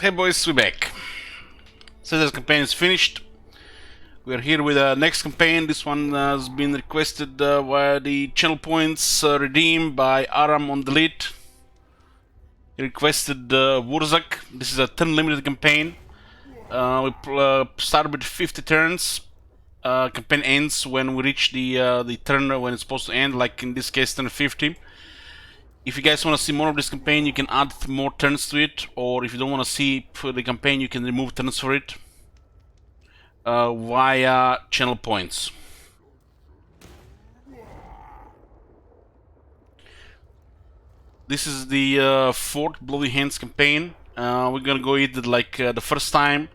Hey boys, we're back. So this campaign is finished. We're here with the next campaign. This one has been requested via the channel points redeemed by Aram on Delete. He requested Wurzak. This is a turn limited campaign. We start with 50 turns. Campaign ends when we reach the turn when it's supposed to end, like in this case turn 50. If you guys want to see more of this campaign, you can add more turns to it, or if you don't want to see the campaign, you can remove turns for it via channel points. This is the fourth Bloody Handz campaign. We're gonna go it like the first time.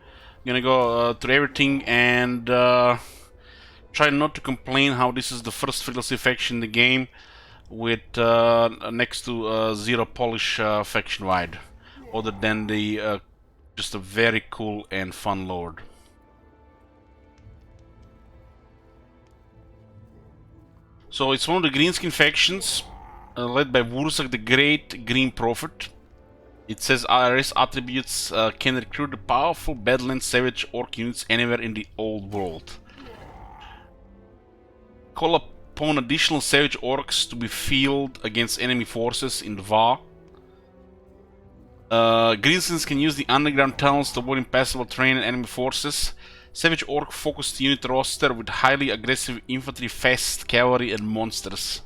We're gonna go through everything and try not to complain how this is the first Fiddlesy faction in the game with next to zero polish faction wide, other than the just a very cool and fun lord. So it's one of the greenskin factions, led by Wurzak the Great Green Prophet. It says IRS attributes can recruit the powerful Badlands Savage Orc units anywhere in the old world. Call upon additional Savage Orcs to be fielded against enemy forces in the VAR. Greenskins can use the underground tunnels to avoid impassable terrain and enemy forces. Savage Orc focused unit roster with highly aggressive infantry, fast cavalry and monsters.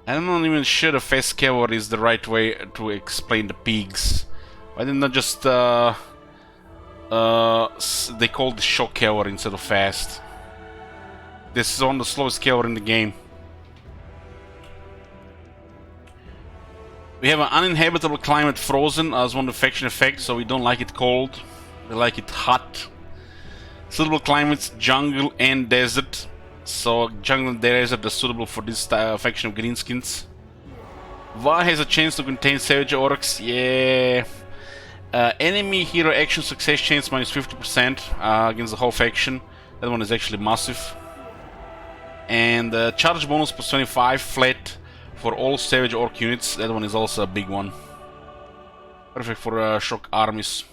I'm not even sure the fast cavalry is the right way to explain the pigs. Why didn't they just they call the shock cavalry instead of fast? This is one of the slowest cavalry in the game. We have an uninhabitable climate, frozen as one of the faction effects, so we don't like it cold. We like it hot. Suitable climates, jungle and desert. So jungle and desert are suitable for this faction of greenskins. VAR has a chance to contain Savage Orcs, yeah. Enemy hero action success chance minus 50% against the whole faction. That one is actually massive. And charge bonus plus 25 flat for all Savage Orc units. That one is also a big one. Perfect for shock armies.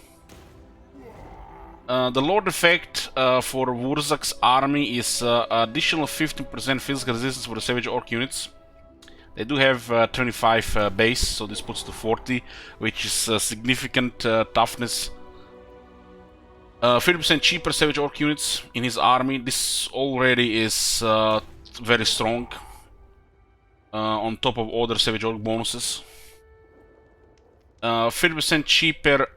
The Lord effect for Wurzak's army is additional 15% physical resistance for the Savage Orc units. They do have 25 base, so this puts to 40, which is significant toughness. 50% cheaper Savage Orc units in his army. This already is very strong. On top of other Savage Orc bonuses. 50% cheaper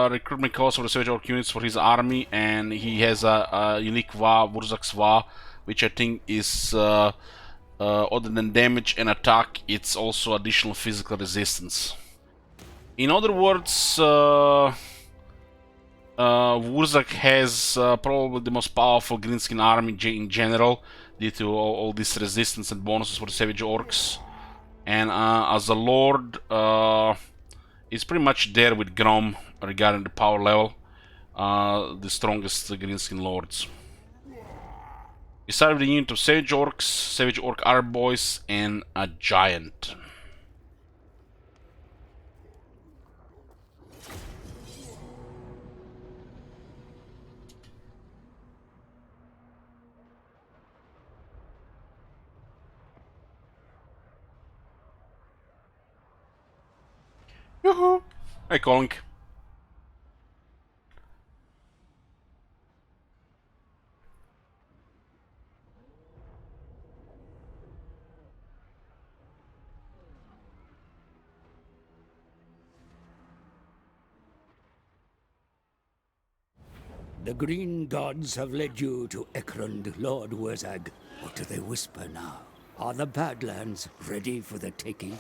recruitment cost for the Savage Orc units for his army, and he has a unique VA, Wurzak's VA, which I think is other than damage and attack, it's also additional physical resistance. In other words, Wurzak has probably the most powerful greenskin army in general, due to all this resistance and bonuses for the Savage Orcs. And as a Lord, is pretty much there with Grom regarding the power level, the strongest greenskin lords. We start with a unit of Savage Orcs, Savage Orc Arab Boys, and a Giant. Yoo-hoo! Hey, Colin. The green gods have led you to Ekrund, Lord Wurzag. What do they whisper now? Are the Badlands ready for the taking?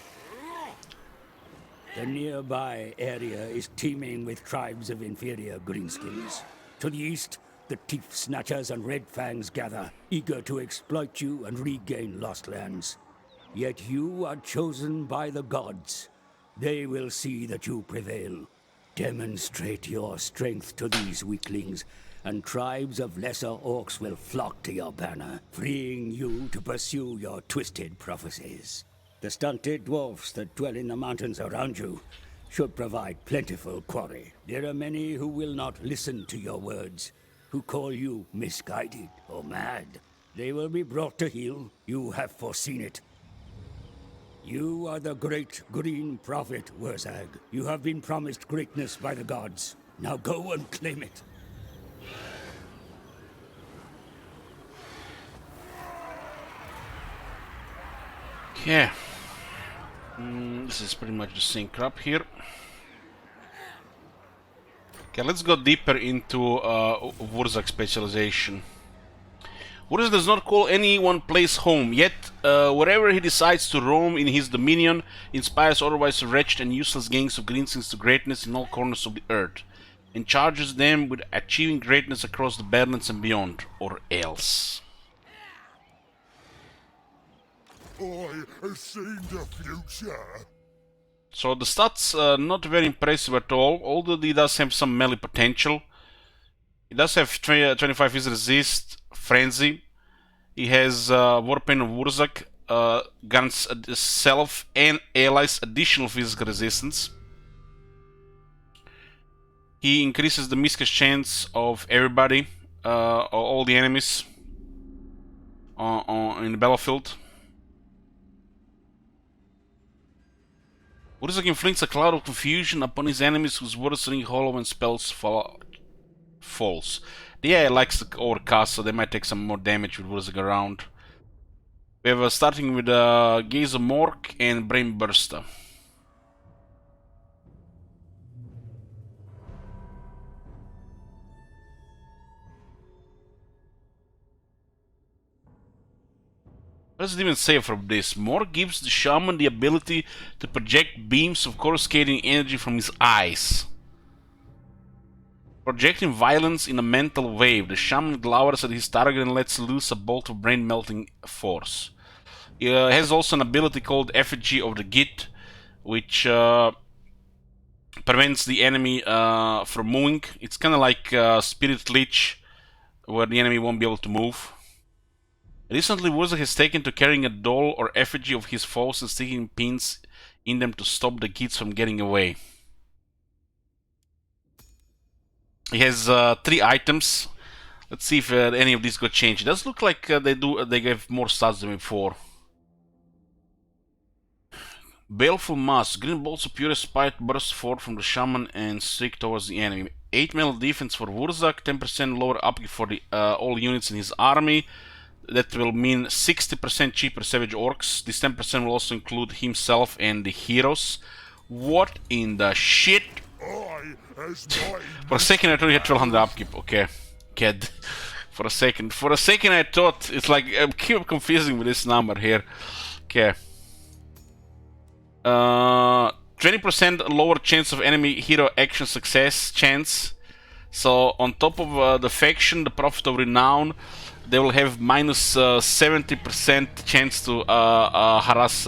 The nearby area is teeming with tribes of inferior greenskins. To the east, the Teeth Snatchers and Red Fangs gather, eager to exploit you and regain lost lands. Yet you are chosen by the gods. They will see that you prevail. Demonstrate your strength to these weaklings, and tribes of lesser orcs will flock to your banner, freeing you to pursue your twisted prophecies. The stunted dwarfs that dwell in the mountains around you should provide plentiful quarry. There are many who will not listen to your words, who call you misguided or mad. They will be brought to heel. You have foreseen it. You are the great green prophet, Wurzag. You have been promised greatness by the gods. Now go and claim it. Yeah. This is pretty much the same crap here. Okay, let's go deeper into Wurzak's specialization. Wurzak does not call any one place home, yet wherever he decides to roam in his dominion, inspires otherwise wretched and useless gangs of greenskins to greatness in all corners of the earth, and charges them with achieving greatness across the Badlands and beyond, or else. I have seen the future. So the stats are not very impressive at all, although he does have some melee potential. He does have 25 his resist, Frenzy. He has Warpaint of Wurzak, grants self and allies additional physical resistance. He increases the miscast chance of everybody, all the enemies in the battlefield. Wurzak inflicts a cloud of confusion upon his enemies whose words ring hollow and spells false. The AI likes the overcast, so they might take some more damage with Wurzak around. We have starting with Gaze of Mork and Brain Burster. What does it even say from this? Mork gives the shaman the ability to project beams of coruscating energy from his eyes. Projecting violence in a mental wave, the shaman glowers at his target and lets loose a bolt of brain-melting force. He has also an ability called Effigy of the Git, which prevents the enemy from moving. It's kind of like Spirit Leech, where the enemy won't be able to move. Recently, Wurzak has taken to carrying a doll or effigy of his foes and sticking pins in them to stop the kids from getting away. He has 3 items. Let's see if any of these got changed. It does look like they gave more stats than before. Baleful Mask. Green bolts of purest spite burst forth from the shaman and streak towards the enemy. 8 melee defense for Wurzak, 10% lower upkeep for the all units in his army. That will mean 60% cheaper Savage Orcs. This 10% will also include himself and the heroes. What in the shit? For a second I thought he had 1200 upkeep. Okay. Kid. For a second I thought it's like I keep confusing with this number here. Okay. 20% lower chance of enemy hero action success chance. So on top of the faction, the Prophet of Renown, they will have minus 70% chance to harass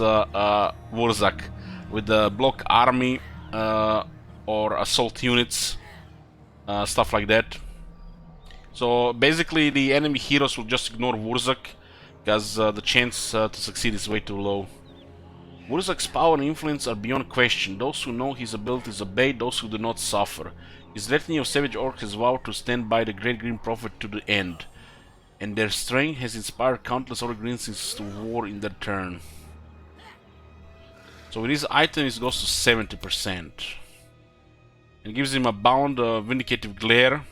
Wurzak with the block army or assault units, stuff like that. So basically the enemy heroes will just ignore Wurzak because the chance to succeed is way too low. Wurzak's power and influence are beyond question. Those who know his abilities obey, those who do not suffer. His retinue of savage orcs has vowed to stand by the Great Green Prophet to the end, and their strength has inspired countless other greenskins to war in their turn. So with his item it goes to 70%. It gives him a bound Vindicative Glare.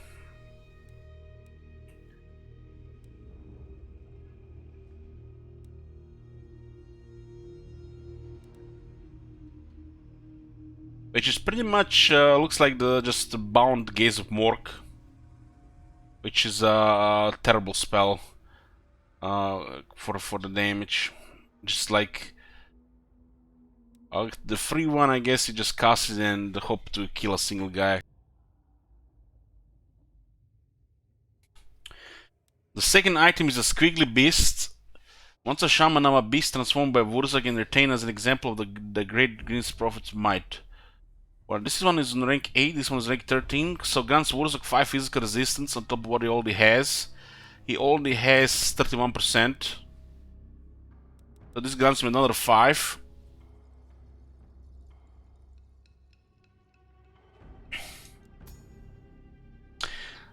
Which is pretty much looks like the just the bound Gaze of Mork, which is a terrible spell for the damage. Just like the free one, I guess you just cast it and hope to kill a single guy. The second item is a Squiggly Beast. Once a shaman, now a beast transformed by Wurzak and retained as an example of the Great Green Prophet's might. Well, this one is on rank 8, this one is rank 13, so grants Wurzak 5 physical resistance on top of what he already has. He already has 31%. So this grants him another 5.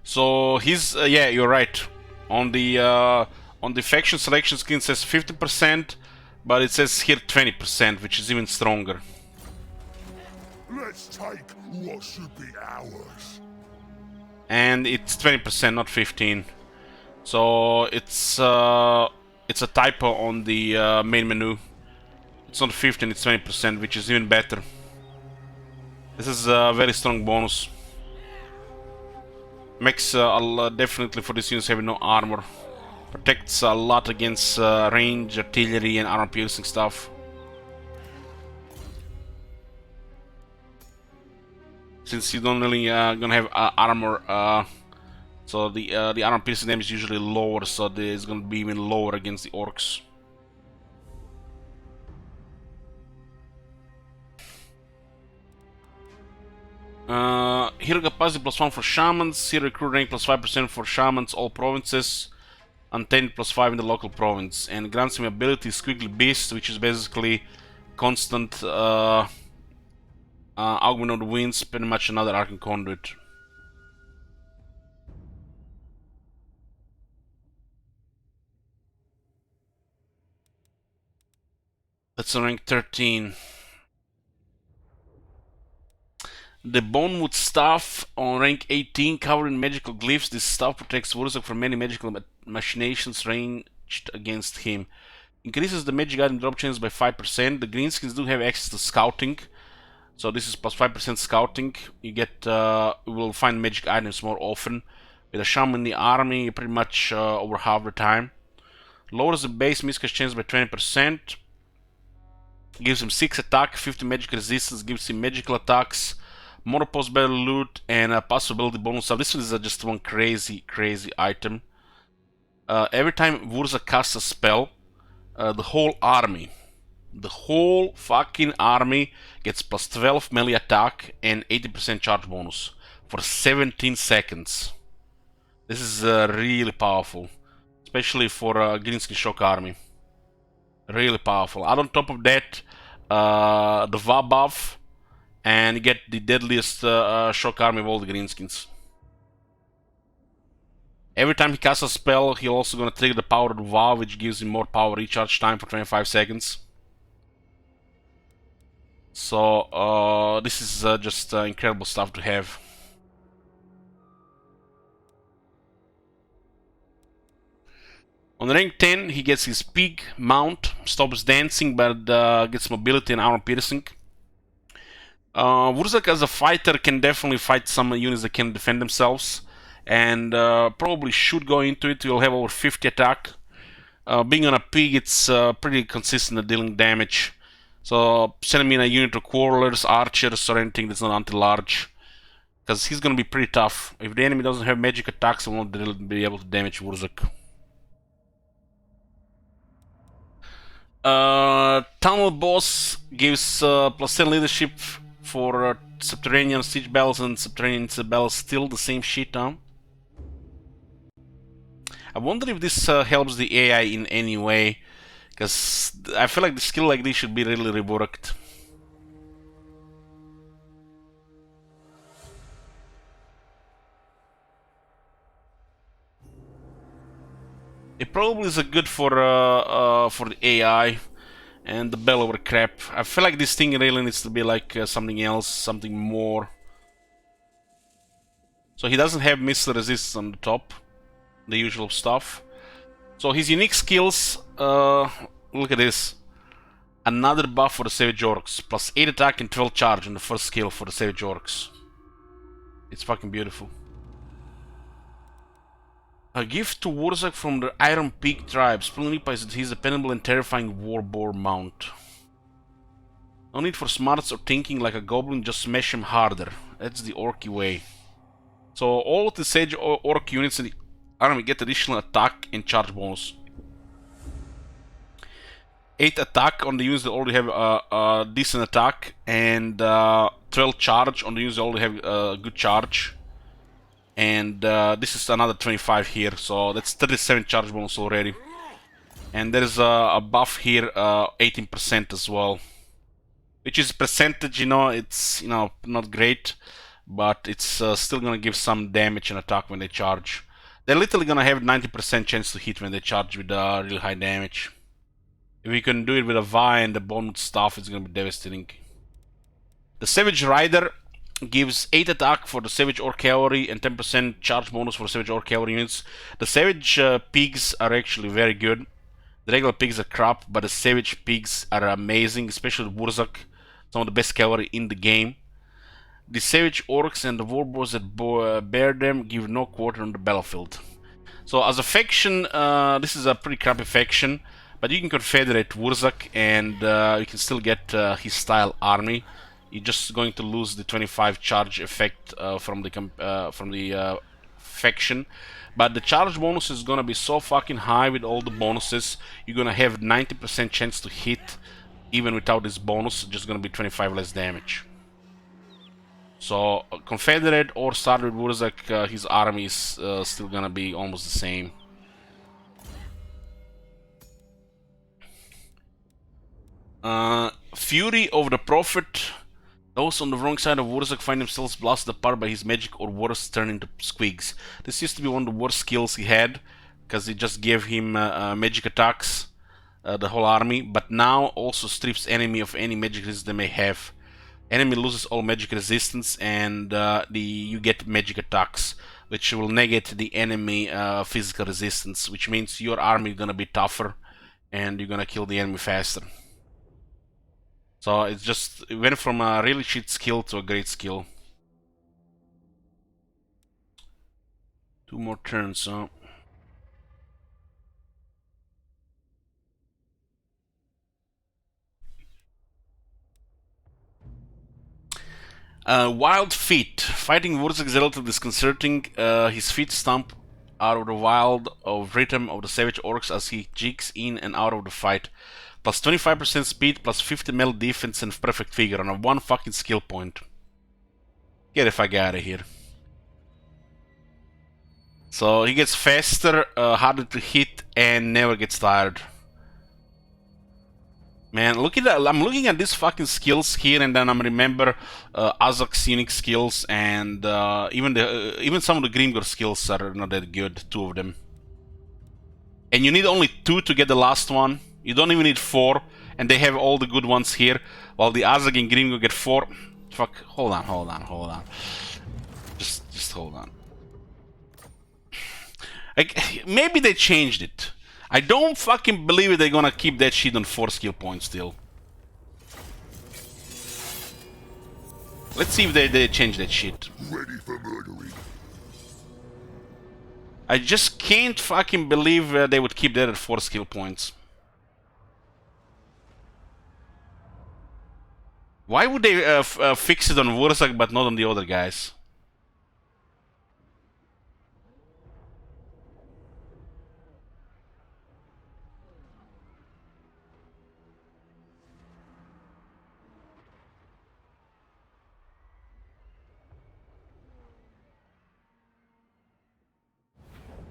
So he's, yeah, you're right. On the faction selection screen it says 50%, but it says here 20%, which is even stronger. Let's take what should be ours. And it's 20%, not 15. So it's a typo on the main menu. It's not 15, it's 20%, which is even better. This is a very strong bonus. Makes definitely for this unit having no armor. Protects a lot against range, artillery, and armor piercing stuff. Since you don't really gonna have armor, so the armor piercing damage is usually lower, so it's gonna be even lower against the orcs. Hero capacity +1 for shamans. Hero recruit rank +5% for shamans, all provinces. Untamed +5 in the local province, and grants him ability Squiggly Beast, which is basically constant augment of the winds, pretty much another Arcane Conduit. That's on rank 13. The Bonewood Staff on rank 18, covered in magical glyphs. This staff protects Wurzak from many magical machinations ranged against him. Increases the magic item drop chance by 5%. The greenskins do have access to scouting, so this is +5% scouting. You get, you will find magic items more often. With a shaman in the army, you're pretty much over half the time. Lowers the base miscast chance by 20%. Gives him 6 attack, 50 magic resistance, gives him magical attacks, more post-battle loot, and a possibility bonus stuff. This is just one crazy item. Every time Wurzak casts a spell, the whole army The whole fucking army gets plus 12 melee attack and 80% charge bonus for 17 seconds. This is really powerful, especially for Greenskin Shock army. Really powerful. Add on top of that the VA buff, and you get the deadliest shock army of all the Greenskins. Every time he casts a spell, he's also gonna trigger the power of the VA, which gives him more power recharge time for 25 seconds. So this is just incredible stuff to have. On rank 10, he gets his pig mount, stops dancing but gets mobility and armor piercing. Wurzak as a fighter can definitely fight some units that can defend themselves, and probably should go into it. You'll have over 50 attack. Being on a pig, it's pretty consistent at dealing damage. So send him in a unit of quarrelers, archers, or anything that's not anti-large, because he's gonna be pretty tough. If the enemy doesn't have magic attacks, he won't really be able to damage Wurzak. Tunnel boss gives plus 10 leadership for subterranean siege battles and subterranean battles. Still the same shit, huh? I wonder if this helps the AI in any way, because I feel like the skill like this should be really reworked. It probably is a good for the AI and the bell over crap. I feel like this thing really needs to be like something else, something more. So he doesn't have missile resistance on the top, the usual stuff. So his unique skills, look at this. Another buff for the Savage Orcs, plus 8 attack and 12 charge on the first skill for the Savage Orcs. It's fucking beautiful. A gift to Wurzak from the Iron Peak tribe. Signifies his dependable and terrifying Warboar mount. No need for smarts or thinking like a goblin, just smash him harder. That's the Orky way. So all of the Sage Orc units in the army get additional attack and charge bonus. 8 attack on the units that already have a decent attack, and 12 charge on the units that already have a good charge. And this is another 25 here, so that's 37 charge bonus already. And there's a buff here, 18% as well. Which is percentage, it's not great, but it's still gonna give some damage and attack when they charge. They're literally gonna have 90% chance to hit when they charge with really high damage. If you can do it with a Vi and the bonus stuff, it's gonna be devastating. The Savage Rider gives 8 attack for the Savage Orc Cavalry and 10% charge bonus for Savage Orc Cavalry units. The Savage Pigs are actually very good. The regular pigs are crap, but the Savage Pigs are amazing, especially Wurzak, some of the best cavalry in the game. The Savage Orcs and the Warboars that bear them give no quarter on the battlefield. So as a faction, this is a pretty crappy faction, but you can confederate Wurzak and you can still get his style army. You're just going to lose the 25 charge effect from the faction, but the charge bonus is gonna be so fucking high with all the bonuses. You're gonna have 90% chance to hit even without this bonus. Just gonna be 25 less damage. So confederate or start with Wurzak, his army is still gonna be almost the same. Fury of the Prophet. Those on the wrong side of Wurzak find themselves blasted apart by his magic, or worse, turn into squigs. This used to be one of the worst skills he had, because it just gave him magic attacks, the whole army, but now also strips enemy of any magic resistance they may have. Enemy loses all magic resistance, and you get magic attacks, which will negate the enemy physical resistance, which means your army is gonna be tougher, and you're gonna kill the enemy faster. So it went from a really shit skill to a great skill. 2 more turns, huh? Wild Feet. Fighting Wurzak is relatively disconcerting. His feet stomp out of the wild of rhythm of the Savage Orcs as he jigs in and out of the fight. Plus 25% speed, plus 50 melee defense, and perfect figure on a 1 fucking skill point. Get the fuck out of here. So he gets faster, harder to hit, and never gets tired. Man, look at that. I'm looking at these fucking skills here, and then I'm remember Azok's unique skills, and even some of the Grimgor skills are not that good. 2 of them, and you need only 2 to get the last one. You don't even need 4, and they have all the good ones here, while the Azog and Grimgor get 4. Fuck. Hold on. Just hold on. Like, maybe they changed it. I don't fucking believe it they're gonna keep that shit on 4 skill points still. Let's see if they change that shit. Ready for murdering. I just can't fucking believe they would keep that at 4 skill points. Why would they fix it on Wurzak but not on the other guys?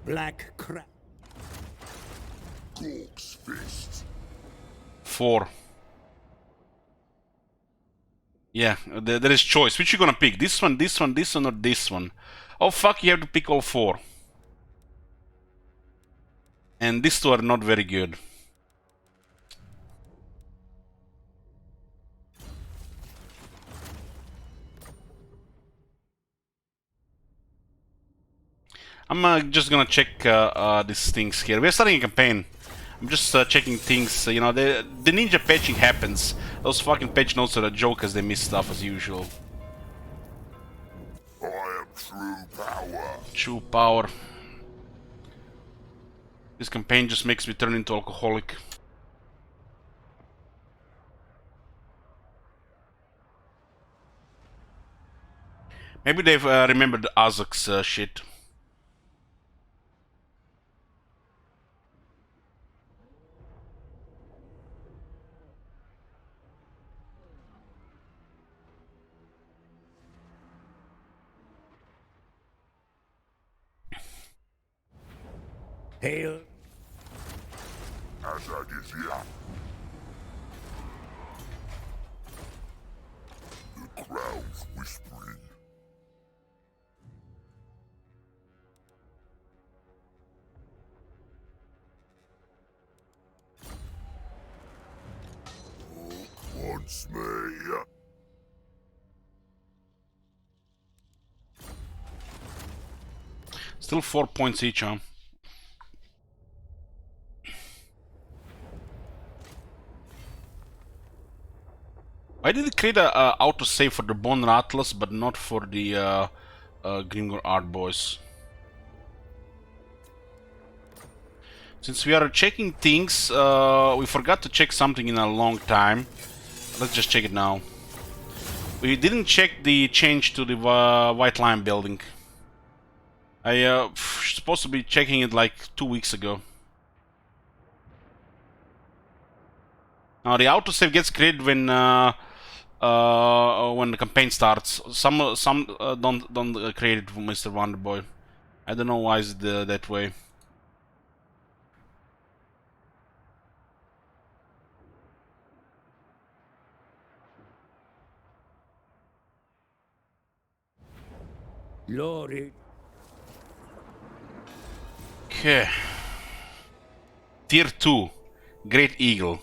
Black crap. Gork's fist. 4. Yeah, there is choice. Which you gonna pick? This one, or this one? Oh fuck, you have to pick all 4. And these 2 are not very good. I'm just gonna check these things here. We're starting a campaign. I'm just checking things. You know, the ninja patching happens. Those fucking patch notes are a joke as they miss stuff as usual. I am true power. True power. This campaign just makes me turn into alcoholic. Maybe they've remembered Azok's shit. Hail. Azog is here. The crowd's whispering. Gork wants me. Still 4 points each, huh? Why did it create a autosave for the Bone Atlas but not for the Grimgor Art Boys? Since we are checking things, we forgot to check something in a long time. Let's just check it now. We didn't check the change to the White Lion building. I supposed to be checking it like 2 weeks ago. Now the autosave gets created when the campaign starts. Some don't create it for Mr. Wonderboy. I don't know why it's that way. Lordy. Okay. Tier 2. Great Eagle.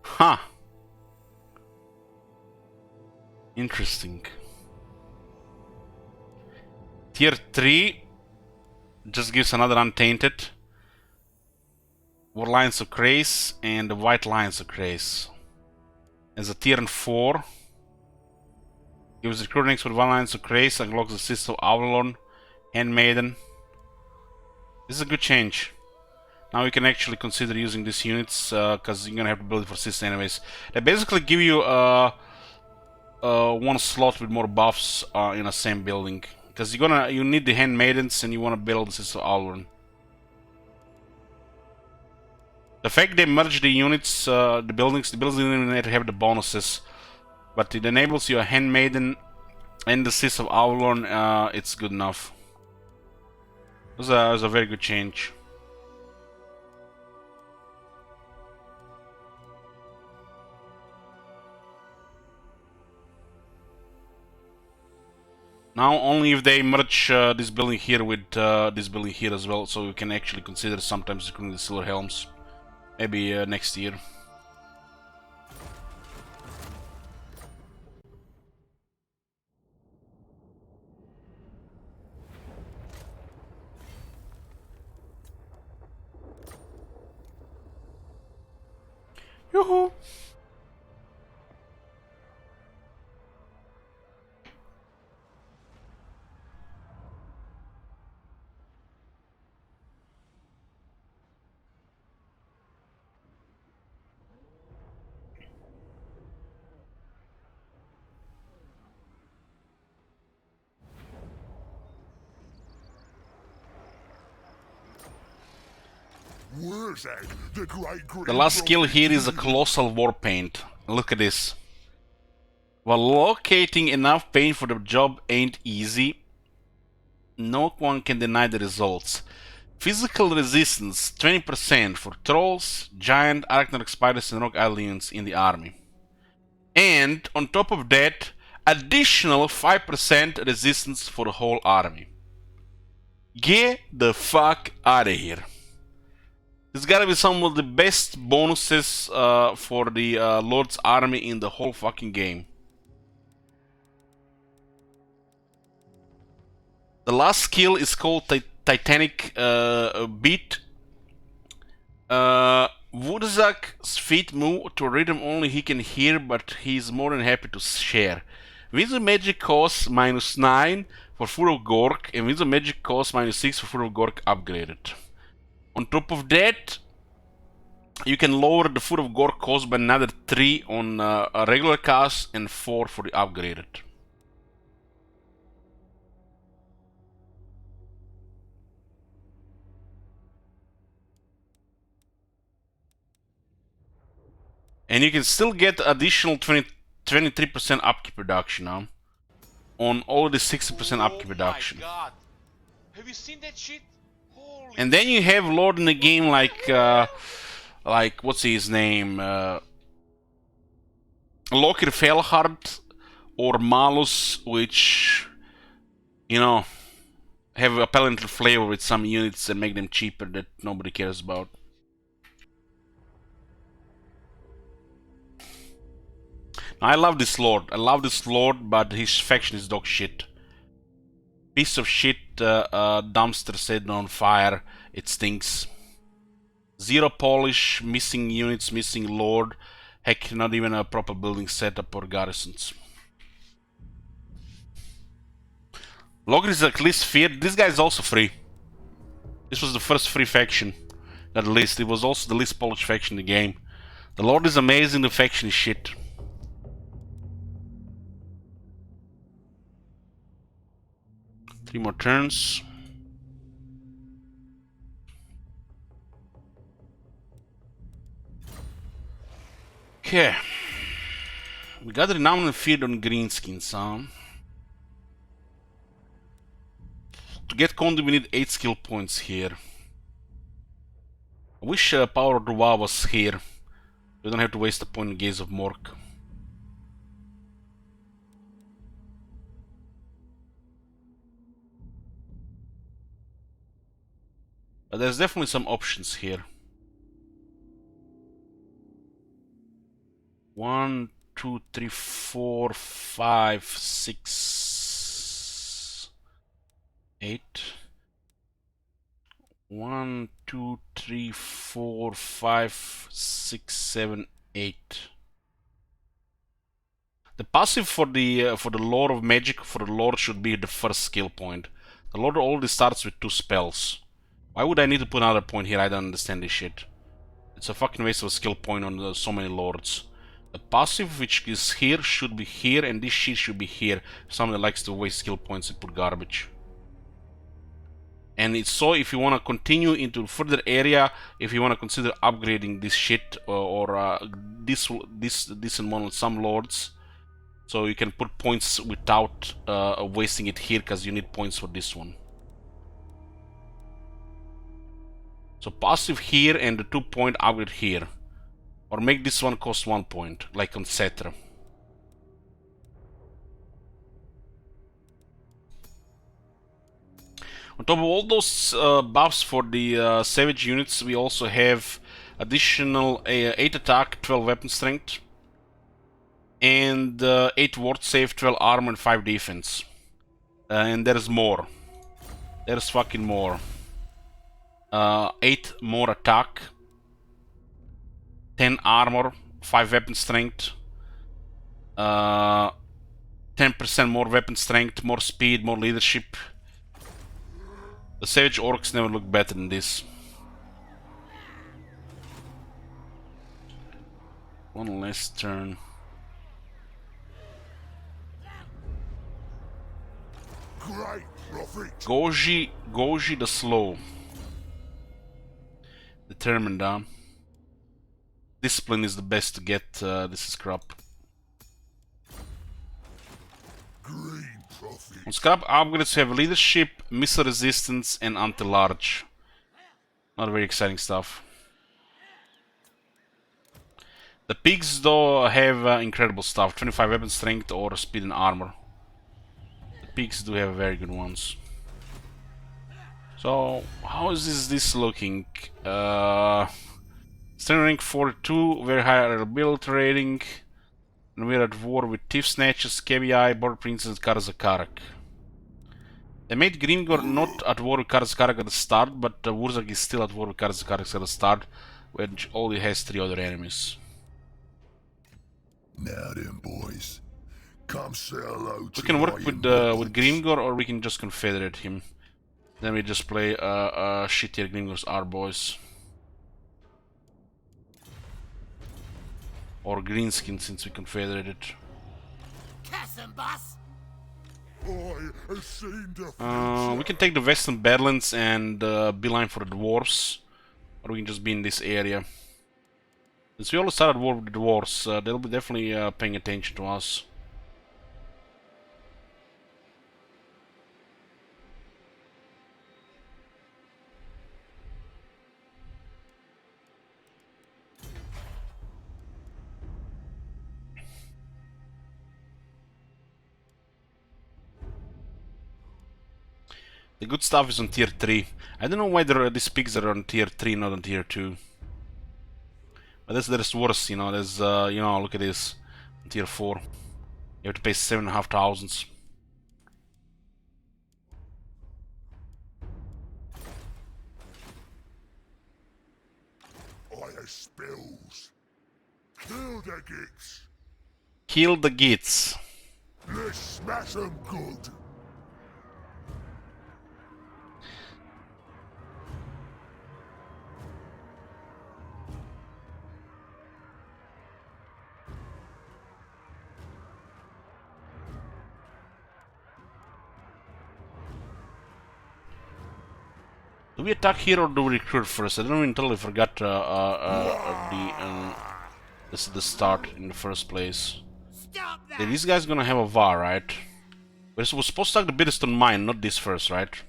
Huh. Interesting. Tier 3 just gives another Untainted. War Lions of Grace and the White Lions of Grace. As a tier 4, gives recruiting for White Lions of Grace, unlocks the Sister of Avalon, Handmaiden. This is a good change. Now you can actually consider using these units because you're gonna have to build it for Sister anyways. They basically give you one slot with more buffs in the same building because you need the Handmaidens and you want to build the Sister of Avalon. The fact they merge the units, the buildings don't have the bonuses, but it enables you a Handmaiden and the Sis of Avalon. It's good enough. It was a very good change. Now only if they merge this building here with this building here as well, so we can actually consider sometimes recruiting the Silver Helms. Maybe next year. Yoo-hoo! The last skill here is a Colossal War Paint. Look at this. While locating enough paint for the job ain't easy, no one can deny the results. Physical resistance 20% for trolls, giant, arachnid spiders and rock aliens in the army. And on top of that, additional 5% resistance for the whole army. Get the fuck out of here. There's gotta be some of the best bonuses for the Lord's army in the whole fucking game. The last skill is called Titanic Beat. Wurzak's feet move to a rhythm only he can hear, but he's more than happy to share. Wisdom Magic costs -9 for Foot of Gork, and Wisdom Magic costs -6 for Foot of Gork upgraded. On top of that, you can lower the Foot of Gork cost by another 3 on a regular cast and 4 for the upgraded. And you can still get additional 23% upkeep reduction now on all the 60% upkeep reduction. Oh my god! Have you seen that shit? Holy And then you have Lord in the game like what's his name? Loker Felhard or Malus, which, you know, have a palatable flavor with some units and make them cheaper that nobody cares about. I love this Lord. But his faction is dog shit. Piece of shit, dumpster set on fire. It stinks. Zero polish, missing units, missing Lord. Heck, not even a proper building setup or garrisons. Logr is at least feared. This guy is also free. This was the first free faction. At least. It was also the least polished faction in the game. The Lord is amazing, the faction is shit. Three more turns. Okay. We got the renowned and feared on greenskins, huh? To get Conde we need 8 skill points here. I wish Power of Dua was here. We don't have to waste a point in Gaze of Mork. But there's definitely some options here. 1, 2, 3, 4, 5, 6, 8. 1, 2, 3, 4, 5, 6, 7, 8. The passive for the Lord of Magic for the Lord should be the first skill point. The Lord already starts with 2 spells. Why would I need to put another point here? I don't understand this shit. It's a fucking waste of a skill point on so many lords. The passive, which is here, should be here, and this shit should be here. Someone that likes to waste skill points and put garbage. And it's so if you want to continue into further area, if you want to consider upgrading this shit or this and one on some lords, so you can put points without wasting it here, because you need points for this one. So passive here and the 2-point upgrade here, or make this one cost 1 point, like on Cetra. On top of all those buffs for the savage units, we also have additional 8 attack, 12 weapon strength, and 8 ward save, 12 armor, and 5 defense. And there's more. There's fucking more. 8 more attack, 10 armor, 5 weapon strength, 10% more weapon strength, more speed, more leadership. The Savage Orcs never look better than this. One last turn. Great prophet. Goji the Slow. Determined, huh? Discipline is the best to get this scrap. Green prophet. On scrap upgrades, you have leadership, missile resistance, and anti-large. Not very exciting stuff. The pigs, though, have incredible stuff: 25 weapon strength or speed and armor. The pigs do have very good ones. So, how is this looking? Strength rank 42, very high reliability rating, and we're at war with Thief Snatchers, Kebiai, Border Princess, and Karazakarak. They made Grimgor not at war with Karazakarak at the start, but Wurzag is still at war with Karazakarak at the start, which only has 3 other enemies. Now then, boys. Come say hello to We can work my with immortals. Grimgor, or we can just confederate him. Then we just play shittier Grimgors our boys. Or Greenskin, since we confederated. I have seen the We can take the Western Badlands and beeline for the dwarves. Or we can just be in this area. Since we always started war with the dwarves, they'll be definitely paying attention to us. The good stuff is on tier 3. I don't know why these pigs are on tier 3, not on tier 2. But there's worse, you know, there's, you know, look at this. On tier 4. You have to pay 7,500. I have spells. Kill the gits. Kill the gits. Let's smash 'em good. Do we attack here or do we recruit first? I don't even totally forgot the start in the first place. Yeah, these guys gonna have a var, right? We're supposed to attack the Bitterstone Mine, not this first, right?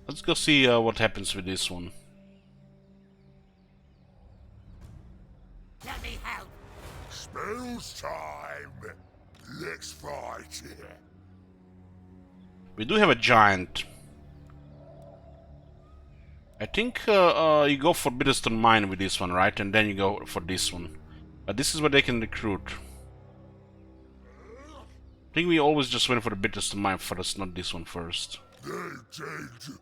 Let's go see what happens with this one. Let me help. Spells time. Let's fight. We do have a giant. I think you go for Bitterstone Mine with this one, right? And then you go for this one. But this is where they can recruit. I think we always just went for the Bitterstone Mine first, not this one first. They're dead.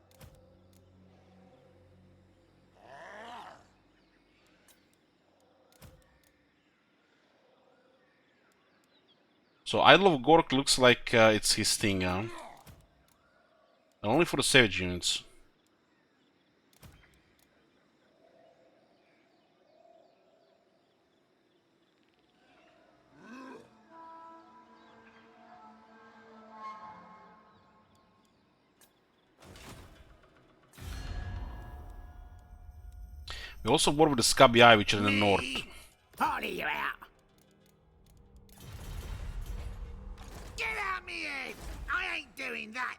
So Idol of Gork looks like it's his thing, huh? Only for the savage units. We also war with the Scabby Eye, which are in the north. Party you out! Get out me head! I ain't doing that!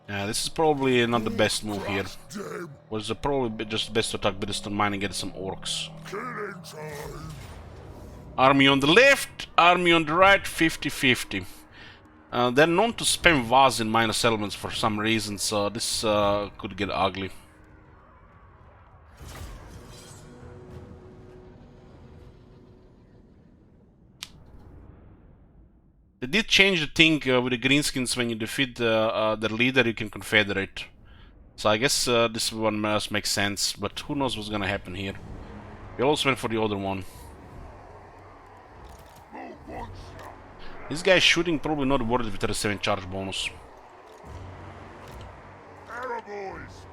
Yeah, this is probably not the best move here. Damn. Was probably just best to attack Biddiston Mine and get some orcs. Killing time. Army on the left, army on the right, 50-50. They're known to spam Vaz in minor settlements for some reason, so this could get ugly. They did change the thing with the greenskins. When you defeat their leader, you can confederate. So I guess this one must make sense, but who knows what's gonna happen here. We also went for the other one. This guy shooting probably not worth it with 37 charge bonus. Arrow boys.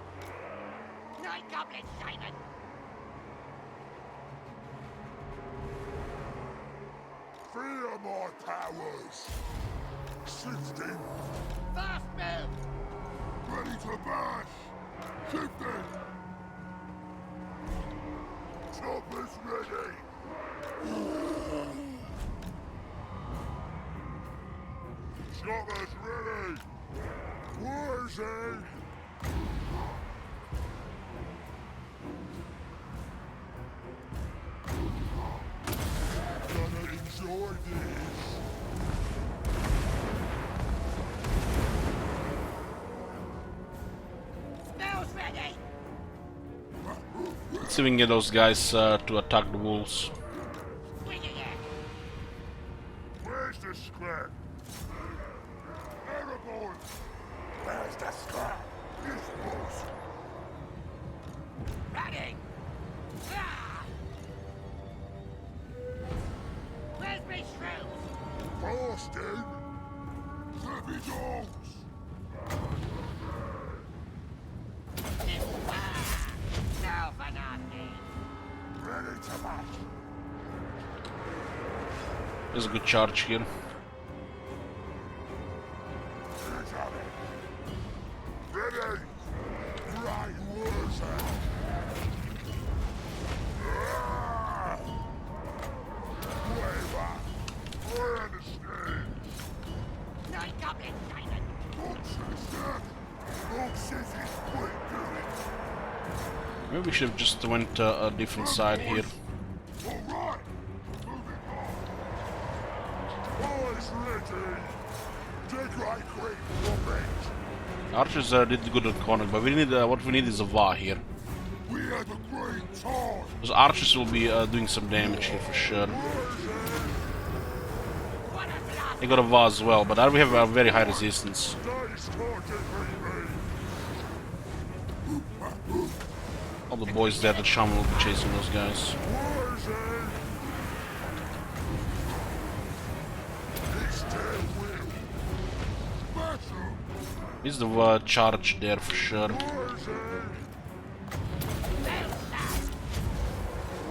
Night Goblin, Simon! Fear my powers. Shifting. Fast move! Ready to bash. Shifting. Choppers ready. Choppers ready. Where's Gonna enjoy this. Spells ready! Let's see if we can get those guys to attack the wolves. Swing it! Where's the scrap? Arrow boys. Where's the scrap? This was. Running! Ah! Where's my shrews? Boston. Heavy dogs. No for nothing! Ready to match. There's a good charge here. Ready. Right words out. Way back. I understand. Night Goblin, Simon! Don't say that. Don't say this quick, Maybe we should have just went a different side here. Alright. Moving on. Boys ready. Take right quick. Robert. Archers did good on corner, but we need what we need is a Va here. We had a great time. Those archers will be doing some damage here for sure. They got a Va as well, but we have a very high resistance. Nice talking, baby. All the boys there, the shaman will be chasing those guys. Is the charge there for sure.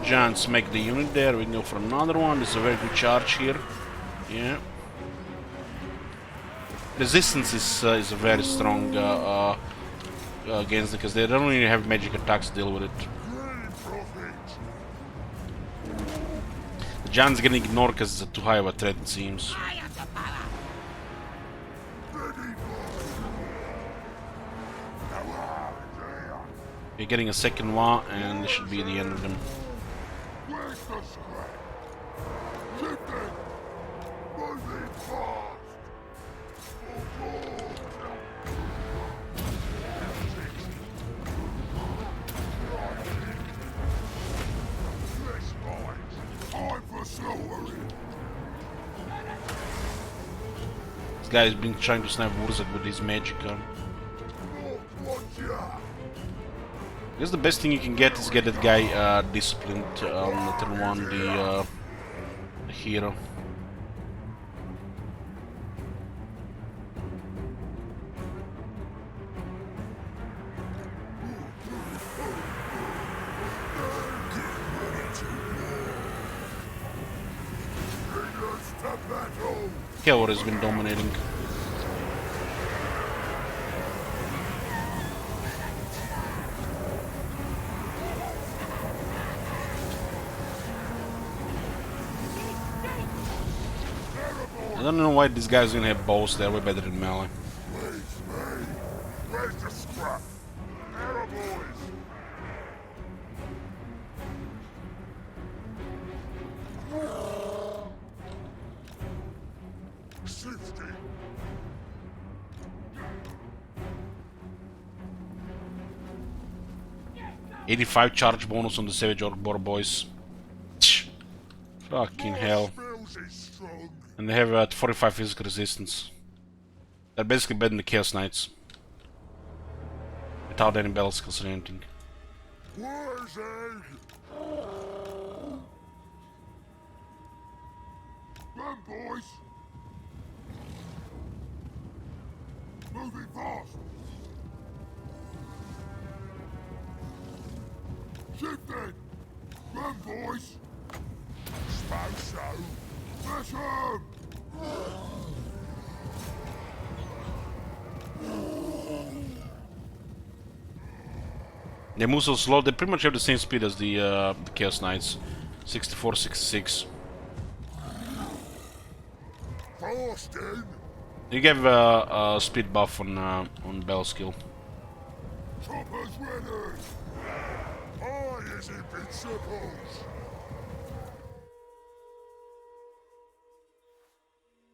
Giants make the unit there. We can go for another one. This is a very good charge here. Yeah. Resistance is a very strong against it because they don't really have magic attacks to deal with it. The Giants getting ignored because it's too high of a threat, it seems. I am the power! We're getting a second one, and this should be the end of them. Where's the scrap? Shifting! Moving fast! Time for silvery! This guy's been trying to snipe Wurzak with his magic gun. I guess the best thing you can get is get that guy disciplined on turn 1, the hero. Cavalry has been dominating. don't know why these guys didn't have bows. They're way better than melee. Please, me. Where's the scrap? Arrow boys. Shifty. 85 charge bonus on the Savage Orc Boar boys. Tch. Fucking hell. Smells is strong. And they have 45 physical resistance. They're basically better than the Chaos Knights. Without any battle skills or anything. Where's egg? Run, boys. Moving fast. Shifting. Run, boys. Smash so. Smash 'em. They move so slow, they pretty much have the same speed as the Chaos Knights. 64, 66. Fasting. You give a speed buff on Bell skill. Chopper's ready. I is invincibles.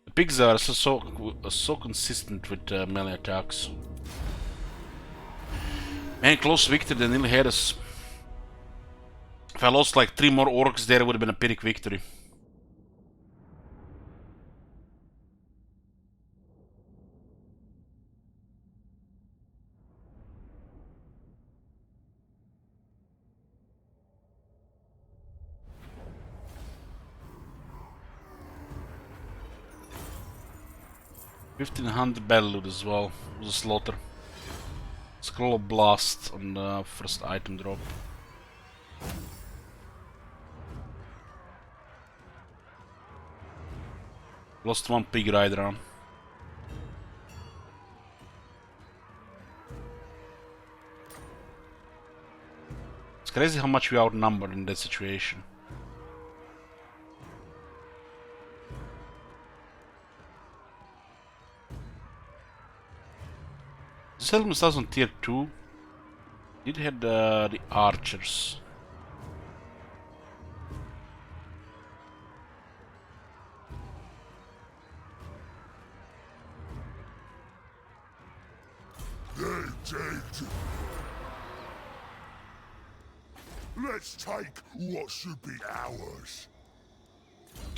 The pigs are so consistent with melee attacks. Man, close victory, they nearly had us. If I lost like 3 more orcs there, it would have been a Pyrrhic victory. $1,500 battle loot as well. It was a slaughter. Scroll of Blast on the first item drop. Lost 1 pig rider on. It's crazy how much we are outnumbered in that situation. This element starts on tier 2. It had the archers. They're dead. Let's take what should be ours.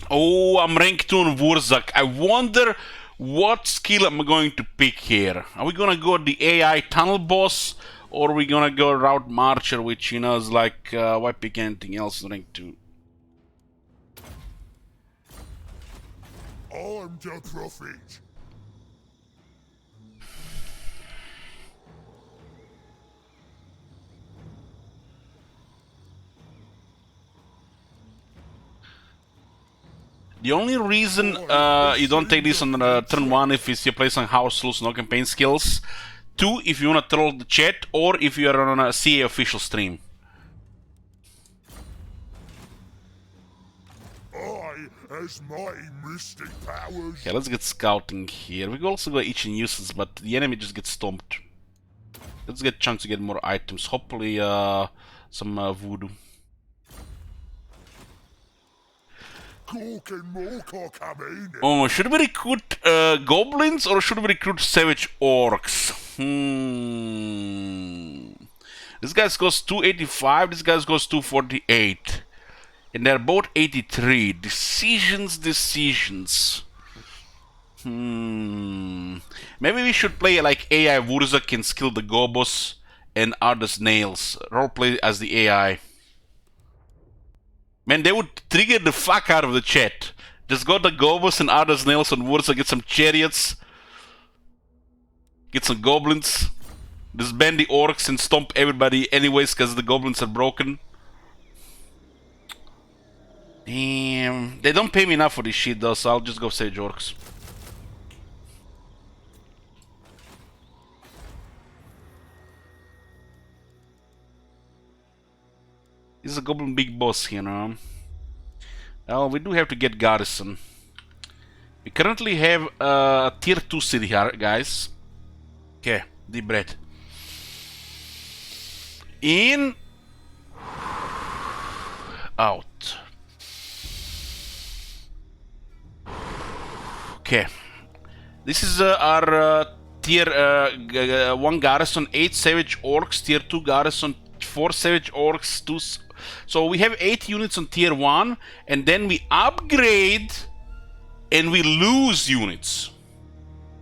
Oh, I'm rank 2 on Wurzak. I wonder what skill am I going to pick here. Are we gonna go the AI tunnel boss, or are we gonna go route marcher, which you know is like why pick anything else in rank 2? I'm the prophet. The only reason you don't take this on turn 1 if you're playing on house rules, no campaign skills. 2, if you want to troll the chat, or if you are on a CA official stream. I has mighty mystic powers. Okay, let's get scouting here. We can also go each nuisance, but the enemy just gets stomped. Let's get chance to get more items. Hopefully some voodoo. Cork and Morcar come in. Oh, should we recruit goblins or should we recruit savage orcs? This guy goes 285, this guy goes 248. And they're both 83. Decisions. Maybe we should play like AI Wurza can skill the Gobos and Ardus Nails. Roleplay as the AI. Man, they would trigger the fuck out of the chat. Just go to Gobos and Ardus Nails and Wurza, get some chariots. Get some goblins. Just ban the orcs and stomp everybody anyways because the goblins are broken. Damn. They don't pay me enough for this shit though, so I'll just go Sage Orcs. He's a goblin big boss, you know. Well, we do have to get Garrison. We currently have a tier 2 city here, guys. Okay, deep breath. In, out. Okay. This is our tier 1 garrison, 8 savage orcs, tier 2 garrison, 4 savage orcs, 2... So we have 8 units on tier 1, and then we upgrade and we lose units.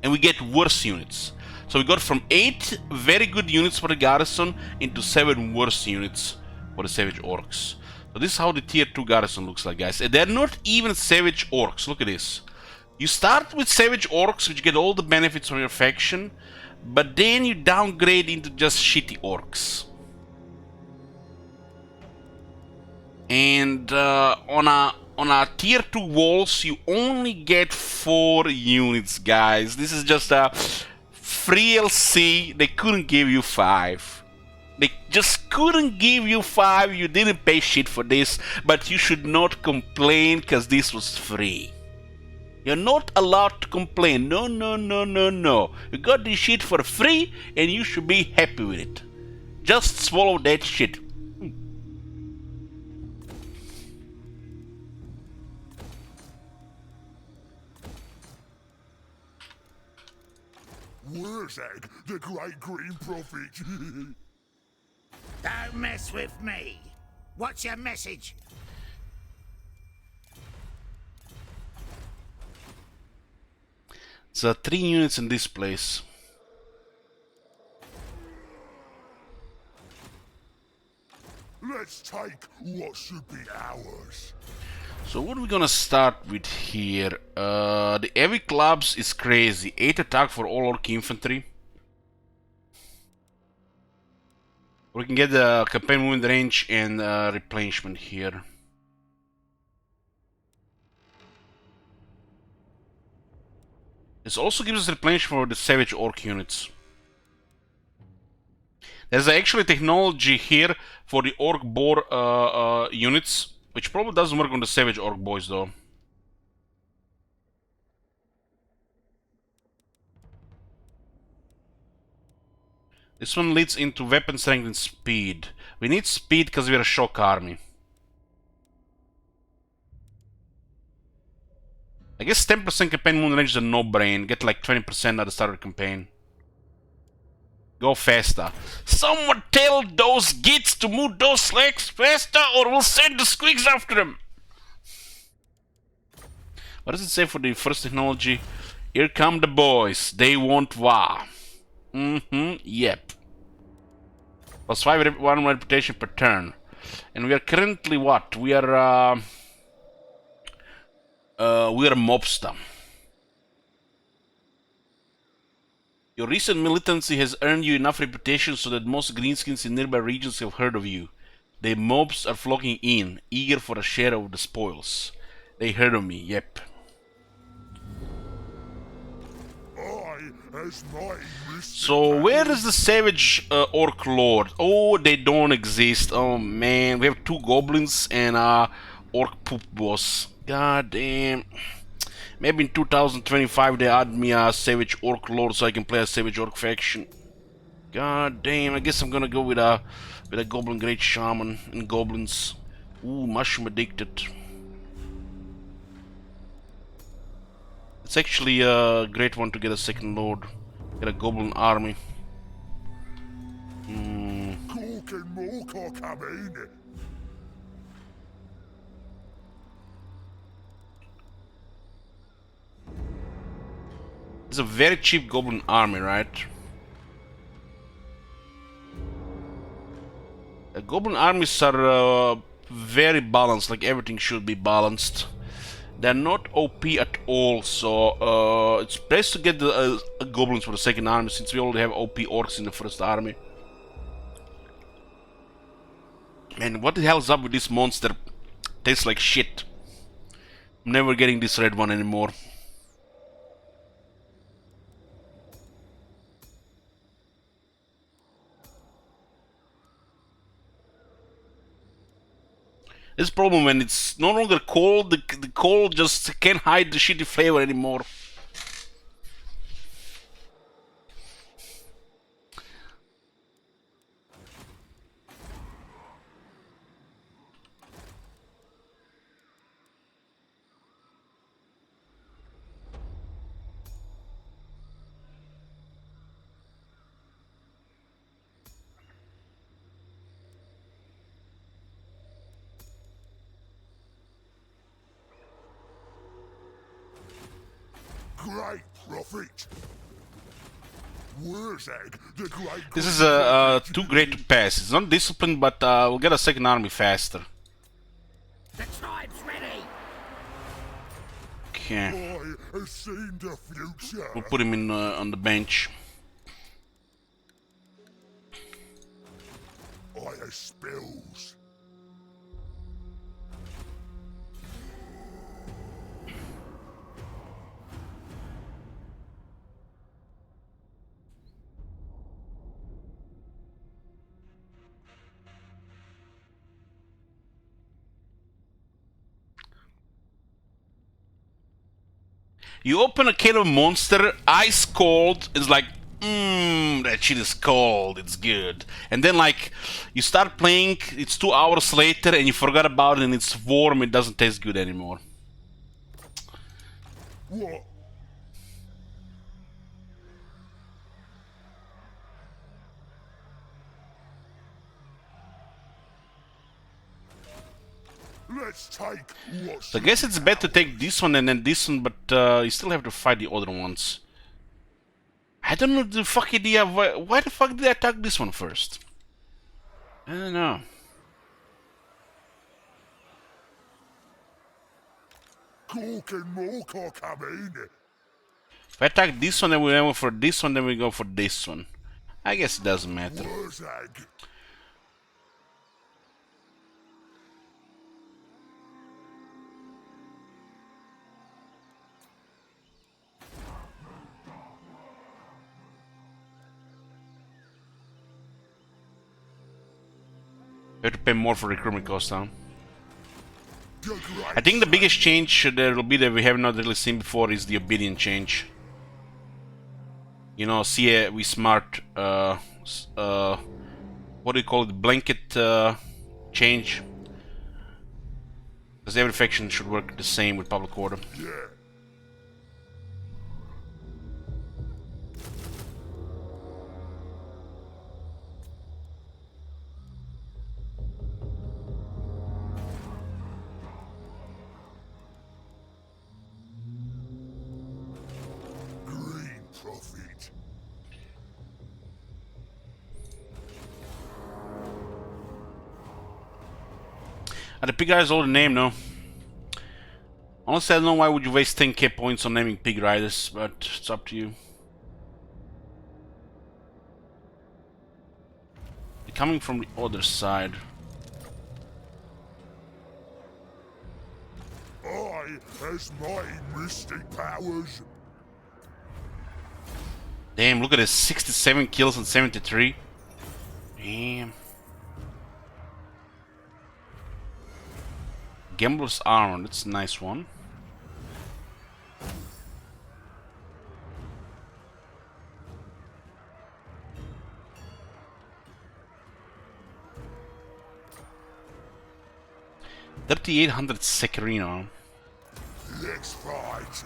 And we get worse units. So we got from 8 very good units for the garrison into 7 worse units for the savage orcs. So this is how the tier 2 garrison looks like, guys. And they're not even savage orcs. Look at this. You start with savage orcs, which get all the benefits from your faction, but then you downgrade into just shitty orcs. And on our tier 2 walls, you only get 4 units, guys. This is just a free LC. They couldn't give you 5. They just couldn't give you 5. You didn't pay shit for this, but you should not complain because this was free. You're not allowed to complain. No, no, no, no, no. You got this shit for free and you should be happy with it. Just swallow that shit. Wurzag, the great green prophet. Don't mess with me. What's your message? So 3 units in this place. Let's take what should be ours. So what are we gonna start with here? The heavy clubs is crazy. 8 attack for all orc infantry. We can get the campaign movement range and replenishment here. This also gives us replenishment for the savage orc units. There's actually technology here for the orc boar units, which probably doesn't work on the savage orc boys though. This one leads into weapon strength and speed. We need speed because we're a shock army. I guess 10% campaign moon range is a no-brain. Get like 20% at the start of the campaign. Go faster. Someone tell those gits to move those legs faster or we'll send the squigs after them. What does it say for the first technology? Here come the boys. They want war. Yep. +5 1 reputation per turn. And we are currently what? We are a mobster. Your recent militancy has earned you enough reputation so that most greenskins in nearby regions have heard of you. The mobs are flocking in, eager for a share of the spoils. They heard of me, yep. So where is the savage orc lord? Oh, they don't exist. Oh man, we have 2 goblins and orc poop boss. God damn. Maybe in 2025 they add me a savage orc lord so I can play a savage orc faction. God damn, I guess I'm gonna go with a goblin great shaman and goblins. Ooh, mushroom addicted. It's actually a great one to get a second lord. Get a goblin army. It's a very cheap goblin army, right? Goblin armies are very balanced, like everything should be balanced. They're not OP at all, so it's best to get the goblins for the second army since we already have OP orcs in the first army. Man, what the hell's up with this monster? Tastes like shit. I'm never getting this red one anymore. This problem when it's no longer cold, the cold just can't hide the shitty flavor anymore. Great prophet. Wurzag, the great. This is too great to pass. It's not disciplined, but we'll get a second army faster. The tribe's ready. Okay, I have seen the future. we'll put him in on the bench. I have spells. You open a can of monster, ice cold. It's like, that shit is cold. It's good. And then like, you start playing. It's 2 hours later, and you forgot about it, and it's warm. It doesn't taste good anymore. What? Let's take what's So I guess it's better to take this one and then this one, but you still have to fight the other ones. I don't know the fuck idea why the fuck did I attack this one first? I don't know. Cork and Morcar coming. If I attack this one, then we go for this one, then we go for this one. I guess it doesn't matter. Wurzag. We have to pay more for recruitment costs now. The great. I think the biggest change there will be that we have not really seen before is the obedience change. You know, see, we smart, what do you call it, blanket change. Because every faction should work the same with public order. Yeah. Green prophet. The pig guy's older name, no? Honestly, I don't know why would you waste 10k points on naming pig riders, but it's up to you. They're coming from the other side. I has mighty mystic powers. Damn, look at this, 67 kills and 73. Damn. Gambler's Armor, that's a nice one. $3,800 Secarino. Let's fight.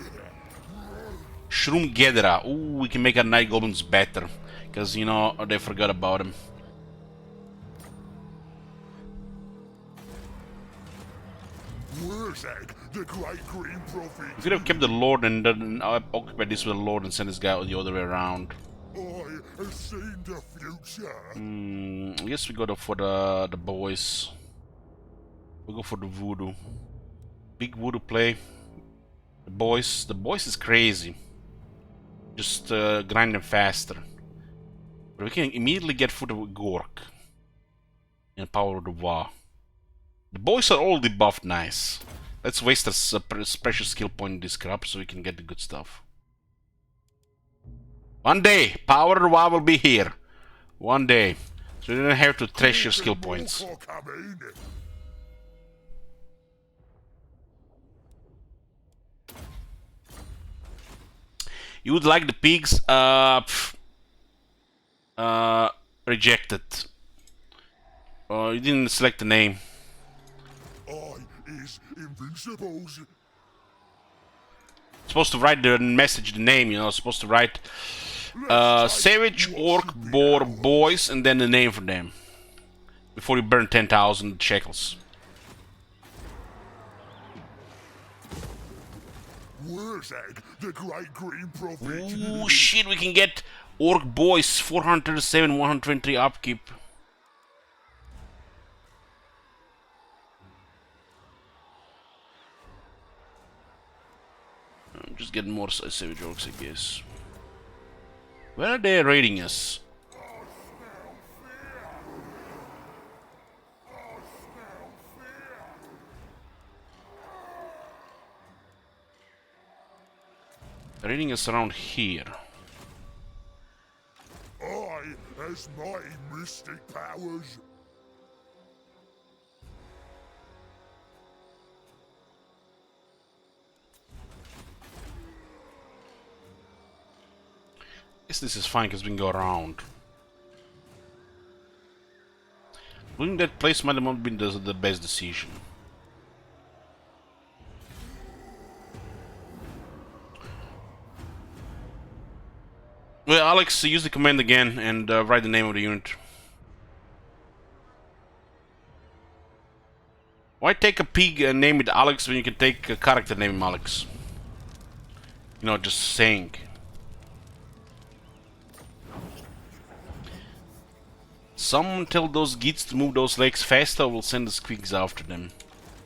Shroom Gatherer. Ooh, we can make our Night Goblins better. Because, you know, they forgot about him. Wurzag, the great green prophet. We could have kept the Lord and then occupied this with the Lord and sent this guy the other way around. I have seen the future. I guess we go for the boys. We'll go for the voodoo. Big voodoo play. The boys is crazy. Just grind them faster. But we can immediately get foot of Gork. And Power of the Wa. The boys are all debuffed nice. Let's waste a precious skill point in this crap so we can get the good stuff. One day, Power of the Wa will be here. One day. So you don't have to trash your skill points. Morcar coming. You would like the pigs? Rejected. You didn't select the name. I is invincibles. Supposed to write the message, the name, you know, supposed to write Let's take Savage, what Orc, should be Boar, ours. Boys, and then the name for them. Before you burn 10,000 shekels. Wurzag, the great green prophet. Ooh, shit, we can get Orc Boys, 437, 123 upkeep. I'm just getting more Savage Orcs, I guess. Where are they raiding us? Raiding us around here. I has mighty mystic powers. Guess this is fine because we can go around. Losing that place might have not been the best decision. Well, Alex, use the command again and write the name of the unit. Why take a pig and name it Alex when you can take a character name him Alex? You know, just saying. Someone tell those gits to move those legs faster, or we'll send the squigs after them.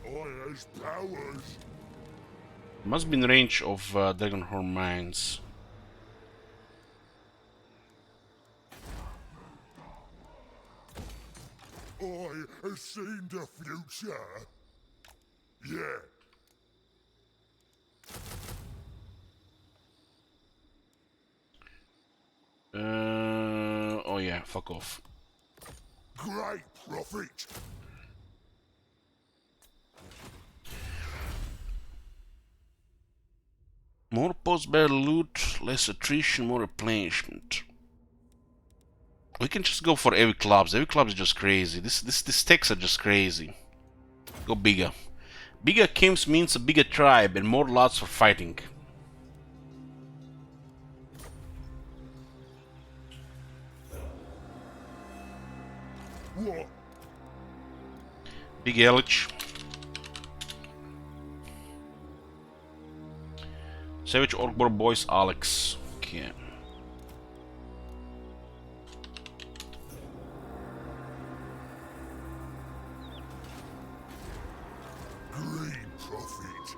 I has powers. Must be in range of Dragonhorn mines. I has seen the future. Yeah. Oh yeah, fuck off. Great prophet. More post-battle loot, less attrition, more replenishment. We can just go for heavy clubs. Heavy clubs are just crazy. These techs are just crazy. Go bigger. Bigger camps means a bigger tribe and more lots for fighting. What? Big Elich. Savage Orc Boys Alex. Okay. Green prophet.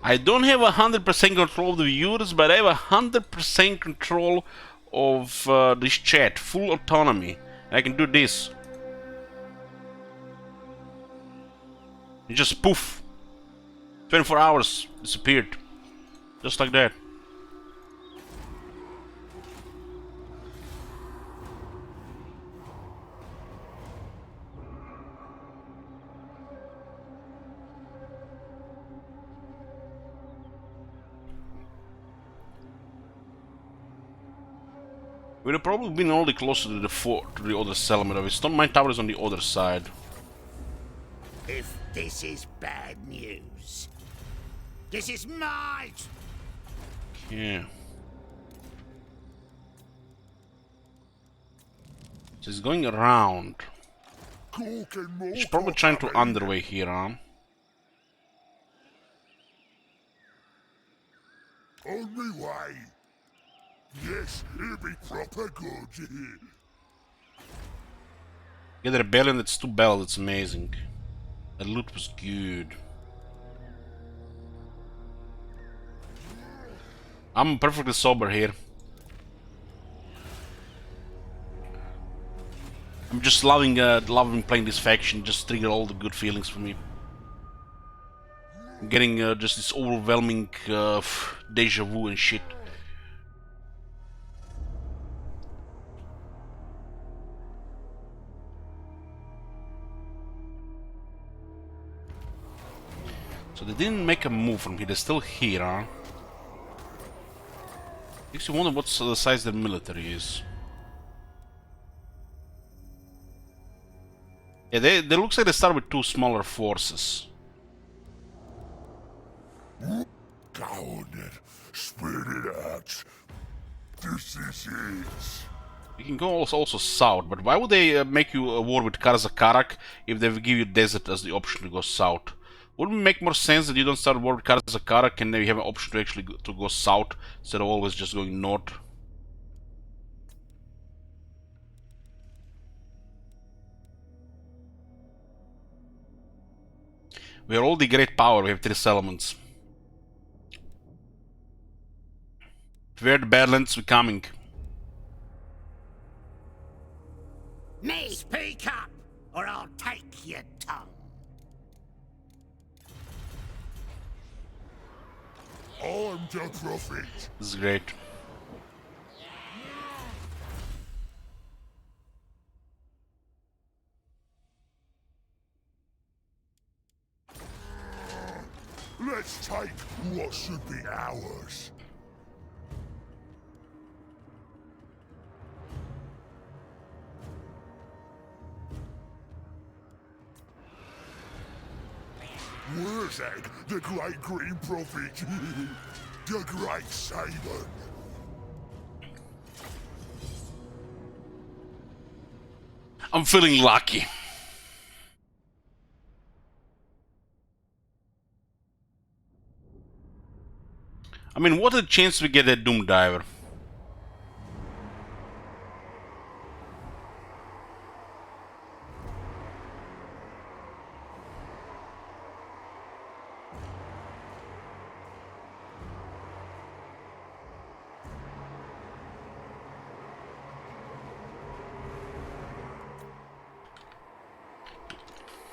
I don't have 100% control of the viewers, but I have 100% control of this chat. Full autonomy. I can do this. It just poof. 24 hours disappeared. Just like that. We'd have probably been only closer to the fort, to the other settlement of it. Stone Mine Tower is on the other side. If this is bad news, this is mine! Yeah. So he's going around. Cork and more. He's probably trying to underway here, huh? On me way. Yes, it'll be proper good. Get a rebellion that's 2 bells, that's amazing. The loot was good. I'm perfectly sober here. I'm just loving playing this faction, just trigger all the good feelings for me. I'm getting just this overwhelming deja vu and shit. So they didn't make a move from here, they're still here, huh? Makes you wonder what the size their military is. Yeah, they looks like they start with 2 smaller forces. Go on then. Spit it out. This is it. You can go also south, but why would they make you a war with Karzakarak if they give you desert as the option to go south? Wouldn't it make more sense that you don't start a war with Karzakarak and then you have an option to actually to go south instead of always just going north? We are all the great power, we have 3 settlements. Where the Badlands we coming? Me, speak up, or I'll take your tongue. I'm the prophet. This is great. Let's take what should be ours. Where's Egg, the great green prophet? The great Saban. I'm feeling lucky. I mean, what are the chances we get that Doom Diver?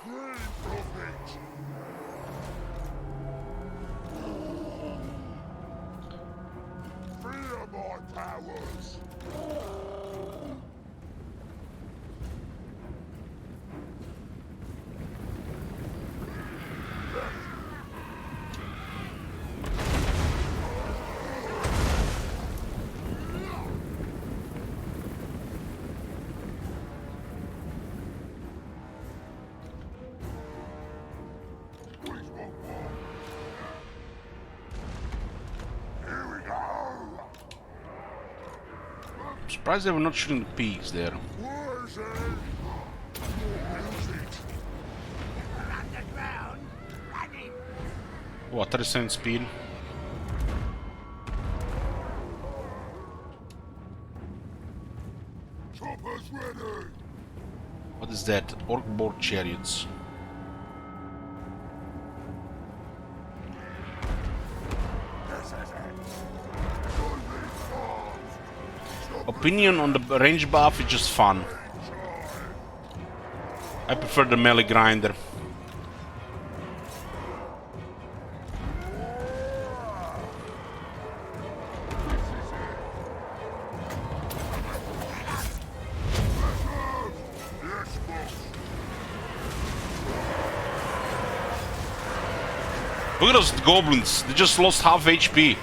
Green prophet. Fear my powers. Here we go. I'm surprised they were not shooting the pigs there. Where's Egg? More music. We're underground, running. Oh, 30% speed. Chopper's ready. What is that? Orc board chariots. This is it. Lightning fast. Opinion on the range buff is just fun. I prefer the melee grinder. Yes, boss. Look at those goblins. They just lost half HP.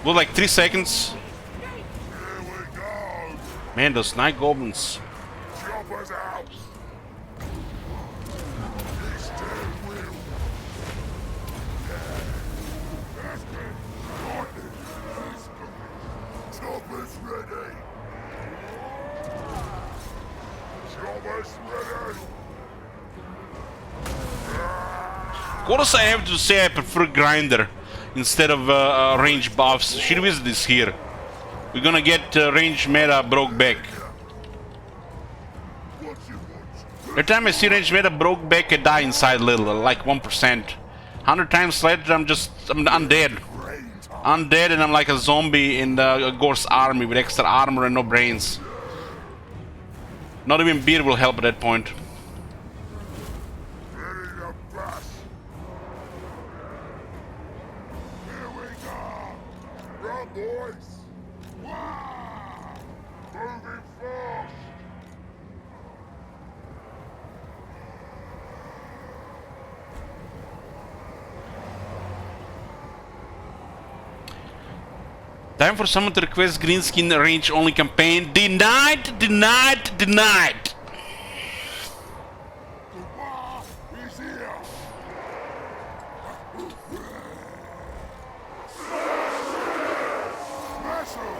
Well, like 3 seconds. Here we go. Man, those night goblins. Chopper's out. He's still will. That's good. Lightning. Chopper's ready. Chopper's ready. What else I have to say? I prefer grinder instead of range buffs. Should we visit this here? We're gonna get range meta broke back. What you want? Every time I see range meta broke back, I die inside a little, like 1%. 100 times later, I'm undead. Undead, and I'm like a zombie in the Gor's army with extra armor and no brains. Not even beer will help at that point. Ready to bust. Here we go. Run, boys. Wow. Moving fast. Time for someone to request greenskin range only campaign. Denied, denied, denied. The war is here. Smash 'em.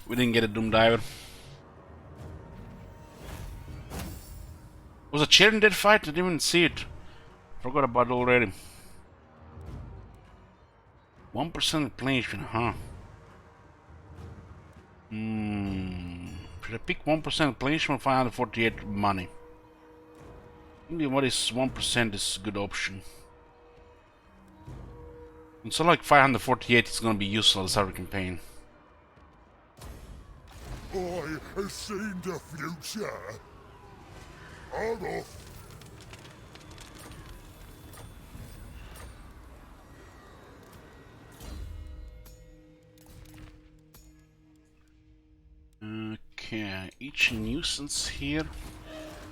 We didn't get a Doom Diver. Was a chair in that fight? I didn't even see it. Forgot about it already. 1% replenishment, huh? Should I pick 1% replenishment? 548 money. Maybe what is 1% is a good option. It's not like 548 is gonna be useful as our campaign. I have seen the future. I'm off. Okay, each nuisance here.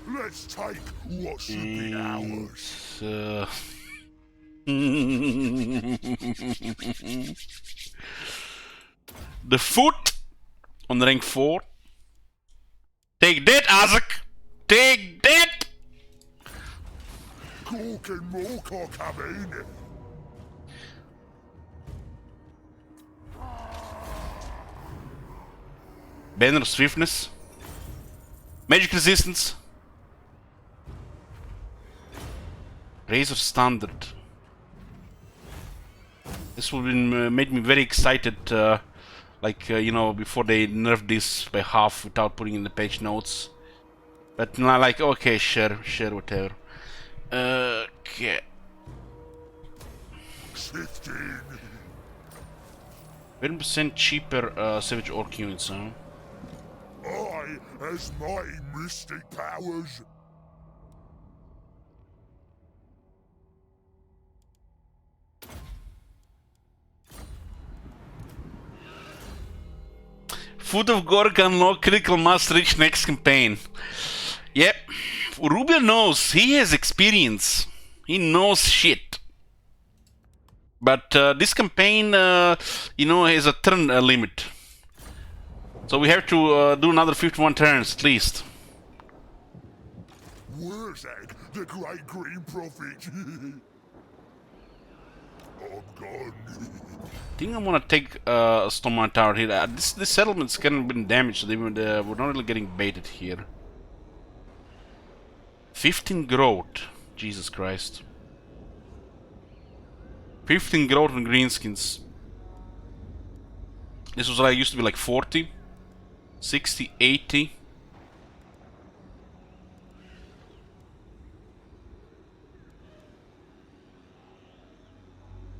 Let's take what should be ours. The foot on rank 4. Take that, Isaac! Take that! Cork and Mork are coming. Banner of Swiftness. Magic Resistance. Razor Standard. This will be, made me very excited, you know, before they nerfed this by half without putting in the page notes. But now, like, okay, sure, whatever. Okay. 15. 20% cheaper Savage Orc units, huh? I has mighty mystic powers. Foot of Gork unlock critical mass reach next campaign. Yep. Rubio knows. He has experience. He knows shit. But this campaign, you know, has a turn limit. So we have to do another 51 turns at least. Where's that? The great green prophet. I'm gone. I think I'm gonna take a Stone Mountain Tower here. This settlement's kind of been damaged, so we're not really getting baited here. 15 growth. Jesus Christ. 15 growth on greenskins. This was like, used to be like 40, 60, 80.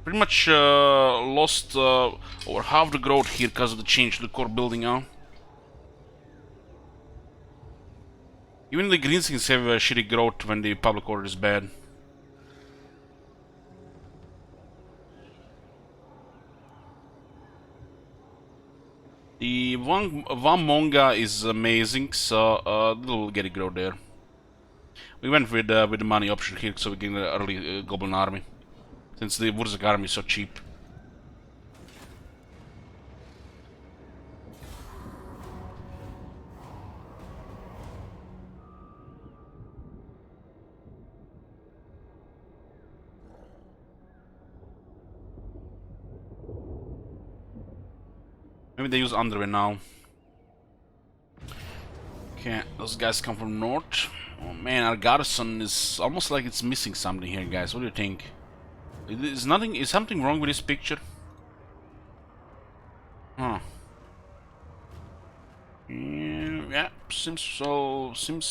Pretty much lost over half the growth here because of the change to the core building now. Even the greenskins have shitty growth when the public order is bad. The one Monga is amazing, so we'll get a growth there. We went with the money option here, so we get an early Goblin army. Since the Wurzak army is so cheap. Maybe they use underwear now. Okay, those guys come from north. Oh man, our garrison is almost like it's missing something here, guys. What do you think? Is something wrong with this picture? Huh. Yeah, seems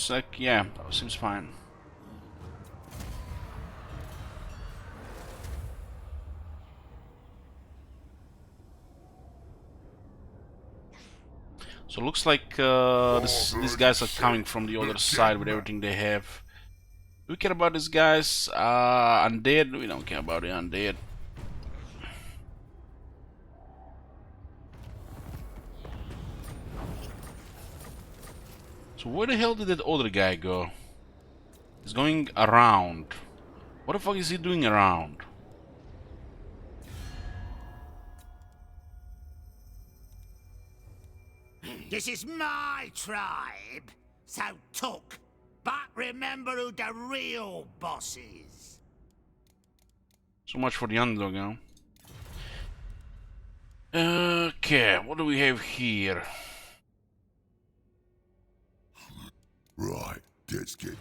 like, yeah, seems fine. So it looks like these guys are coming from the other side with everything they have. Do we care about these guys? Undead? We don't care about the undead. So where the hell did that other guy go? He's going around. What the fuck is he doing around? This is my tribe, so talk. But remember who the real boss is. So much for the underdog, you know? Okay, what do we have here? Right, let's get.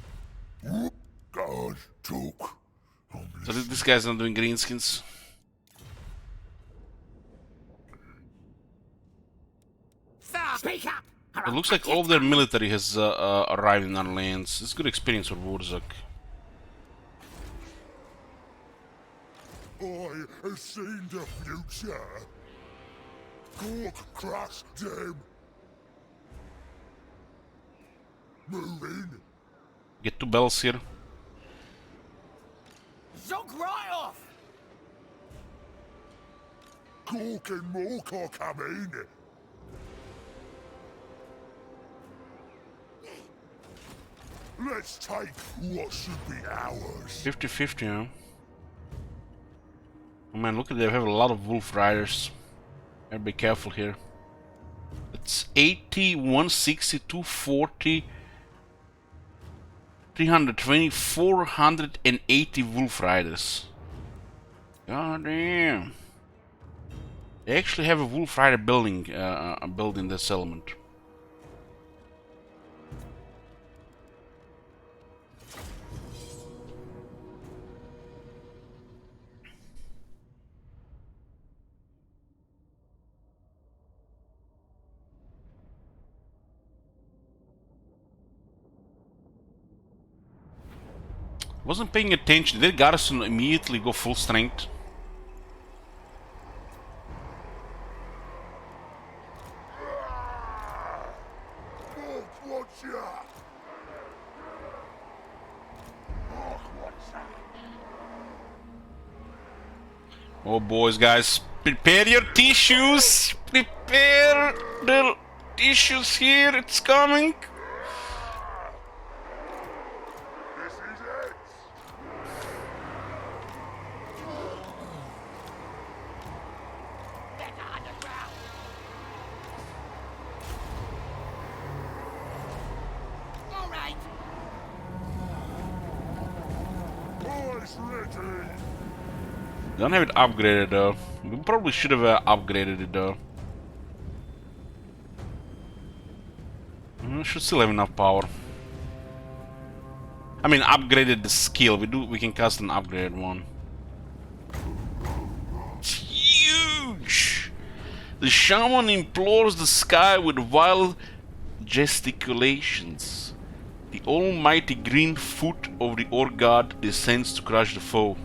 God, talk. So this guy's not doing greenskins. Speak up! or It I'll looks like cut your all of their tongue. military has arrived in our lands. It's a good experience for Wurzak. I have seen the future. Gork crush them. Move in. Get 2 bells here. Zog right off! Gork and Mork are coming. Let's take what should be ours. 50-50, huh? Oh man, look at they have a lot of wolf riders. Gotta be careful here. It's 80, 160, 240, 320, 480 wolf riders. God damn. They actually have a wolf rider building in this settlement. Wasn't paying attention. Did Garrison immediately go full strength? Mork, watch ya. Mork, watch ya. Oh boys, guys, prepare your tissues. Prepare the tissues here. It's coming. This is it. Get underground! All right! Boys ready. Don't have it upgraded though. We probably should have upgraded it though. Should still have enough power. I mean, upgraded the skill. We can cast an upgraded one. It's huge. The shaman implores the sky with wild gesticulations. The almighty green foot of the Orc God descends to crush the foe.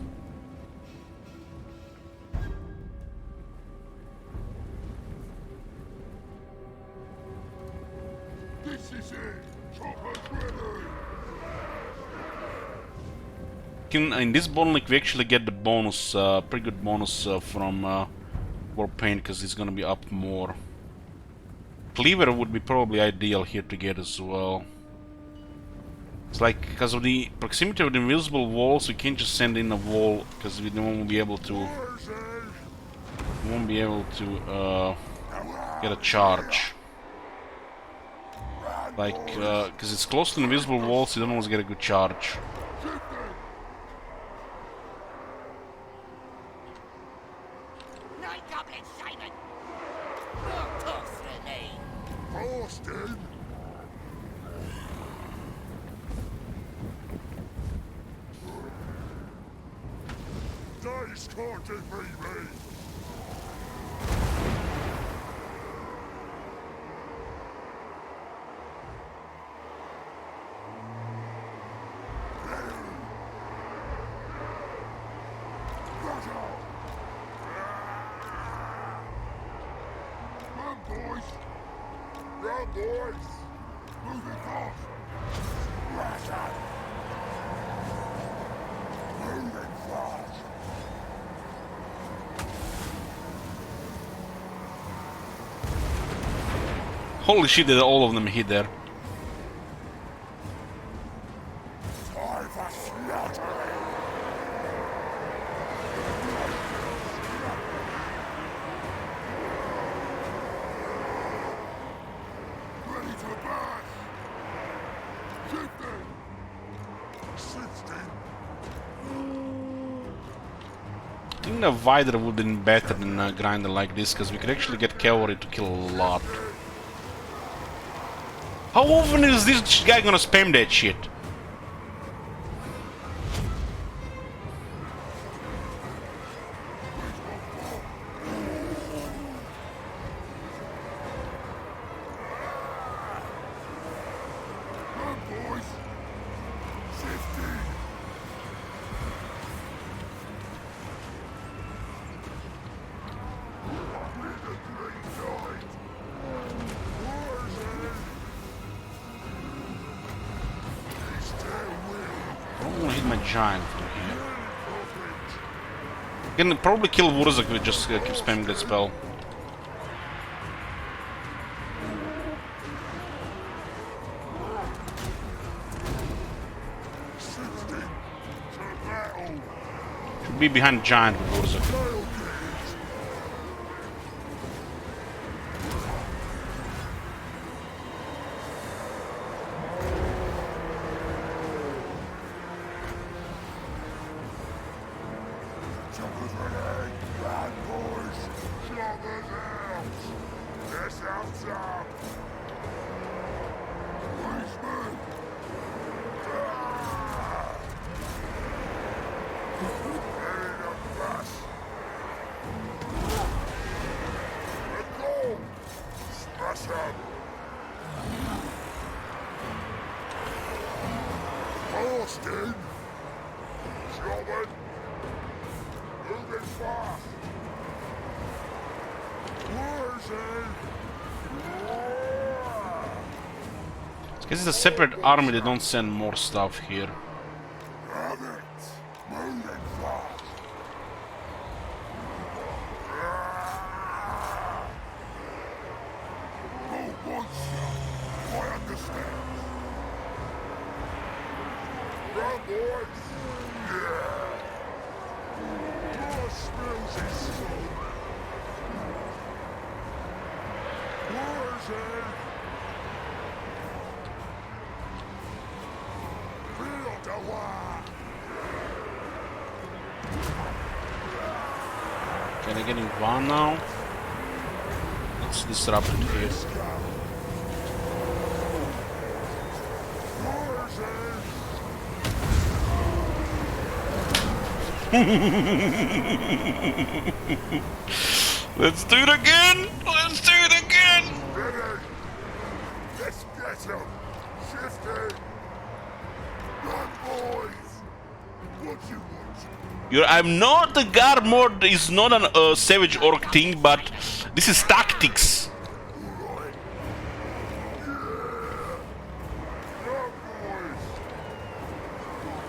This is it. Chopper's ready. In this bottleneck we actually get the bonus, pretty good bonus from Warpaint, because it's gonna be up more. Cleaver would be probably ideal here to get as well. It's like, because of the proximity of the invisible walls, we can't just send in a wall, because we won't be able to. Boys, We won't be able to get a charge. Like, because it's close to the invisible walls, you don't always get a good charge. Night Goblin Simon! Walk tough through me! Boston. Dice can't defeat me. Come on, boys. on, boys! Moving fast! Smash up! Moving fast! Holy shit, did all of them hit there. Time for slaughtering! Ready to burst! Shifting! Shifting! I think the Vider would have been better than a grinder like this, because we could actually get cavalry to kill a lot. How often is this guy gonna spam that shit? Run, boys! Shifting! With the green light! Wars in! I don't want to hit my giant from here. Can probably kill Wurzak if we just keep spamming that spell. Should be behind giant with Wurzak. Austin! Sherman! Moving fast! Where's Because it's a separate army, they don't send more stuff here. Have it! Moving fast! Who wants you? I understand. Run, boys! Yeah! More smells his soul! Where's it? Feel the wire! Can I get in one now? Let's disrupt it here. Where's it? Let's do it again! Let's do it again! Ready? Let's get him! Shifting! Run, boys! What you want? I'm not the guard mode is not an savage orc thing, but this is tactics. Alright. Yeah! Run, boys!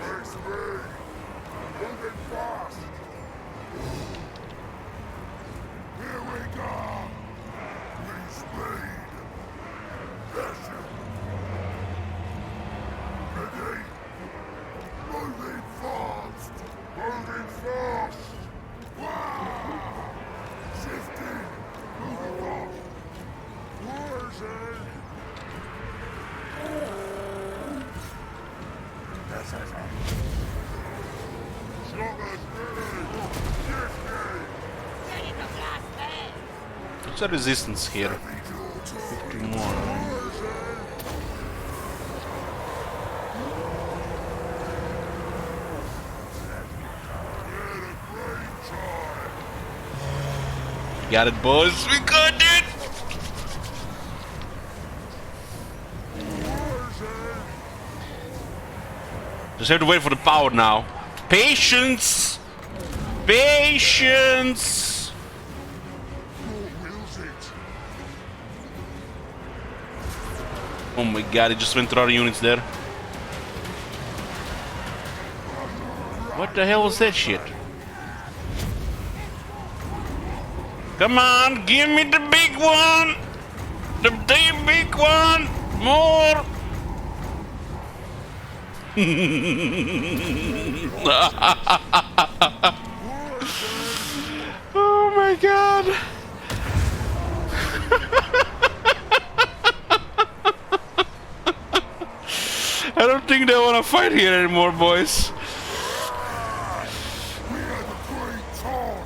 It's me! Moving fast! Here we go! We speed! Action! Ready? Moving fast! Moving fast! Wow! Shifting! Moving fast! Where's it? This is it! Sluggers ready! Shifting! What's the resistance here? 50 more. Got it, boys. We got it. Just have to wait for the power now. Patience. Patience. Who wills it? Oh my god, it just went through our units there. What the hell was that shit? Come on, give me the big one! The damn big one! More! Oh my god! I don't think they want to fight here anymore, boys. We had a great time.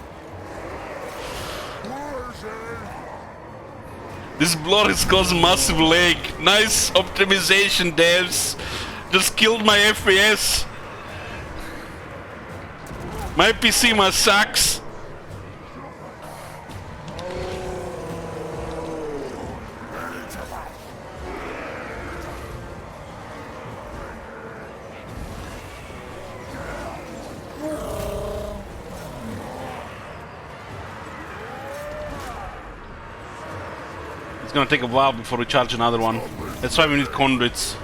Where's it? This blood has caused massive lag. Nice optimization, devs. Just killed my FPS. My PC must sucks. It's gonna take a while before we charge another one. That's why we need conduits.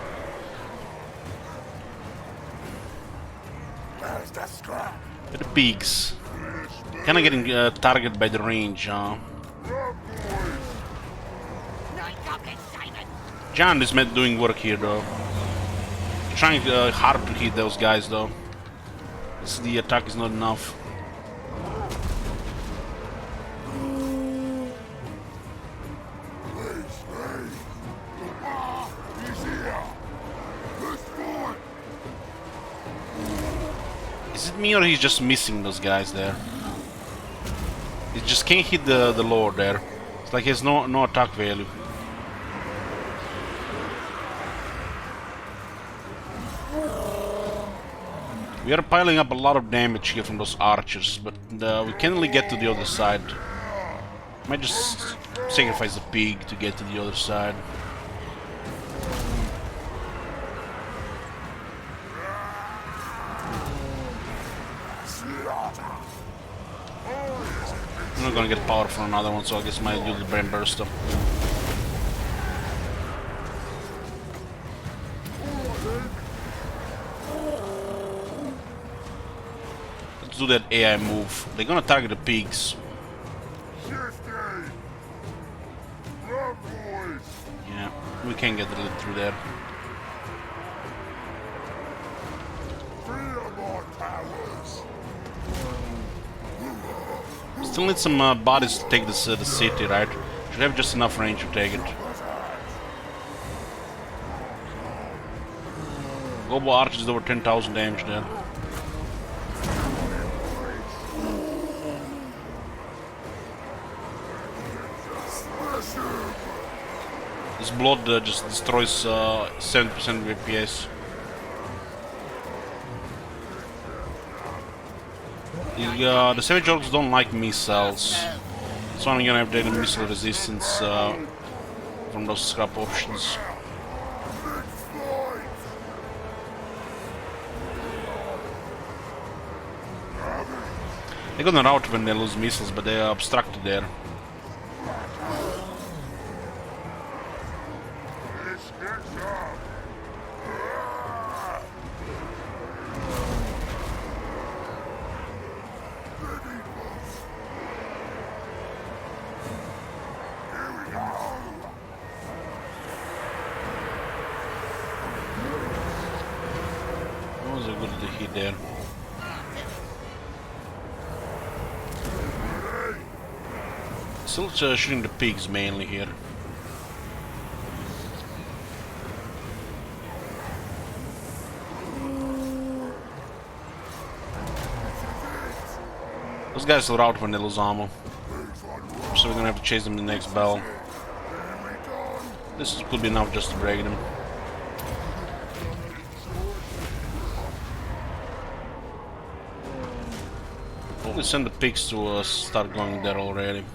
There's the scrap. The pigs. Kinda getting targeted by the range. John is meant doing work here though. Trying hard to hit those guys though. The attack is not enough. Is it me or he's just missing those guys there? He just can't hit the lord there. It's like he has no attack value. We are piling up a lot of damage here from those archers, but we can't really get to the other side. Might just sacrifice the pig to get to the other side. I'm not gonna get power from another one, so I guess I might do the brain burst. Let's do that AI move. They're gonna target the pigs. Yeah, we can get through there. Still need some bodies to take this the city, right? Should have just enough range to take it. Global Arch is over 10,000 damage there. This blood just destroys 70% of FPS. The Savage Orcs don't like missiles, so I'm gonna have to missile resistance from those scrap options. They're gonna rout when they lose missiles, but they are obstructed there. There. Still shooting the pigs mainly here. Those guys will rout when they lose ammo, so we're gonna have to chase them in the next battle. This could be enough just to break them. We send the pigs to start going there already.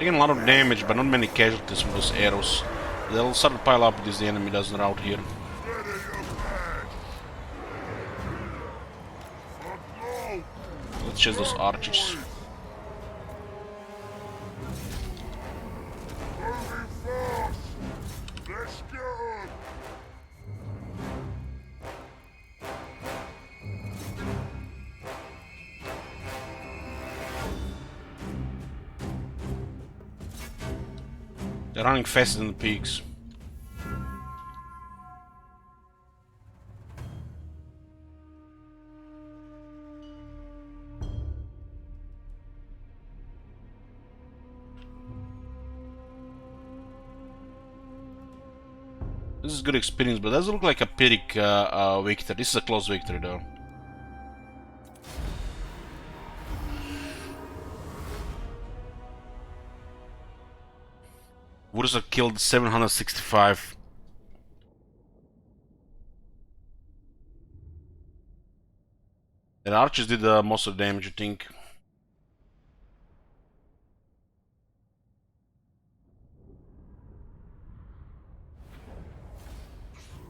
Taking a lot of damage, but not many casualties from those arrows. They'll start to pile up if the enemy doesn't rout here. Let's chase those archers. Let's go! They're running faster than the pigs. This is good experience, but it doesn't look like a Pyrrhic victory. This is a close victory though. Wurza killed 765. And archers did most of the damage, I think.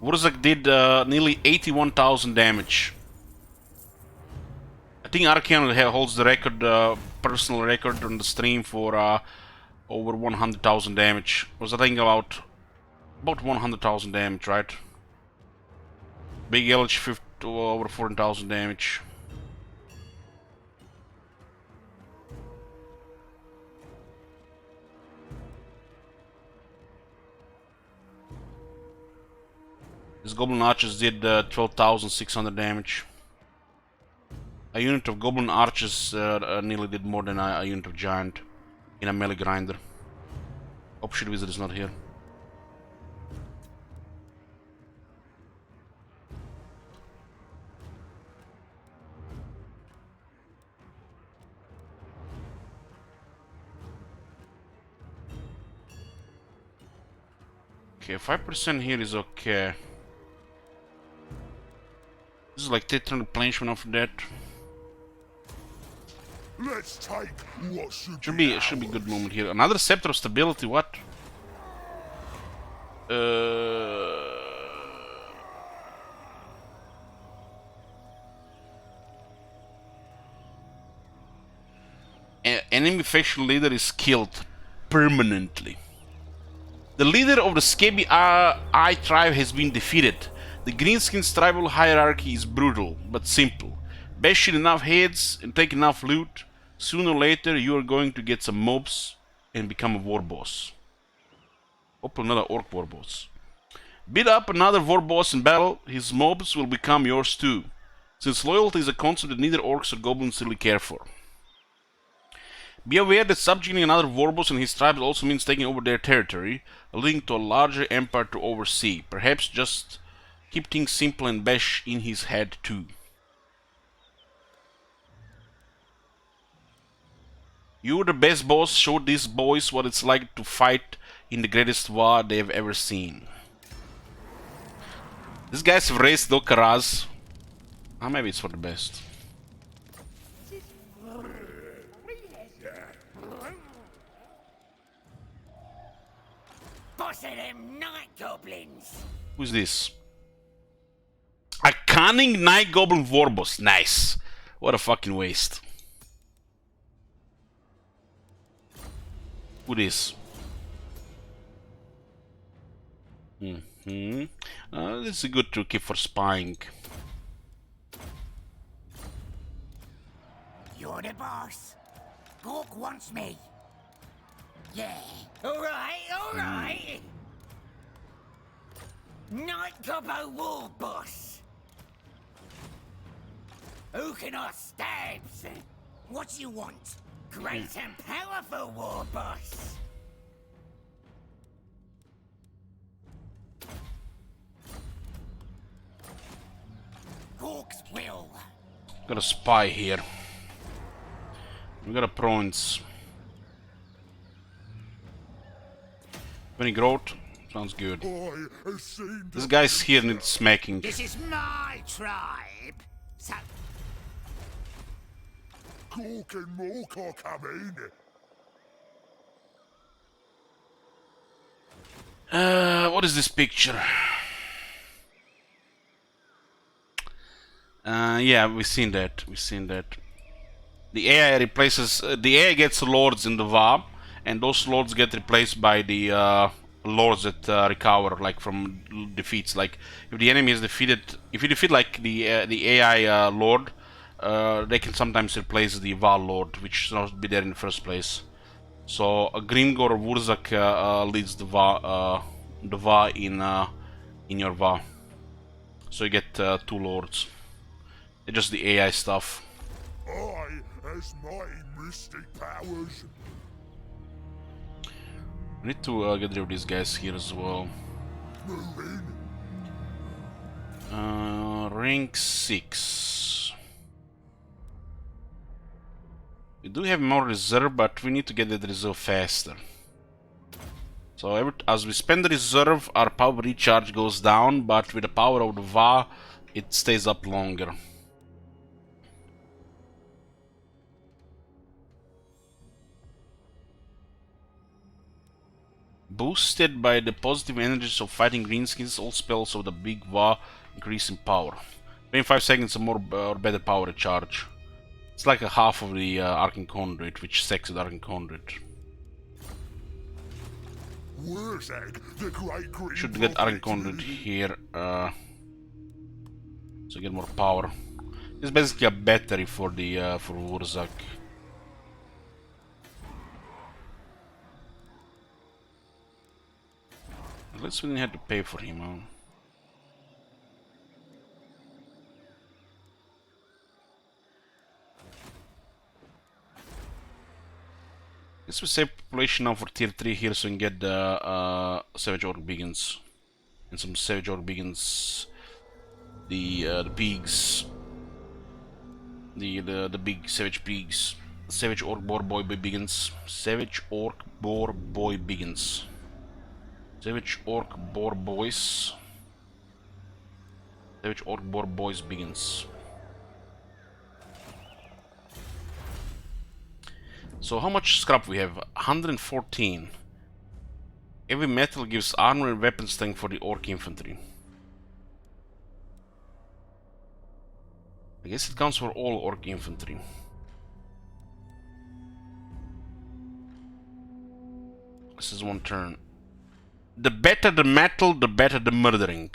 Wurzak did nearly 81,000 damage. I think Archeon holds the record, personal record on the stream for over 100,000 damage. Was I think about 100,000 damage, right? Big LH over 14,000 damage. These Goblin Archers did 12,600 damage. A unit of Goblin Archers nearly did more than a unit of Giant in a melee grinder. Option Wizard is not here. Okay, 5% here is okay. This is like 300 replenishment after that. Let's take what Should be a good moment here. Another Scepter of Stability, what? Enemy faction leader is killed permanently. The leader of the Squiggly Eye tribe has been defeated. The Greenskins tribal hierarchy is brutal, but simple. Bash in enough heads and take enough loot. Sooner or later you are going to get some mobs and become a war boss. Open another orc war boss. Beat up another war boss in battle, his mobs will become yours too. Since loyalty is a concept that neither orcs or goblins really care for. Be aware that subjugating another war boss and his tribes also means taking over their territory, leading to a larger empire to oversee. Perhaps just keep things simple and bash in his head too. You're the best boss, show these boys what it's like to fight in the greatest war they've ever seen. These guys have raised Dokkaraz. Maybe it's for the best. Boss of them night goblins! Who's this? A cunning night goblin war boss. Nice. What a fucking waste. Who this? This is a good to keep for spying. You're the boss. Gork wants me. Yeah. Alright. Night Gobbo War Boss. Who can I stabs? What you want? Great and powerful War Boss. Gork's will. Got a spy here. We got a prawns. 20 growth. Sounds good. This guy's here needs smacking. This is my tribe. So Gork and Mork are coming. What is this picture? Yeah, we've seen that. We've seen that. The AI replaces. The AI gets lords in the VA, and those lords get replaced by the lords that recover, like from defeats. Like if the enemy is defeated, if you defeat like the AI lord, they can sometimes replace the VA lord, which should not be there in the first place. So a Grimgor or Wurzak leads the VA in your VA. So you get 2 lords. It's just the AI stuff. I has my mystic powers. We need to get rid of these guys here as well. Moving. Rank 6. We do have more reserve, but we need to get that reserve faster. So as we spend the reserve, our power recharge goes down, but with the power of the VA, it stays up longer. Boosted by the positive energies of fighting greenskins, all spells of the big VA increase in power. 25 seconds or better power recharge. It's like a half of the Arcane Conduit, which stacks with Arcane Conduit. Wurzak, the great green Should get Arcane prophet. Conduit here, so get more power. It's basically a battery for the for Wurzak. At least we didn't have to pay for him, huh? Guess we save population now for tier 3 here so we can get the Savage Orc Beacons. And some Savage Orc Beacons. The pigs. The big Savage pigs. Savage Orc Boar Boy Beacons. Savage Orc Boar Boy Beacons. Savage Orc Boar Boys. Savage Orc Boar Boys Beacons. So how much scrap we have? 114. Every metal gives armor and weapon strength for the orc infantry. I guess it counts for all orc infantry. This is one turn. The better the metal, the better the murdering.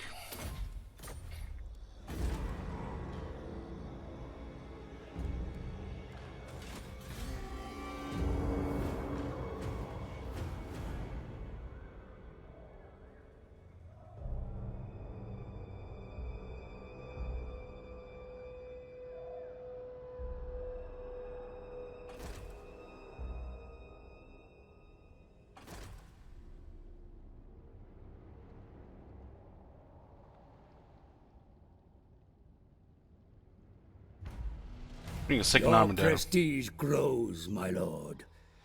Bring a second Your army there. prestige grows, my lord.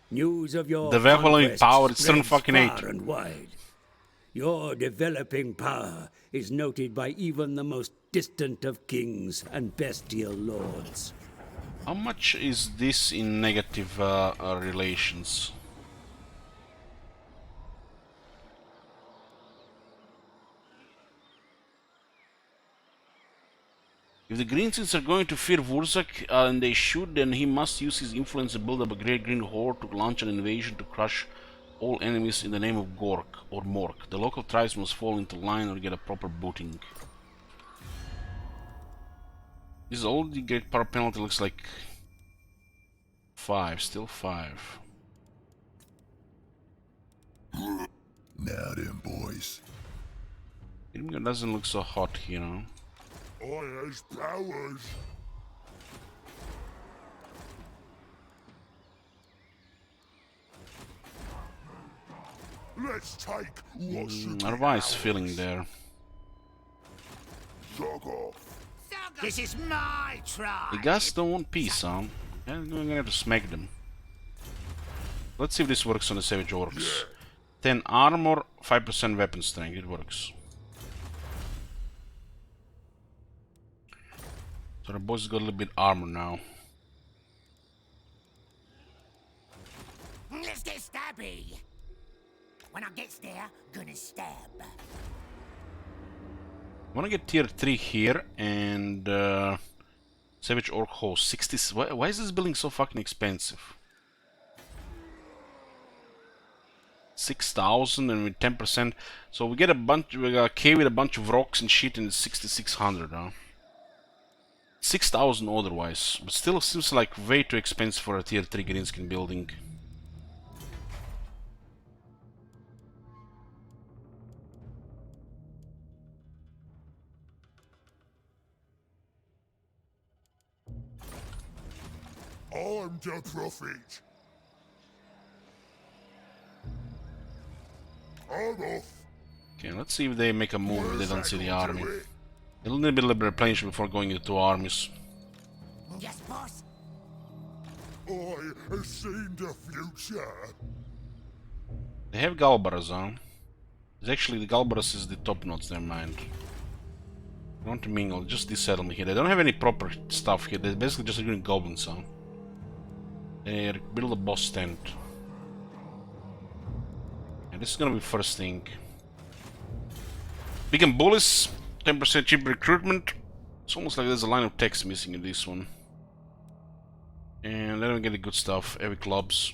News of your Developing conquests power is spreads 7fucking8. far and wide. Your developing power is noted by even the most distant of kings and bestial lords. How much is this in negative relations? If the Greenskins are going to fear Wurzak, and they should, then he must use his influence to build up a great green horde to launch an invasion to crush all enemies in the name of Gork or Mork. The local tribes must fall into line or get a proper booting. This is all the great power penalty looks like 5, still 5. Now then, boys. It doesn't look so hot here, huh? I has powers. Let's take what should be Arva is ours. feeling there. Shog off. This is my tribe. The guys don't want peace, huh? Yeah, we're gonna have to smack them. Let's see if this works on the Savage Orcs. 10 armor, 5% weapon strength. It works. So the boss got a little bit armor now. Let's get stabby. When I gets there, gonna stab. I wanna get tier 3 here and Savage Orc Host 60. Why is this building so fucking expensive? 6,000 and with 10%. So we get a bunch, we got a cave with a bunch of rocks and shit and it's 6,600, huh? 6,000 otherwise, but still seems like way too expensive for a tier 3 greenskin building. I'm the prophet. I'm off. Okay, let's see if they make a move if they don't see the Where's that army. gonna do it? A little bit of replenishment before going into two armies. Yes, boss. I have seen the future. They have Galbaras, huh? It's actually, the Galbaras is the top notes, never mind. I want to mingle, just this settlement here. They don't have any proper stuff here, they're basically just doing goblins, huh? They build a boss tent. And this is gonna be first thing. Big and bullies, 10% cheap recruitment. It's almost like there's a line of text missing in this one. And then we get the good stuff, heavy clubs.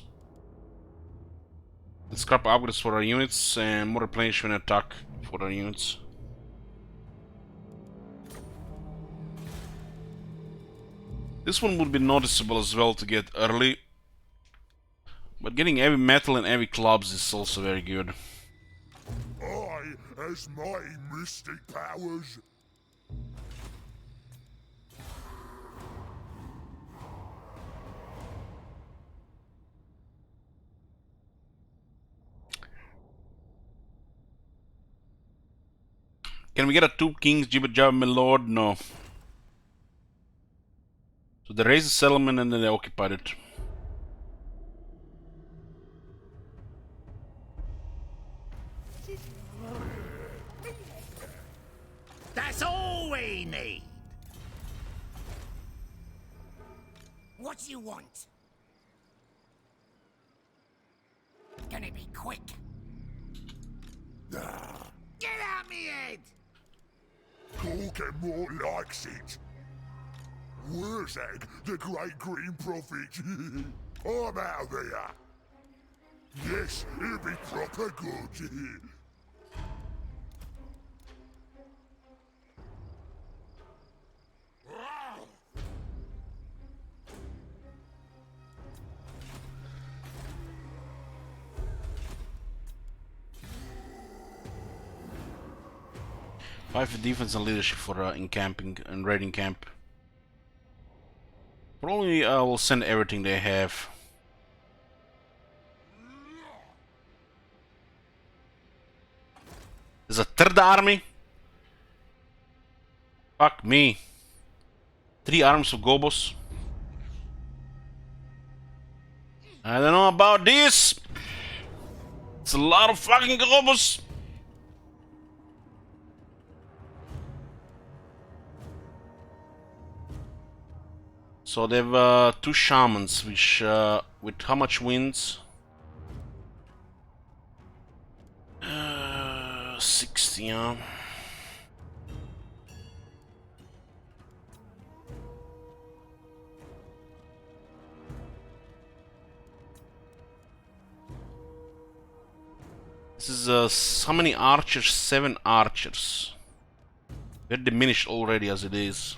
Let's scrap upgrades for our units and more replenishment attack for our units. This one would be noticeable as well to get early. But getting heavy metal and heavy clubs is also very good. I has my mystic powers. Can we get a two kings jibber jabber my lord? No. So they raised the settlement and then they occupied it. That's all we need. What you want? Gonna be quick. Get out me head! Gorgon more likes it. Wurzag, the great green prophet. I'm out there. Yes, it'll be proper good. 5 defense and leadership for encamping and raiding camp. Probably will send everything they have. There's a third army? Fuck me. 3 arms of Gobos. I don't know about this. It's a lot of fucking Gobos. So they have 2 shamans, which with how much wins? 60, yeah. This is how many archers? 7 archers. They're diminished already as it is.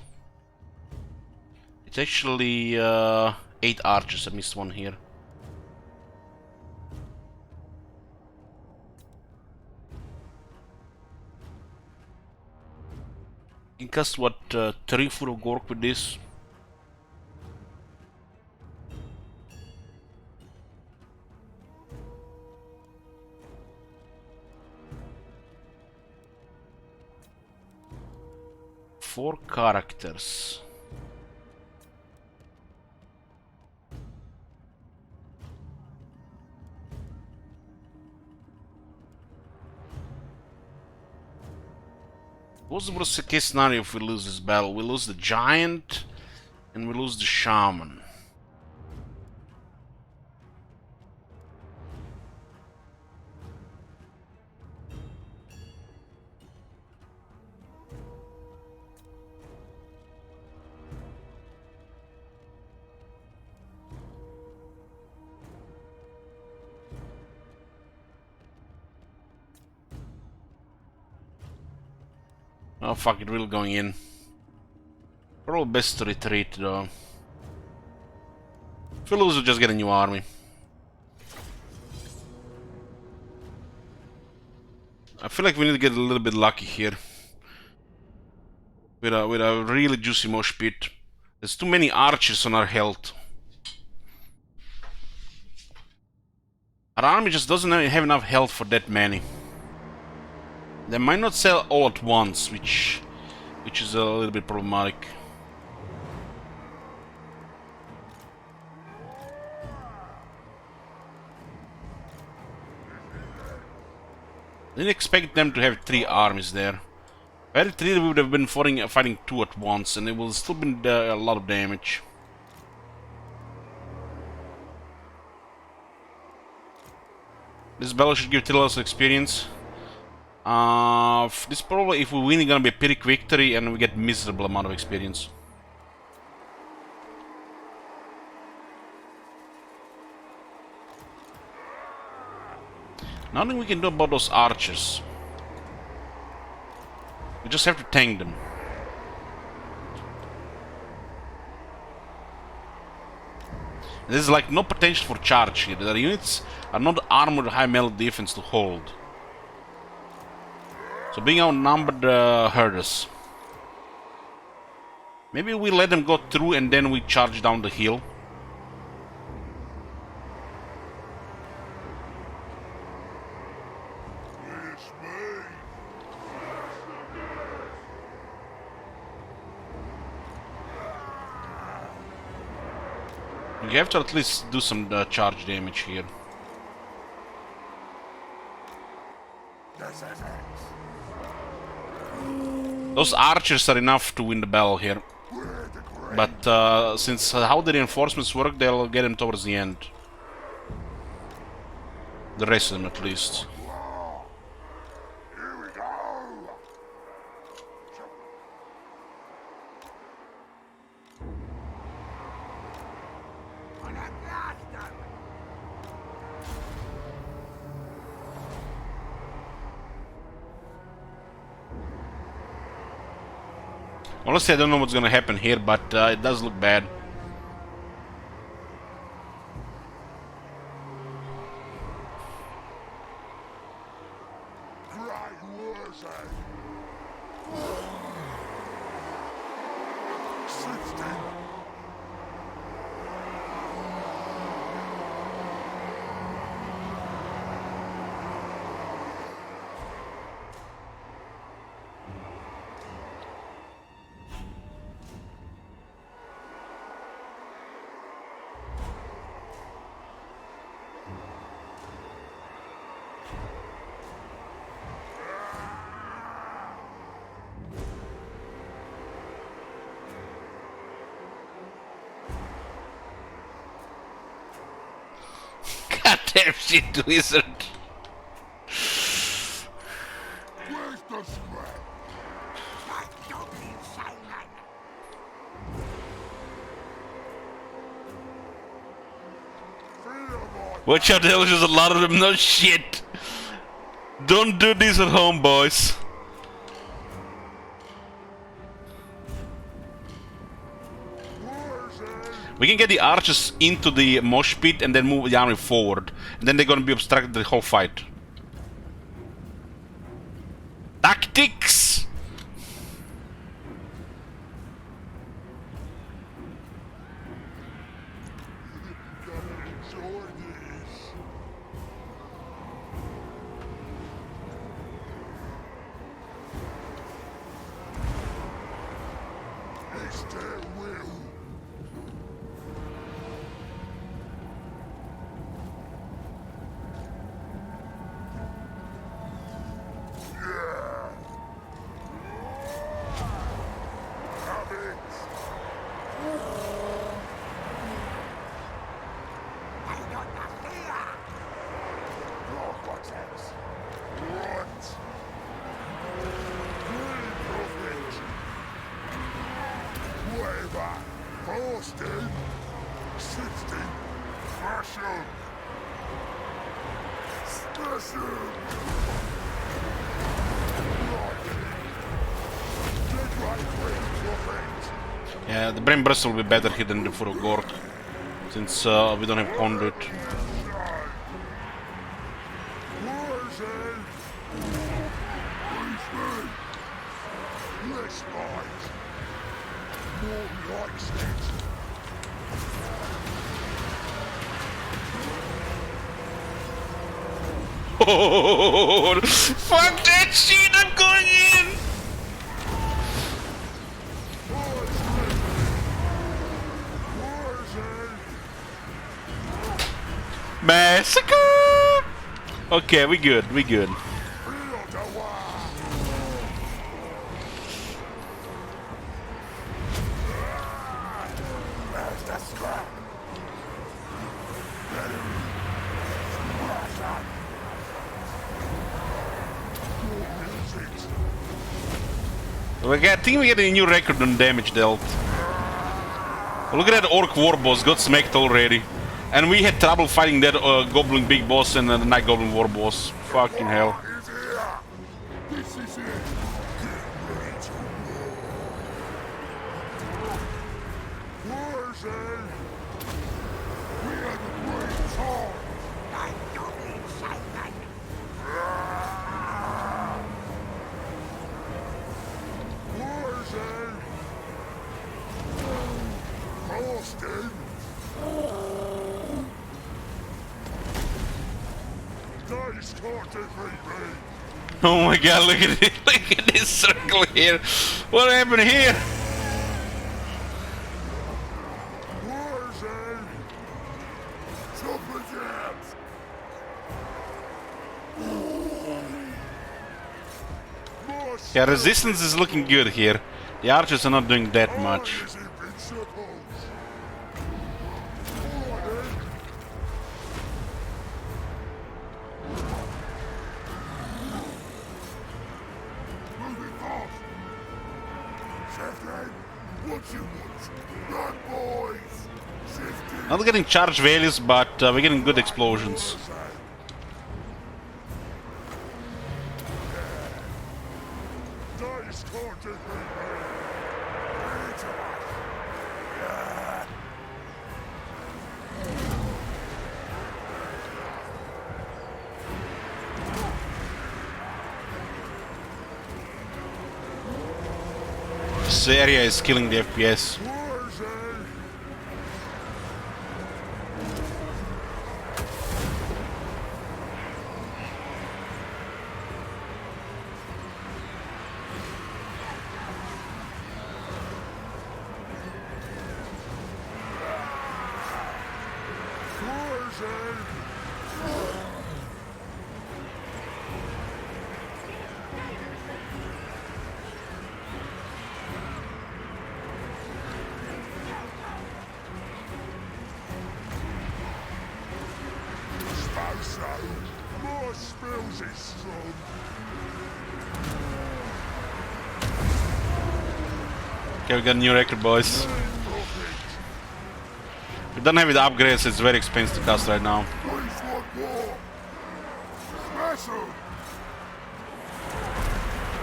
It's actually 8 archers. I missed one here. You can cast what 3 foot of Gork with this. Four characters. What's the worst case scenario if we lose this battle? We lose the giant and we lose the shaman. Oh fuck it, we're going in. Probably best to retreat though. If we lose, we'll just get a new army. I feel like we need to get a little bit lucky here. With a really juicy mosh pit. There's too many archers on our health. Our army just doesn't have enough health for that many. They might not sell all at once, which is a little bit problematic. Didn't expect them to have 3 armies there. If I had 3, we would have been fighting 2 at once, and it would still been a lot of damage. This battle should give 3 levels of experience. This probably, if we win, it's gonna be a pretty quick victory, and we get miserable amount of experience. Nothing we can do about those archers. We just have to tank them. There's like no potential for charge here. The units are not armored high melee defense to hold. So being outnumbered hurt us. Maybe we let them go through and then we charge down the hill. You have to at least do some charge damage here. Those archers are enough to win the battle here. But since how the reinforcements work, they'll get them towards the end. The rest of them at least. Honestly, I don't know what's gonna happen here, but it does look bad. Goddamn shit, wizard. Where's the scrap? Watch out, there's just a lot of them. No shit. Don't do this at home, boys. We can get the archers into the mosh pit and then move the army forward. And then they're gonna be obstructed the whole fight. Tactics! Yeah, the Brain Bristle will be better here than the Foot of Gork, since we don't have Conduit. Oh, fuck that shit! I'm going in! Massacre! Okay, we good, we good. I think we get a new record on damage dealt. Look at that Orc War Boss, got smacked already. And we had trouble fighting that Goblin Big Boss and the Night Goblin War Boss. Fucking hell. Oh my god, look at it, look at this circle here. What happened here? Yeah, resistance is looking good here. The archers are not doing that much. Not getting charge values, but we're getting good explosions. This area is killing the FPS. Okay, we got a new record, boys. We don't have it upgrades, it's very expensive to cast right now.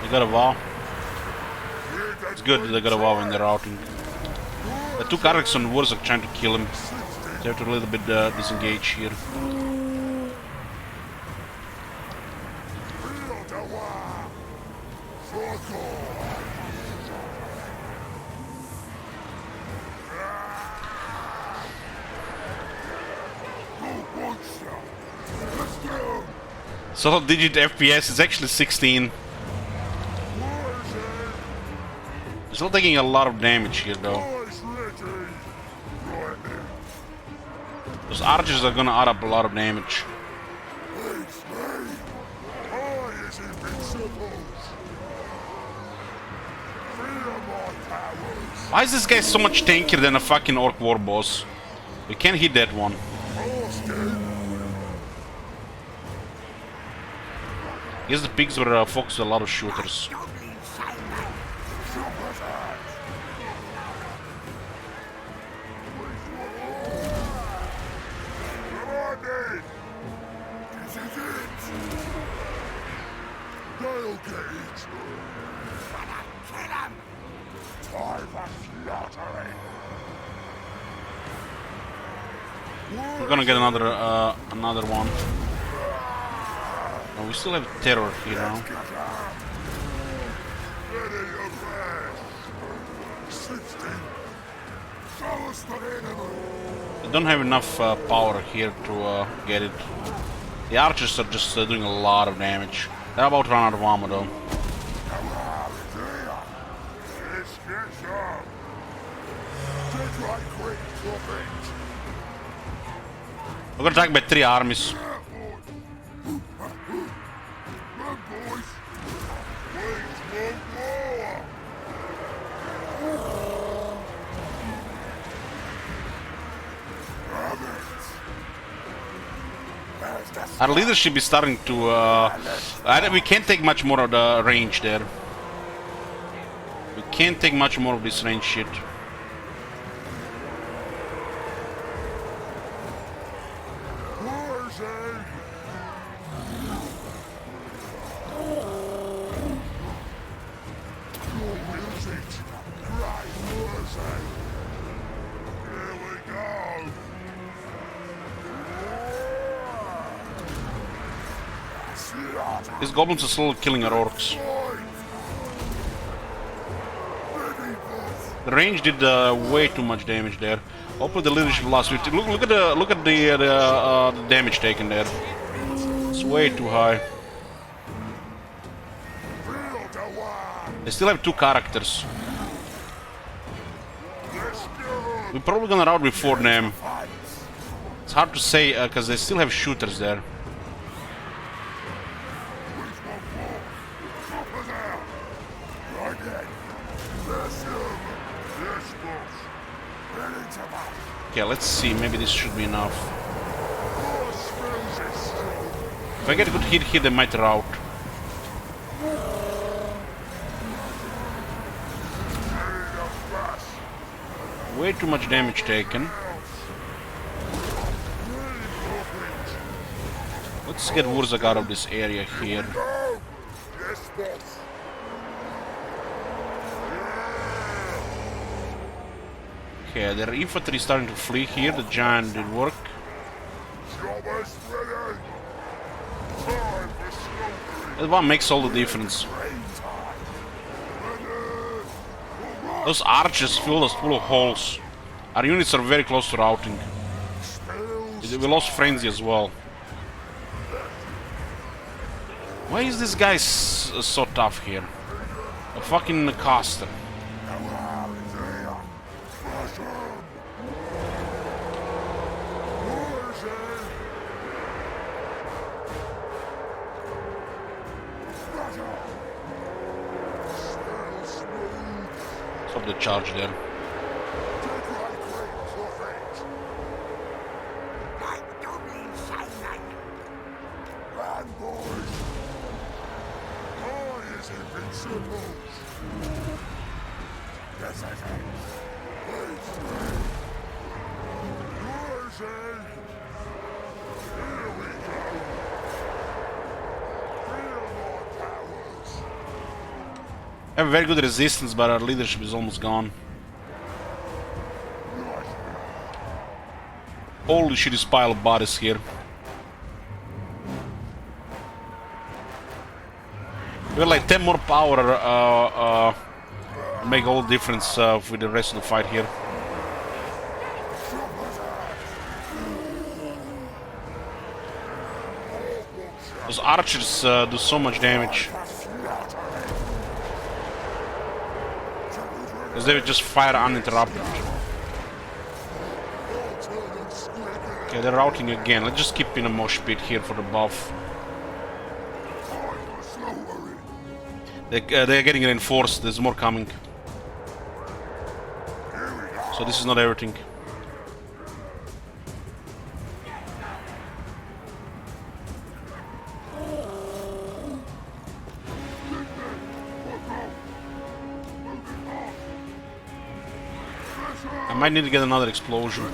They got a wall. It's good that they got a wall when they're routing. The two Karaks on Wars are trying to kill him. They have to a little bit disengage here. Solid digit FPS is actually 16. Still taking a lot of damage here though. Those archers are gonna add up a lot of damage. Why is this guy so much tankier than a fucking Orc War Boss? We can't hit that one. I guess the pigs were focused on a lot of shooters. We're gonna get another one. Oh, we still have terror here now. I don't have enough power here to get it. The archers are just doing a lot of damage. They're about to run out of ammo though. We're gonna attack by 3 armies. Our leadership is starting to... we can't take much more of the range there. We can't take much more of this range shit. These goblins are still killing our orcs. The range did way too much damage there. Hopefully the leadership lost. Look at the damage taken there. It's way too high. They still have 2 characters. We're probably gonna rout before them. It's hard to say because they still have shooters there. Okay, let's see. Maybe this should be enough. If I get a good hit here, they might rout. Way too much damage taken. Let's get Wurzag out of this area here. Okay, their infantry is starting to flee here. The giant did work. That one makes all the difference. Those archers fill us full of holes. Our units are very close to routing. We lost frenzy as well. Why is this guy so tough here? A fucking caster. Stop the charge there. We have very good resistance, but our leadership is almost gone. Holy shit, this pile of bodies here. We have like 10 more power, make all the difference with the rest of the fight here. Those archers do so much damage. Because they would just fire uninterrupted. Okay, they're routing again. Let's just keep in a mosh pit here for the buff. They're getting reinforced. There's more coming. So this is not everything. I might need to get another explosion.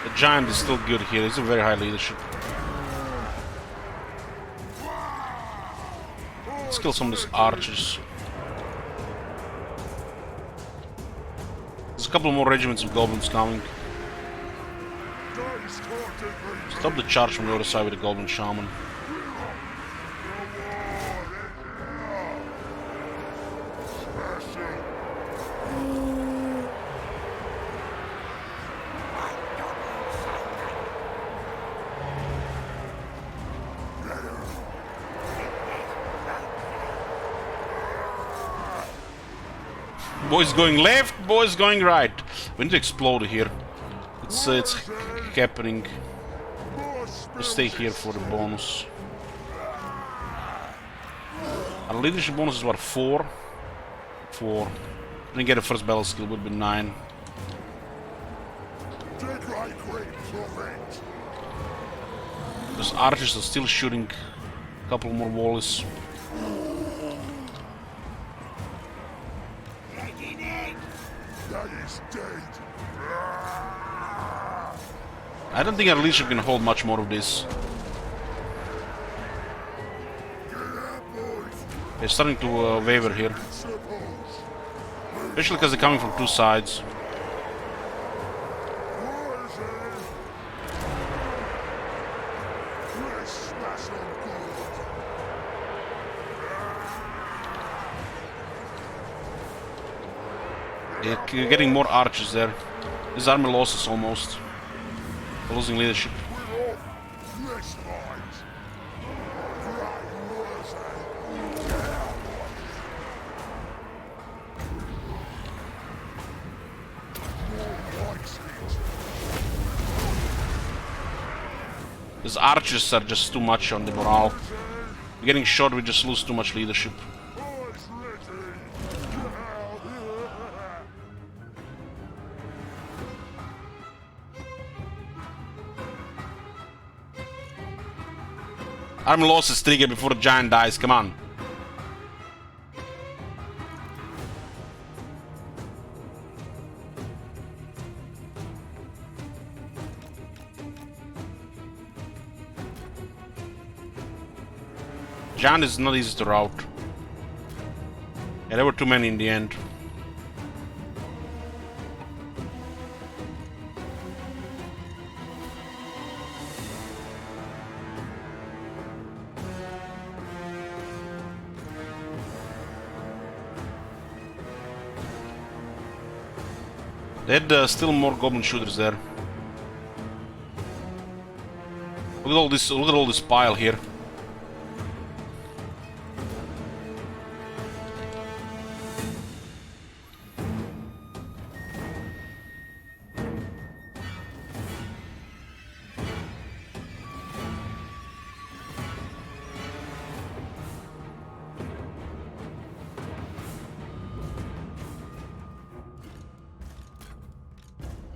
The giant is still good here. He's a very high leadership. Let's kill some of these archers. There's a couple more regiments of goblins coming. Stop the charge from the other side with the goblin shaman. Boys going left, boys going right. We need to explode here. It's happening. Let's stay here for the bonus. Our leadership bonus is what, 4? 4. Didn't get a first battle skill, would be 9. Those archers are still shooting a couple more volleys. I don't think our leadership can hold much more of this. They're starting to waver here. Especially because they're coming from 2 sides. They're getting more archers there. This army losses almost. They're losing leadership. These archers are just too much on the morale. We're getting shot, we just lose too much leadership. Army losses trigger before the giant dies, come on. Giant is not easy to rout. Yeah, there were too many in the end. They had still more goblin shooters there. Look at all this pile here.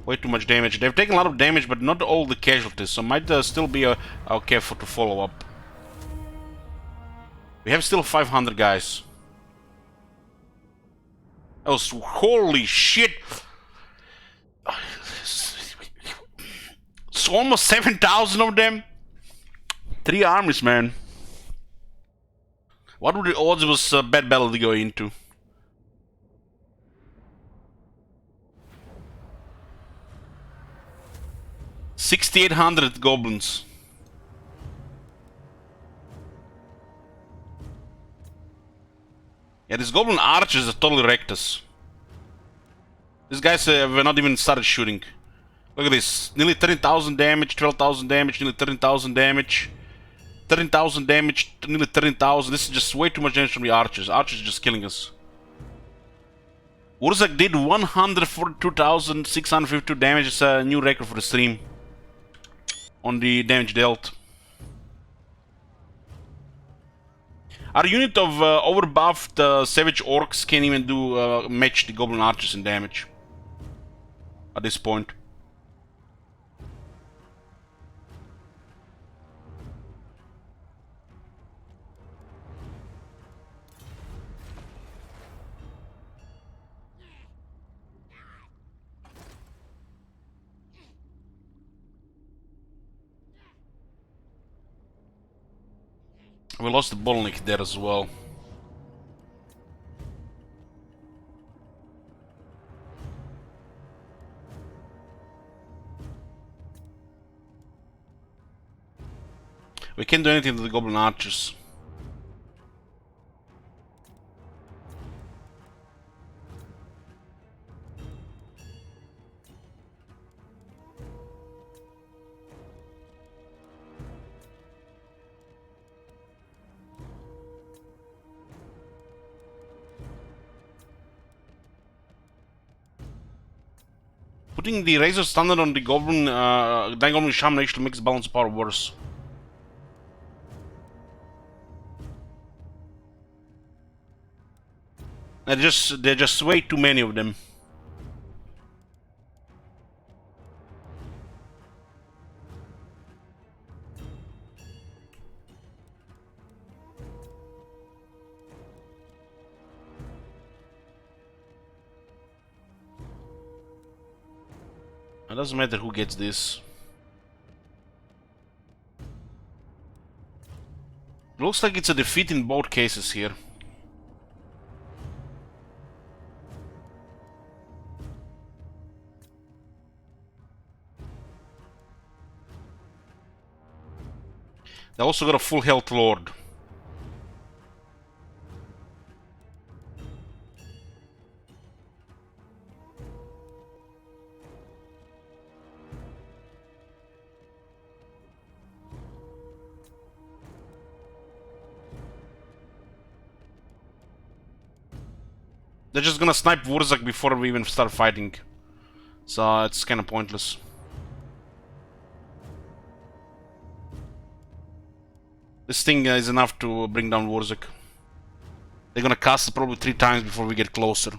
Way too much damage. They've taken a lot of damage, but not all the casualties, so might still be okay to follow up. We have still 500 guys. That was holy shit! It's almost 7,000 of them. 3 armies, man. What were the odds it was a bad battle to go into? $6,800 goblins. Yeah, these goblin archers are totally wrecked us. These guys have not even started shooting. Look at this. Nearly 13,000 damage, 12,000 damage, nearly 13,000 damage. 13,000 damage, nearly 13,000. This is just way too much damage from the archers. Archers are just killing us. Urzak did 142,652 damage. It's a new record for the stream. On the damage dealt. Our unit of overbuffed savage orcs can't even do match the goblin archers in damage at this point. We lost the bottleneck there as well. We can't do anything to the goblin archers. Putting the razor standard on the goblin, goblin shaman actually makes balance of power worse. They're just way too many of them. It doesn't matter who gets this. Looks like it's a defeat in both cases here. They also got a full health lord. They're just gonna snipe Wurzak before we even start fighting. So it's kinda pointless. This thing is enough to bring down Wurzak. They're gonna cast it probably 3 times before we get closer.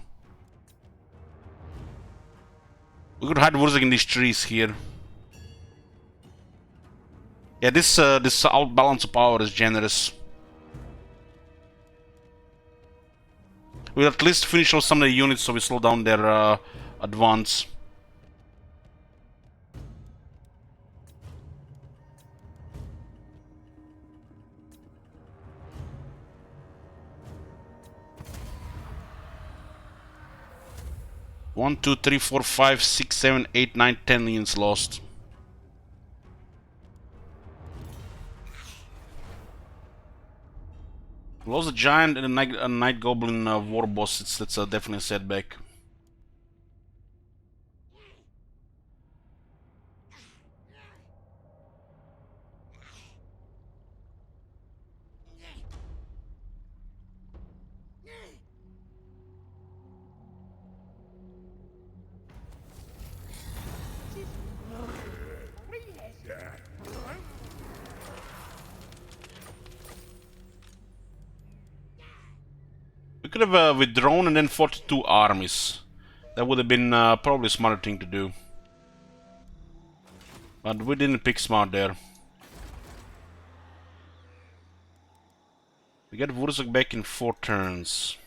We could hide Wurzak in these trees here. Yeah, this outbalance of power is generous. We'll at least finish off some of the units so we slow down their advance. One, two, three, four, 5, 6, 7, 8, 9, 10 units lost. Lost a giant and a night goblin war boss. That's definitely a setback. We could have withdrawn and then fought 2 armies. That would have been probably a smarter thing to do. But we didn't pick smart there. We get Wurzak back in 4 turns.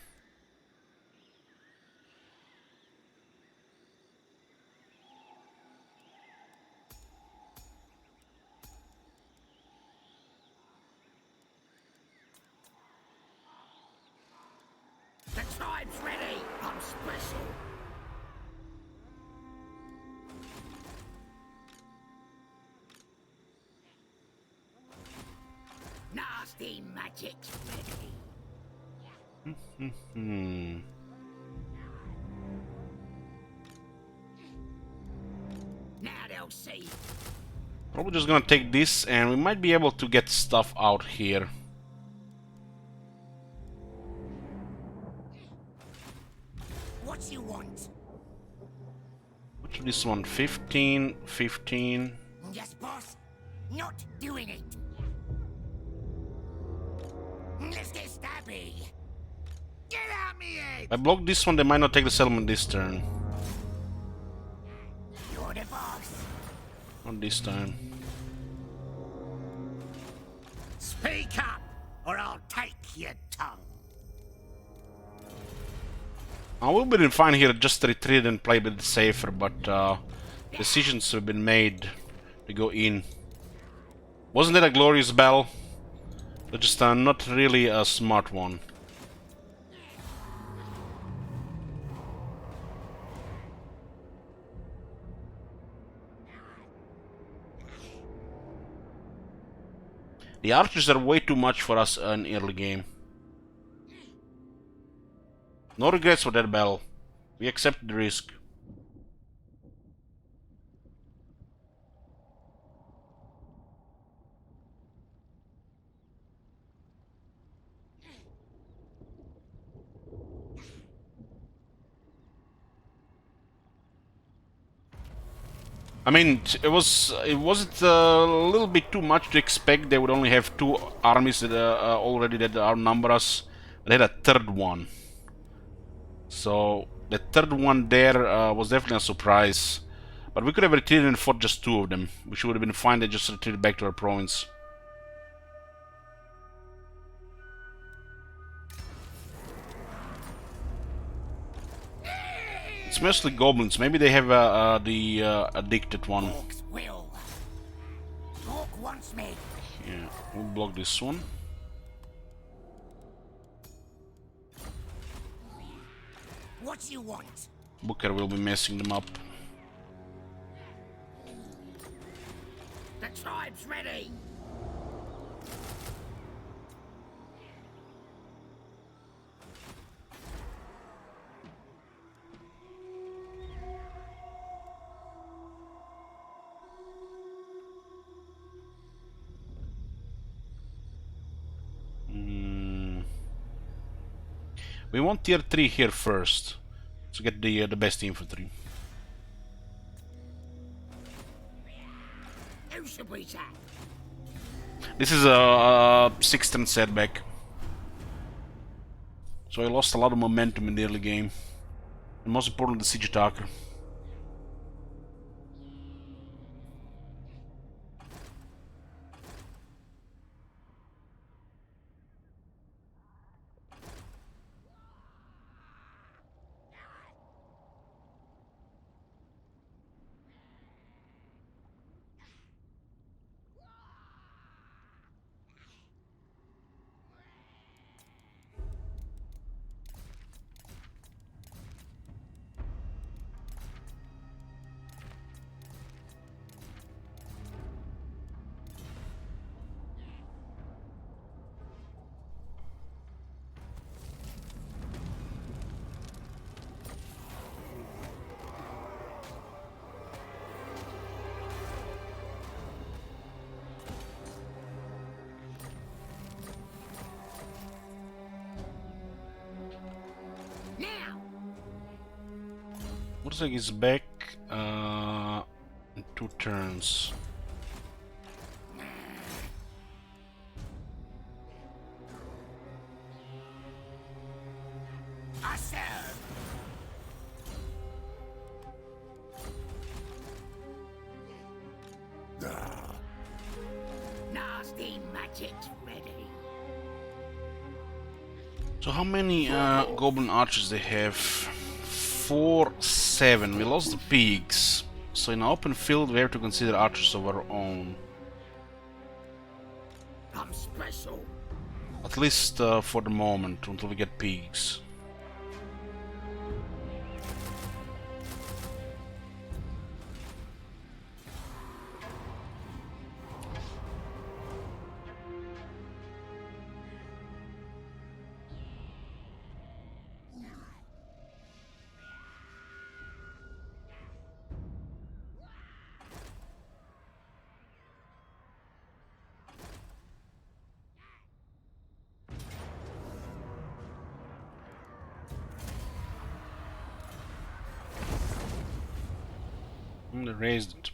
The tribe's ready. I'm special. Nasty magic's ready. Now they'll see. Probably just gonna take this and we might be able to get stuff out here. What you want? What's this one? 15, 15. Yes, boss. Not doing it. Let's get stabby. Get out me head. If I block this one, they might not take the settlement this turn. You're the boss. Not this time. Speak up, or I'll take your tongue. We'll be fine here, just retreat and play a bit safer, but decisions have been made to go in. Wasn't that a glorious battle? But just not really a smart one. The archers are way too much for us in early game. No regrets for that battle. We accepted the risk. I mean, it wasn't a little bit too much to expect. They would only have 2 armies that already that outnumber us. They had a third one, so the third one there was definitely a surprise. But we could have retreated and fought just 2 of them, which would have been fine. They just retreated back to our province. It's mostly goblins. Maybe they have the addicted one. Orcs will. Orc wants me. Yeah, we'll block this one. What do you want? Booker will be messing them up. The tribe's ready. We want tier 3 here first to get the best infantry. Who should we take? This is a 6th setback, so I lost a lot of momentum in the early game, and most importantly, the siege attacker. Now. Looks like he's back in 2 turns. I serve. Nasty magic's ready. So how many goblin archers they have? 4, 7. We lost the pigs. So in an open field we have to consider archers of our own. I'm special. At least for the moment, until we get pigs. They raised it.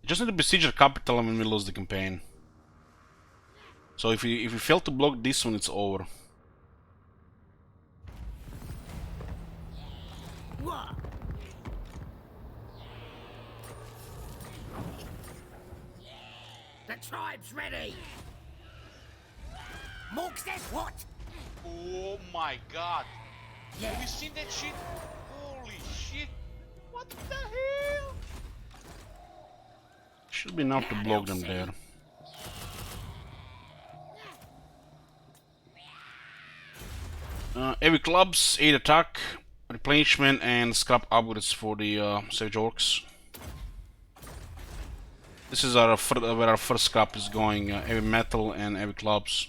They just need to besiege our capital and we lose the campaign. So if we fail to block this one, it's over. What? The tribe's ready. Mork says what? Oh my god. Yeah. Have you seen that shit? Holy shit. What the hell? Should be enough to block them there. Heavy clubs, 8 attack, replenishment, and scrap upgrades for the Savage Orcs. This is our where our first scrap is going. Heavy metal and heavy clubs.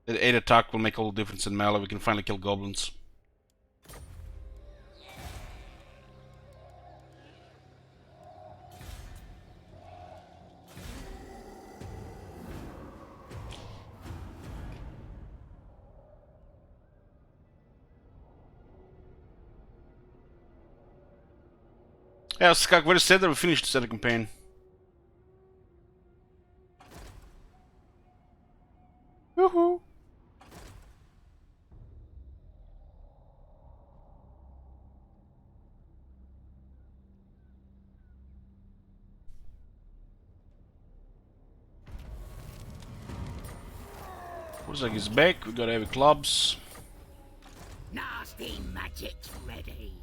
The 8 attack will make all the difference in melee. We can finally kill goblins. Yeah, Skak, very sad that we finished the second campaign. Woohoo! Wurzag is back, we got heavy clubs. Nasty magic's ready.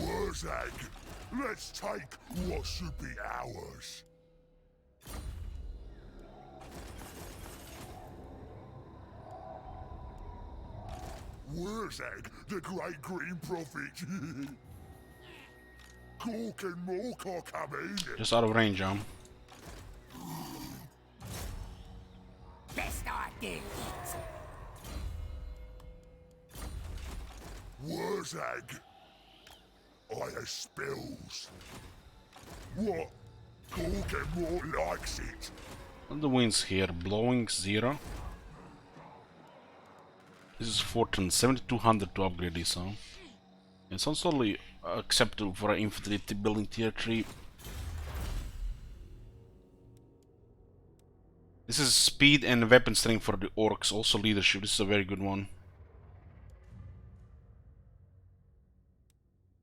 Wurzag, let's take what should be ours. Wurzag, the great green prophet. Cork and Mork are coming. Just out of range, Best I do. Wurzag, I have spills. What? Cork and Mork likes it. What are the wins here? Blowing 0. This is 7200 to upgrade this, huh? It sounds totally acceptable for an infantry building tier 3. This is speed and weapon strength for the orcs, also leadership. This is a very good one.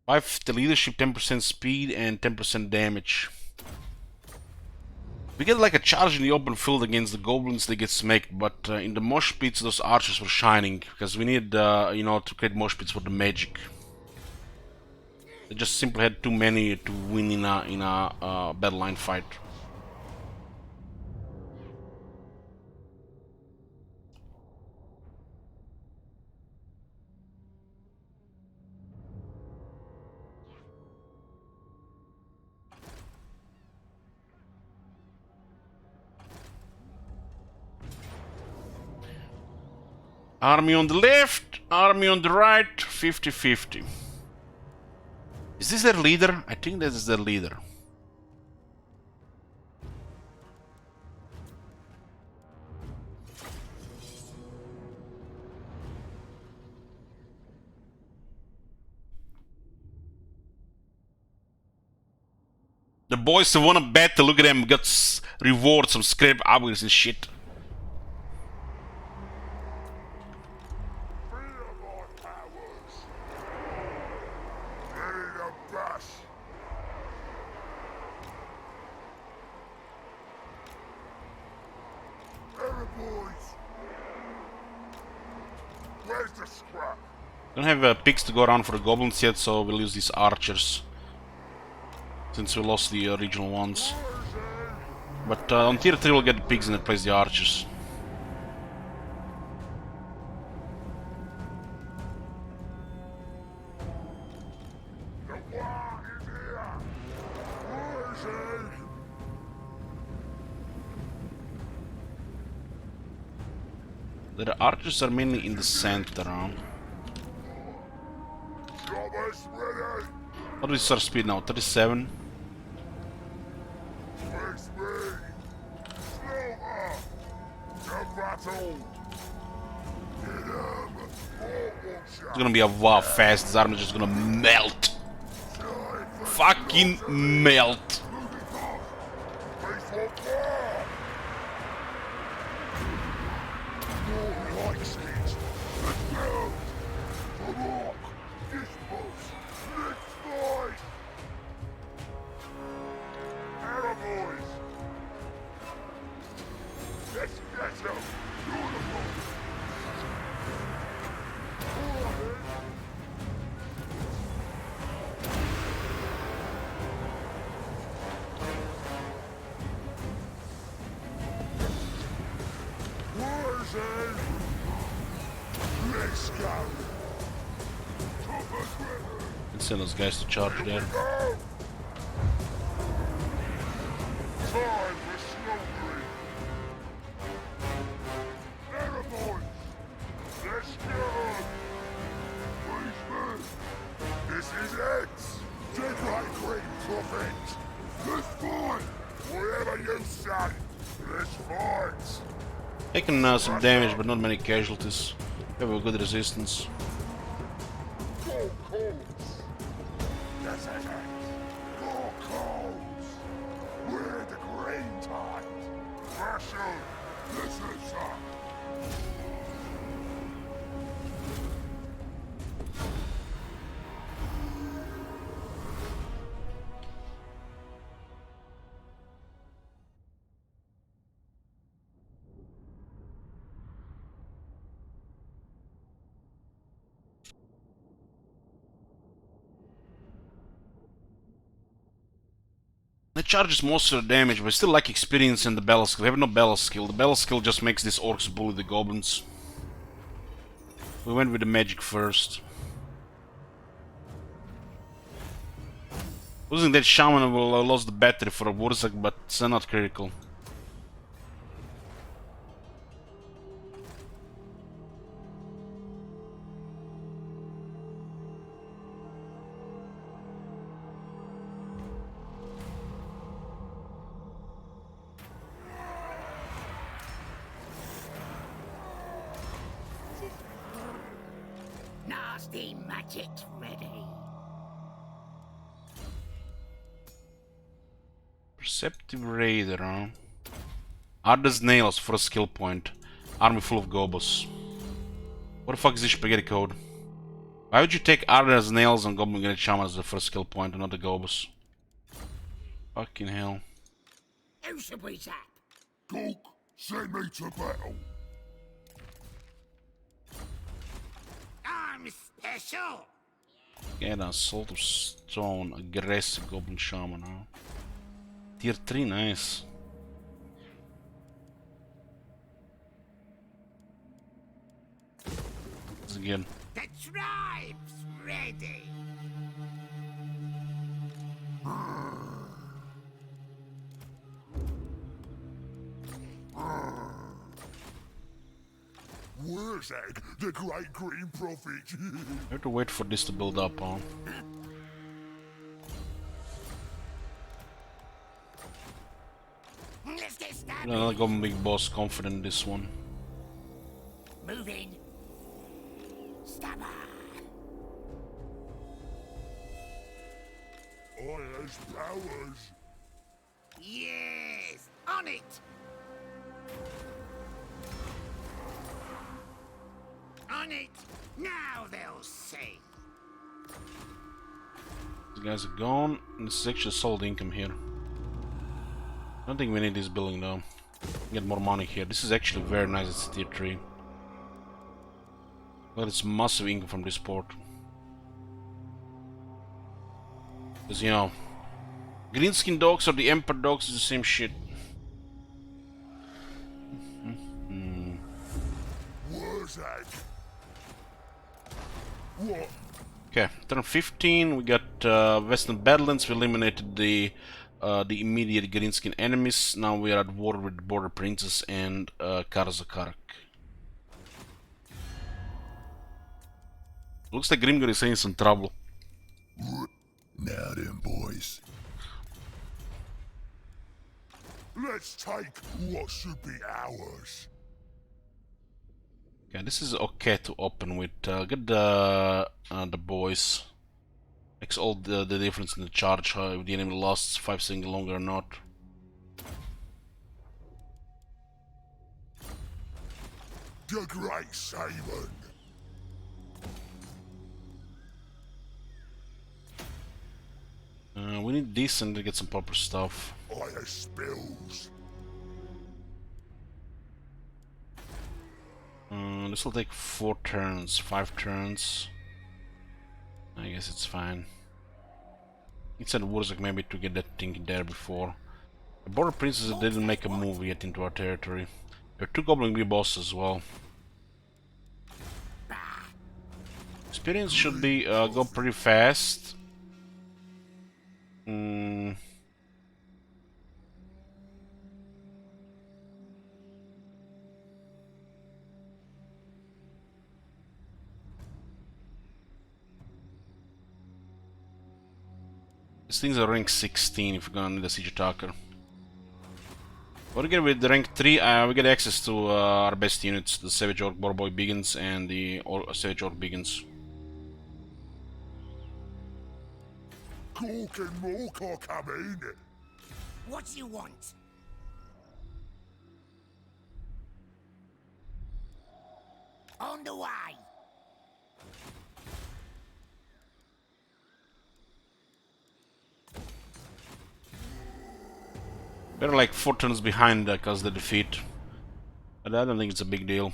5 the leadership, 10% speed and 10% damage. We get like a charge in the open field against the goblins, they get smacked, but in the mosh pits those archers were shining, because we need, you know, to create mosh pits for the magic. They just simply had too many to win in a battle line fight. Army on the left, army on the right, 50-50. Is this their leader? I think this is their leader. The boys who wanna battle, look at them, got rewards, some scrap upgrades and shit. Don't have pigs to go around for the goblins yet, so we'll use these archers. Since we lost the original ones. But on tier 3 we'll get the pigs and replace the archers. The archers are mainly in the center. What is our speed now? 37? It's gonna be a wow fast. This army is just gonna melt. Fucking melt. Let's send those guys to charge there. time for slaughtering. Airborne! Let's go! Policeman! This is Handz, the Great Green Prophet! Let's fight! Whatever you say, let's fight! Taking some damage, but not many casualties. We have a good resistance. More calls! This is it! More calls! We're the Green Tide! Marshal, listen, son! It charges most of the damage, but I still lack experience in the battle skill. We have no battle skill. The battle skill just makes these orcs bully the goblins. We went with the magic first. Losing that shaman will lose the battery for a Wurzak, but it's not critical. Nasty magic ready. Perceptive Raider, huh? Arda's Nails for a skill point. Army full of gobos. What the fuck is this spaghetti code? Why would you take Arda's Nails and Goblin Grenade Shaman as the first skill point and not the gobos? Fucking hell. Who should we zap? Gork, send me to battle! I'm special. Get a Salt of Stone, aggressive Goblin Shaman, huh? Tier 3, nice. This again. The tribe's ready. Wurzak, the Great Green Prophet! I have to wait for this to build up, huh? Let's get started. Another Goblin Big Boss confident in this one. Moving. Stubborn. I has powers! Yes, on it. On it. Now they'll see. These guys are gone, and this is actually solid income here. I don't think we need this building though. Get more money here. This is actually very nice, it's tier 3. But it's massive income from this port. Because, you know, greenskin dogs or the Emperor dogs is the same shit. Wurzak! What? Okay, turn 15, we got Western Badlands, we eliminated the immediate greenskin enemies. Now we are at war with the Border Princess and Karzakarak. Looks like Grimgor is in some trouble. Now then, boys. Let's take what should be ours. Okay, this is okay to open with. Get the boys. Makes all the difference in the charge. If the enemy lasts 5 seconds longer or not. The Great Shaman. We need decent to get some proper stuff. I has spills. This will take 4 turns, 5 turns. I guess it's fine. It said Wurzak maybe to get that thing there before. The Border Princess didn't make a move yet into our territory. There are 2 Goblin Bee bosses as well. Experience should be go pretty fast. These things are rank 16 if we're gonna need a siege attacker. What we get with the rank 3, we get access to our best units, the Savage Orc Borboy Biggins and the Savage Orc Biggins. Cork and Morcock coming. What do you want? On the way. They're like 4 turns behind because of the defeat. But I don't think it's a big deal.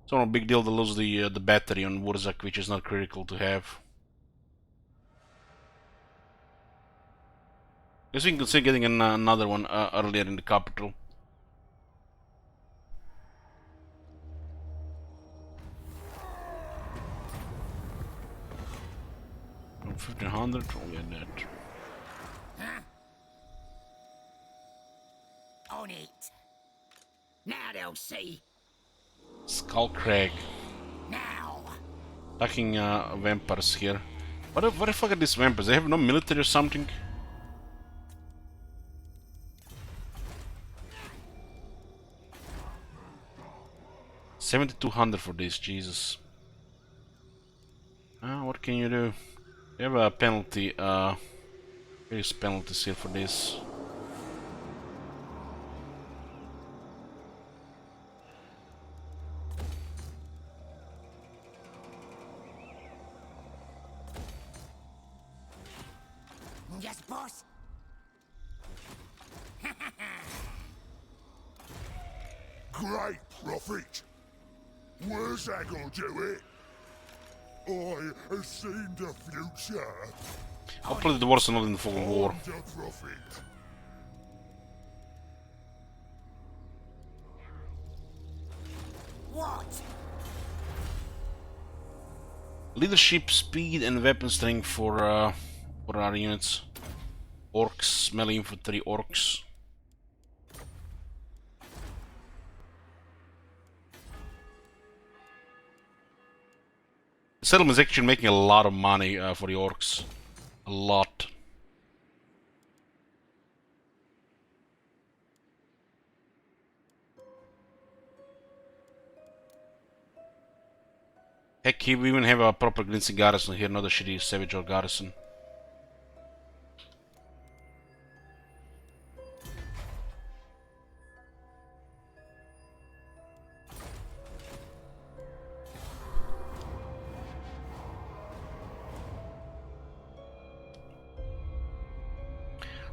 It's not a big deal to lose the battery on Wurzak, which is not critical to have. Guess we can consider getting another one earlier in the capital. 1500, oh yeah, that. On it. Now they'll see. Skull Crag. Now. Attacking vampires here. What the fuck are these vampires? They have no military or something? $7,200 for this, Jesus. What can you do? You have a penalty, various penalties here for this. Yes, boss. Great prophet. Wurzag will do it. I have seen the future. Hopefully the wars are not in the fucking war. I'm the prophet. What? Leadership, speed, and weapon strength for our units. Orcs, melee infantry, orcs. The settlement is actually making a lot of money for the orcs. A lot. Heck, we even have a proper Glincy garrison here, not a shitty Savage Orc garrison.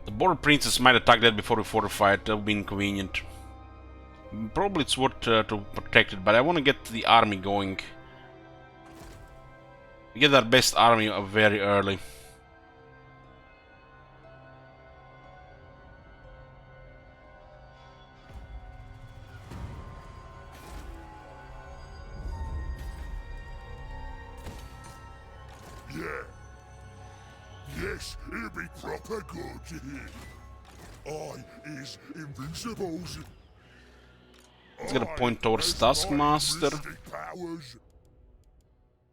The Border Princess might attack that before we fortify it, that would be inconvenient. Probably it's worth to protect it, but I want to get the army going. We get our best army very early. Yeah. Yes, it'll be proper good. I is invincibles. Let's get a point towards Taskmaster.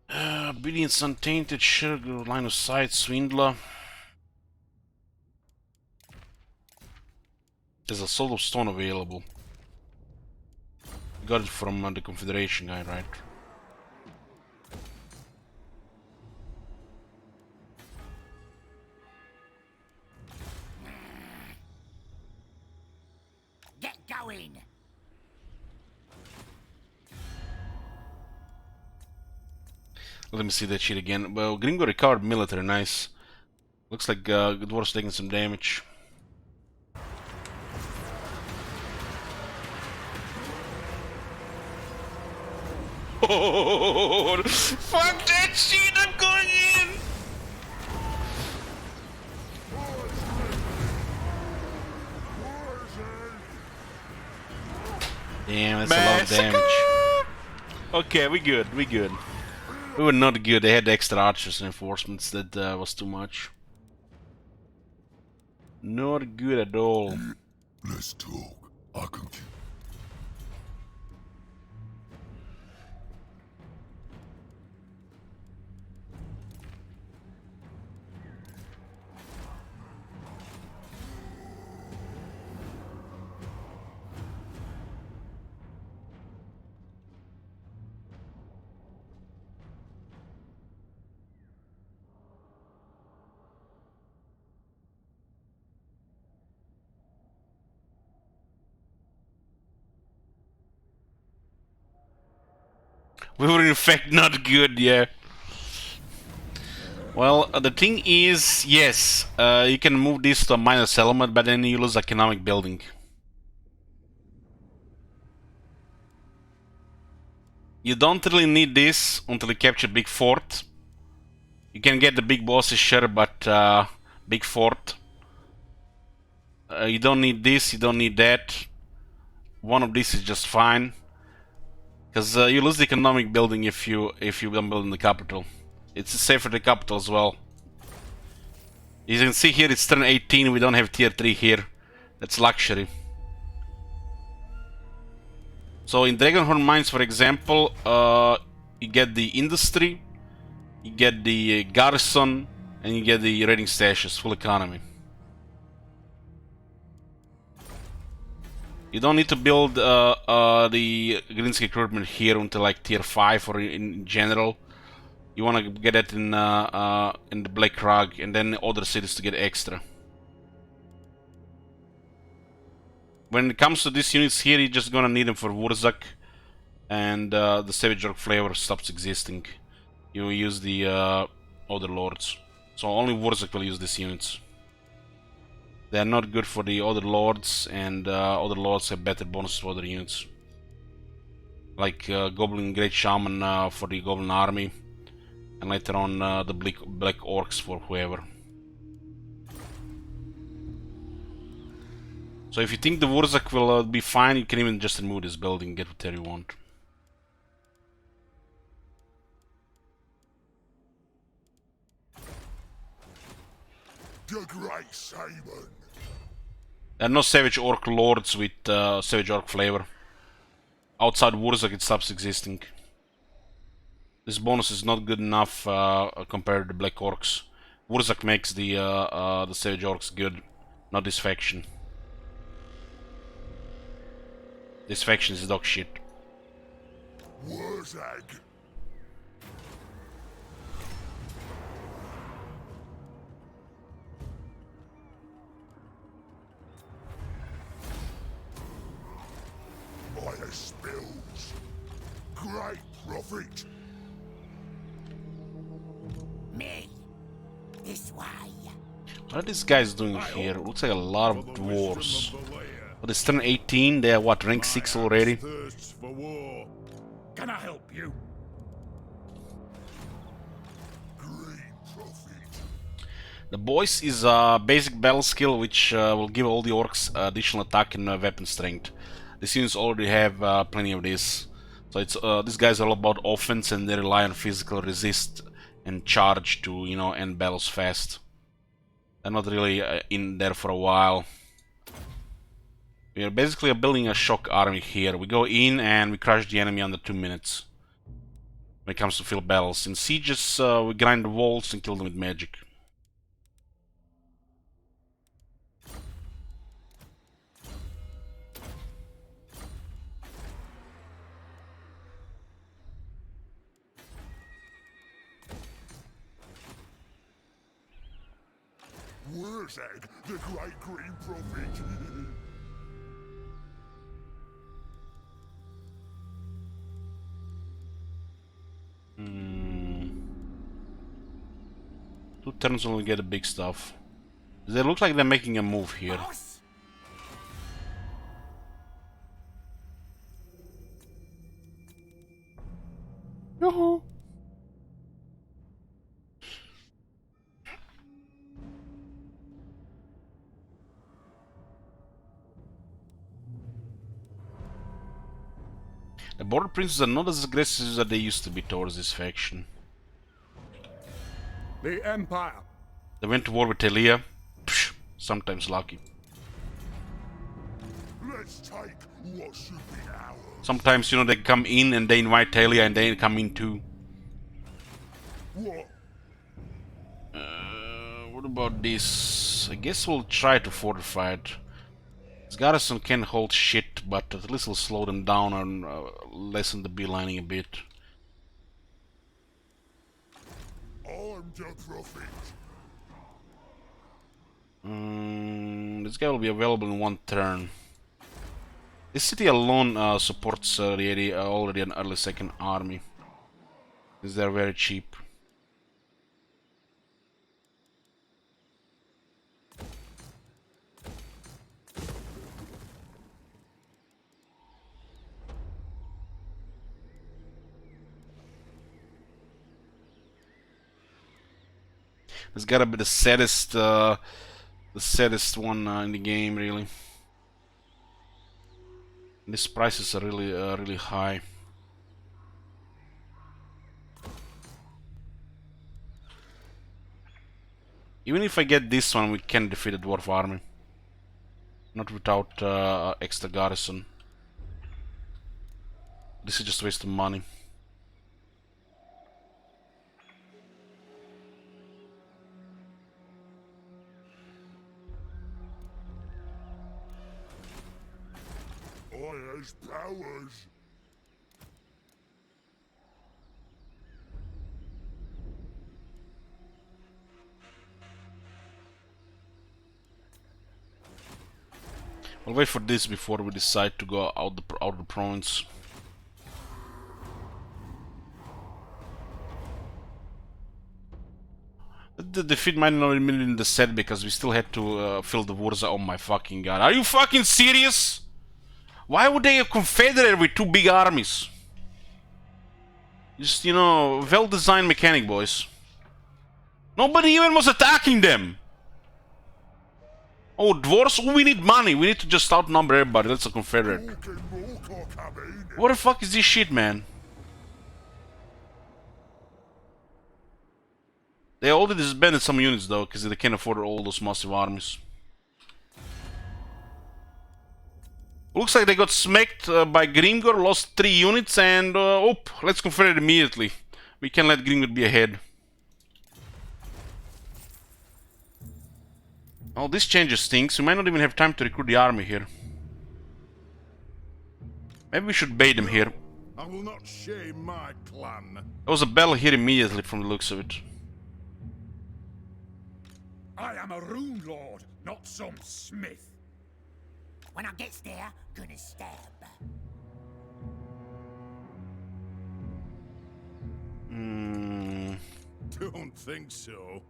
Obedience Untainted, Sugar, Line of Sight, Swindler. There's a Soul of Stone available. We got it from the Confederation guy, right? Get going. Let me see that shit again. Well, Gringo recovered military, nice. Looks like Dwarf's taking some damage. Oh, fuck that shit! I'm going in. Damn, that's a lot of damage. Okay, we good. We good. We were not good. They had extra archers and enforcements. That was too much. Not good at all. Let's talk. I can keep. We were in fact not good, yeah. Well, the thing is, yes, you can move this to a minor settlement, but then you lose economic building. You don't really need this until you capture big fort. You can get the big bosses, sure, but big fort. You don't need this, you don't need that. One of these is just fine. Because you lose the economic building if you don't build in the capital. It's safe for the capital as well. You can see here it's turn 18, we don't have tier 3 here. That's luxury. So in Dragonhorn Mines, for example, you get the industry, you get the garrison, and you get the raiding stashes, full economy. You don't need to build the Greensky equipment here until like tier 5 or in general. You want to get it in the Black Rug and then other cities to get extra. When it comes to these units here, you're just gonna need them for Wurzak, and the Savage Orc flavor stops existing. You use the other lords. So only Wurzak will use these units. They are not good for the other lords, and other lords have better bonuses for other units. Like Goblin Great Shaman for the Goblin Army, and later on the Black Orcs for whoever. So if you think the Wurzak will be fine, you can even just remove this building, get whatever you want. The Great Shaman. There are no Savage Orc Lords with Savage Orc flavor. Outside Wurzak it stops existing. This bonus is not good enough compared to the Black Orcs. Wurzak makes the Savage Orcs good, not this faction. This faction is dog shit. Wurzag. Fire spills. Great prophet. Me. This way. What are these guys doing here? Looks like a lot of dwarves. But it's turn 18, they are what, rank 6 already? Thirsts for war. Can I help you? Green prophet. The boys is a basic battle skill which will give all the orcs additional attack and weapon strength. These units already have plenty of this. So it's these guys are all about offense, and they rely on physical resist and charge to, you know, end battles fast. They're not really in there for a while. We are basically building a shock army here. We go in and we crush the enemy under 2 minutes. When it comes to field battles. In sieges, we grind the walls and kill them with magic. Wurzag, the great green prophet. Two turns when we get the big stuff. They look like they're making a move here. Boss. Yoo-hoo. The border princes are not as aggressive as they used to be towards this faction. The Empire. They went to war with Elia. Psh, sometimes lucky. Let's take what should be ours. Sometimes, you know, they come in and they invite Elia and they come in too. What? What about this? I guess we'll try to fortify it. This garrison can hold shit, but at least we'll slow them down and lessen the beelining a bit. I'm the prophet. This guy will be available in 1 turn. This city alone supports already an early second army. Because they're very cheap. It's gotta be the saddest one in the game, really. These prices are really high. Even if I get this one, we can defeat the dwarf army. Not without extra garrison. This is just a waste of money. I has powers. We'll wait for this before we decide to go out the province. The defeat might not have been in the set because we still had to fill the Wurza. Oh my fucking god. Are you fucking serious? Why would they have confederated with two big armies? Just, you know, well-designed mechanic, boys. Nobody even was attacking them. Oh, dwarves? Oh, we need money. We need to just outnumber everybody. Let's confederate. What the fuck is this shit, man? They already disbanded some units, though, because they can't afford all those massive armies. Looks like they got smacked by Grimgor, lost 3 units, and let's confederate immediately. We can't let Grimgor be ahead. Oh, this changes things. We might not even have time to recruit the army here. Maybe we should bait them here. I will not shame my clan. There was a battle here immediately from the looks of it. I am a rune lord, not some smith. When I gets there, gonna stab. Don't think so.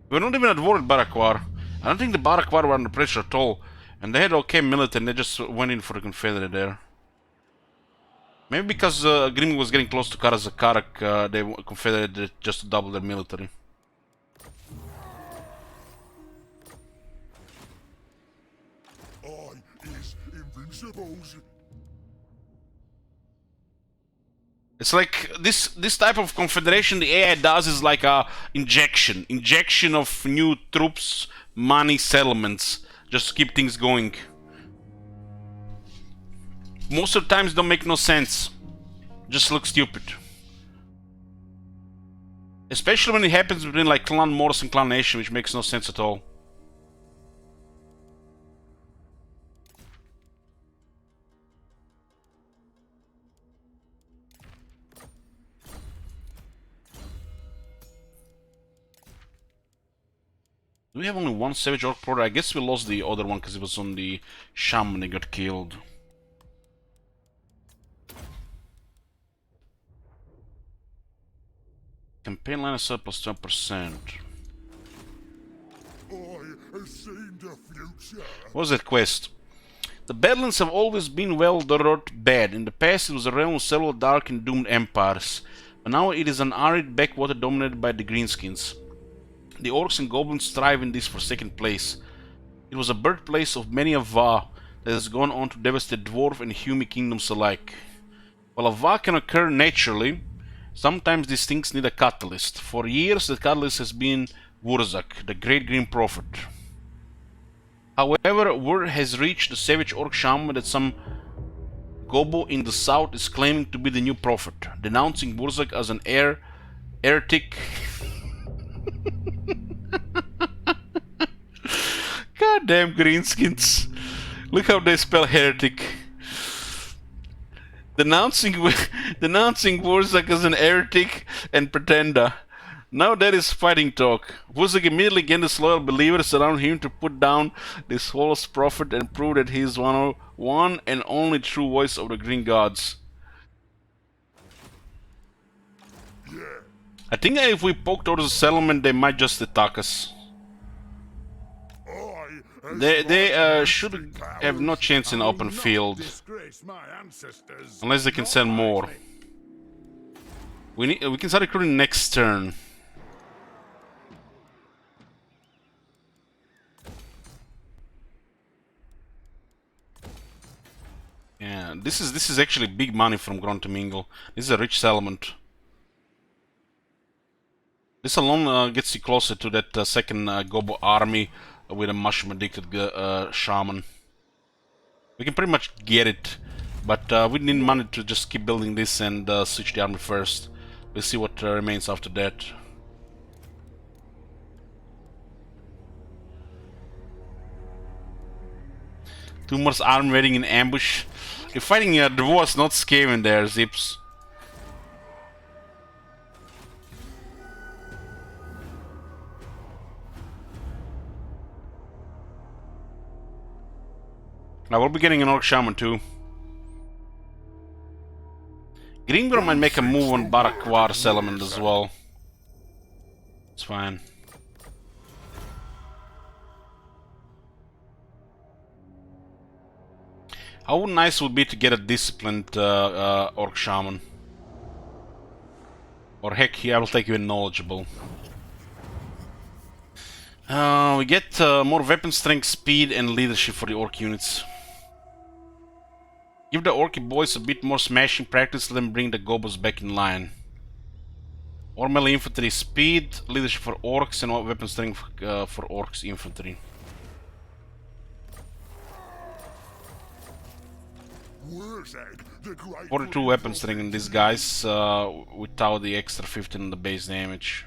We're not even at war with Barakwar. I don't think the Barakwar were under pressure at all. And they had okay military and they just went in for the Confederate there. Maybe because Grim was getting close to Karazakarak, they confederated just to double their military. I is invincibles. It's like this type of confederation the AI does is like a injection of new troops, money, settlements, just to keep things going. Most of the times don't make no sense, just look stupid. Especially when it happens between like Clan Morse and Clan Nation, which makes no sense at all. Do we have only one Savage Orc Porter? I guess we lost the other one because it was on the Shaman and he got killed. Campaign line is up plus 10%. I have seen the future. What was that quest? The Badlands have always been well-dirt bad. In the past it was a realm of several dark and doomed empires. But now it is an arid backwater dominated by the Greenskins. The orcs and goblins thrive in this forsaken place. It was a birthplace of many a Va that has gone on to devastate dwarf and human kingdoms alike. While a Va can occur naturally, sometimes these things need a catalyst. For years the catalyst has been Wurzak, the Great Green Prophet. However, word has reached the savage orc shaman that some Gobo in the south is claiming to be the new prophet, denouncing Wurzak as an heretic. Goddamn greenskins. Look how they spell heretic. Denouncing Wurzak as an heretic and pretender. Now that is fighting talk. Wuzek immediately gained his loyal believers around him to put down this false prophet and prove that he is one and only true voice of the Green Gods. I think if we poke towards the settlement, they might just attack us. They should have no chance in open field. Unless they can send more. We can start recruiting next turn. Yeah, this is actually big money from Gruntemingle. This is a rich settlement. This alone gets you closer to that second Gobo army with a mushroom addicted shaman. We can pretty much get it, but we need money to just keep building this and switch the army first. We'll see what remains after that. Tumor's army waiting in ambush. You're fighting dwarves, not Skaven there, Zips. I will be getting an Orc Shaman too. Grimgor might make a move on Barakwar settlement as well. It's fine. How nice would it be to get a disciplined Orc Shaman? Or heck, I will take you a knowledgeable. We get more weapon strength, speed, and leadership for the Orc units. Give the Orky boys a bit more smashing practice, let them bring the Gobos back in line. Or melee infantry speed, leadership for Orcs, and weapon strength for Orcs infantry. Wurzag, the great 42 weapon strength in these guys without the extra 15 on the base damage.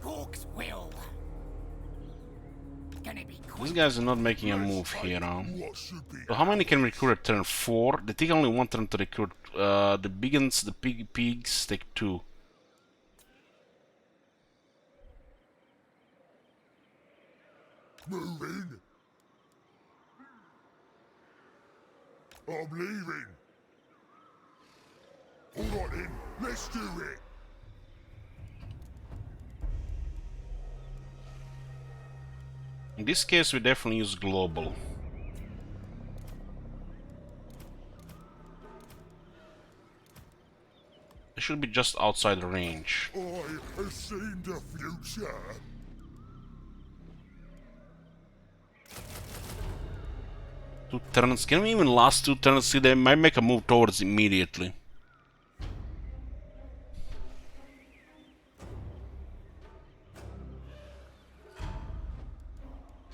Orcs will. Gonna be These guys are not making a move here, huh? What should be So how many can recruit at turn 4? They take only one turn to recruit. The big ones, the pigs take 2. moving? I'm leaving. Alright then, let's do it. In this case, we definitely use global. It should be just outside the range. I have seen the future. Two turns. Can we even last 2 turns? See, they might make a move towards immediately.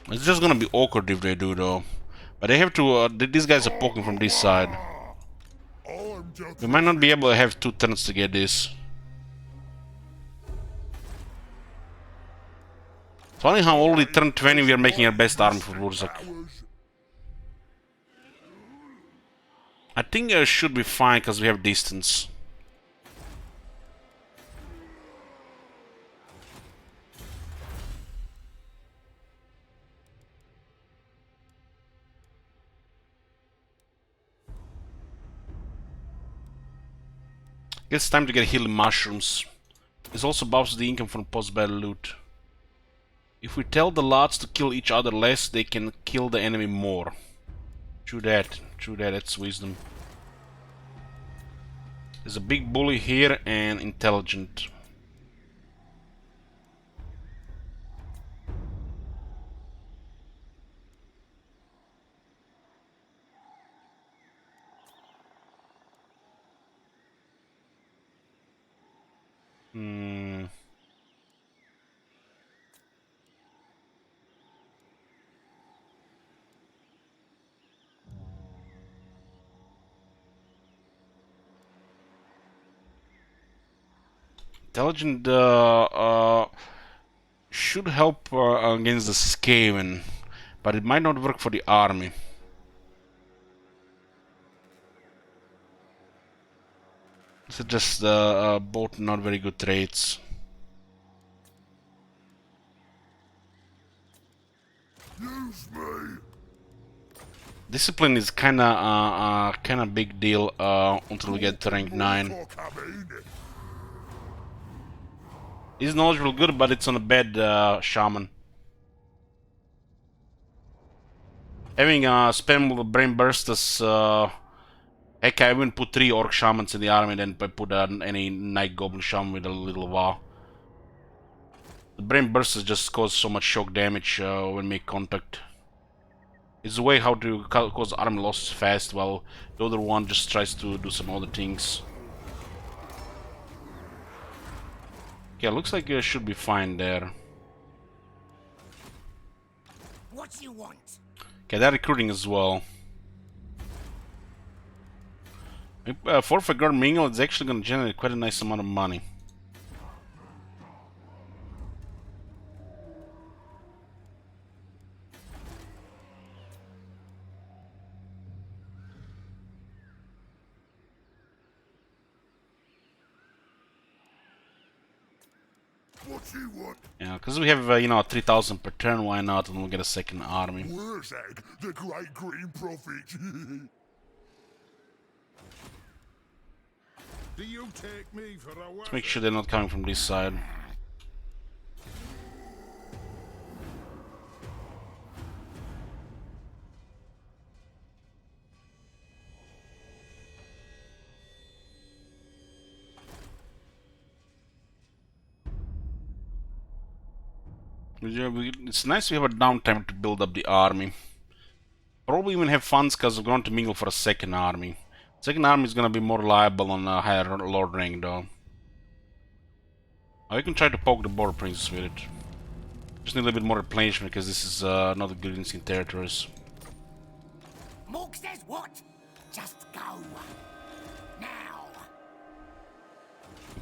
It's just gonna be awkward if they do, though. But they have to. These guys are poking from this side. I'm just We might not be able to have 2 turns to get this. It's funny how only turn 20 we are making our best army for Wurzak. hours. I think it should be fine because we have distance. It's time to get healing mushrooms. This also buffs the income from post-battle loot. If we tell the lads to kill each other less, they can kill the enemy more. True that, that's wisdom. There's a big bully here and intelligent. Intelligent should help against the Skaven, but it might not work for the army. It's just both not very good traits. Use me. Discipline is kinda big deal until we get to rank 9. His knowledge real good, but it's on a bad shaman. Having spammable brain bursters, heck, I wouldn't put 3 orc shamans in the army, then I put any night goblin shaman with a little wow. The brain bursters just cause so much shock damage when we make contact. It's a way how to cause army losses fast, while the other one just tries to do some other things. Yeah, looks like it should be fine there. What you want? Okay, they're recruiting as well. Forfeit guard mingle is actually going to generate quite a nice amount of money. What you want? Yeah, because we have, you know, 3,000 per turn, why not? And we'll get a second army. Wurzag, the great green prophet. Do you take me for a Let's make sure they're not coming from this side. It's nice we have a downtime to build up the army. Probably even have funds because we're going to mingle for a second army. Second army is going to be more reliable on a higher lord rank though. I can try to poke the border princess with it. Just need a little bit more replenishment because this is not a good instant territories. Morg says what? Just go. Now.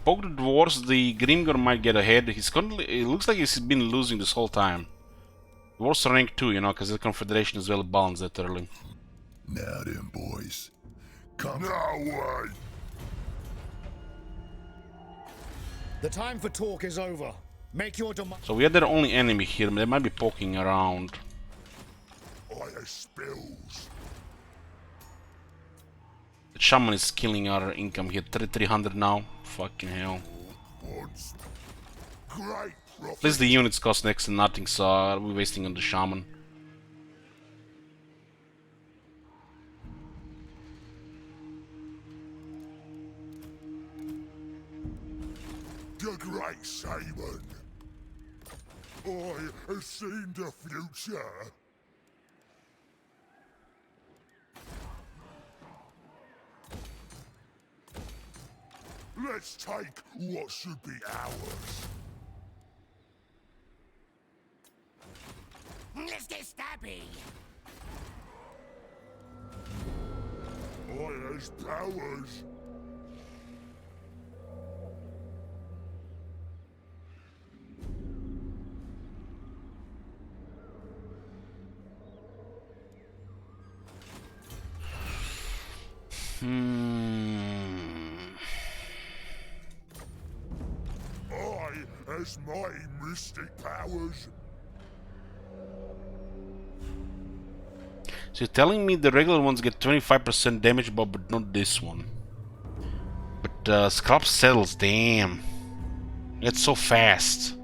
Poke the dwarves, the Grimgor might get ahead. It looks like he's been losing this whole time. Dwarves are rank 2, you know, because the Confederation is well balanced that early. Now then, boys. Come. No way. The time for talk is over. Make your demand. So we are their only enemy here. They might be poking around. I spills. The shaman is killing our income here. 300 now. Fucking hell. Once. Great prophet. At least the units cost next to nothing, so we're wasting on the shaman. The great shaman. I have seen the future. Let's take what should be ours. Let's get stabby. I has powers. I has my mystic powers. So you're telling me the regular ones get 25% damage, but not this one. But Scrap settles, damn. It's so fast.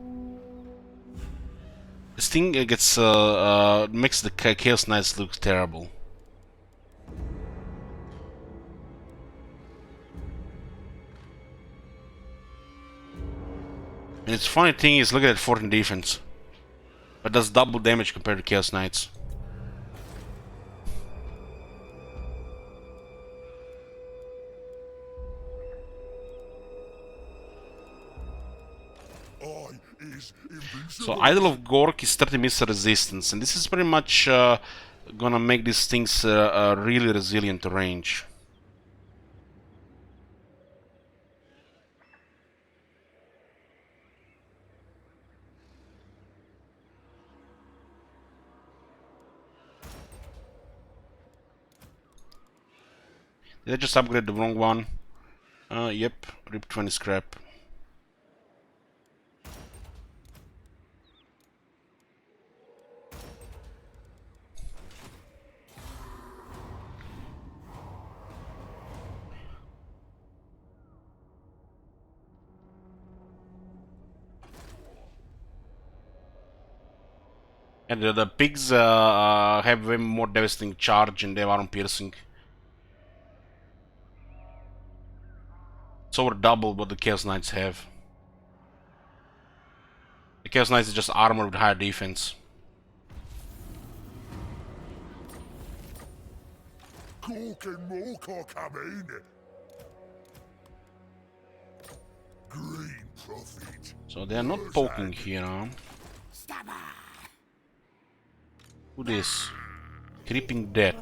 This thing gets makes the Chaos Knights look terrible. And its funny thing is, look at that 14 defense. But does double damage compared to Chaos Knights. So Idol of Gork is 30 missile resistance, and this is pretty much gonna make these things really resilient to range. Did I just upgrade the wrong one? Yep, rip 20 scrap. And the pigs have way more devastating charge and they have armor piercing. It's over double what the Chaos Knights have. The Chaos Knights is just armor with higher defense. Cork and Morcar coming. Green profit. So they are not poking here, huh? Who this? Creeping Death.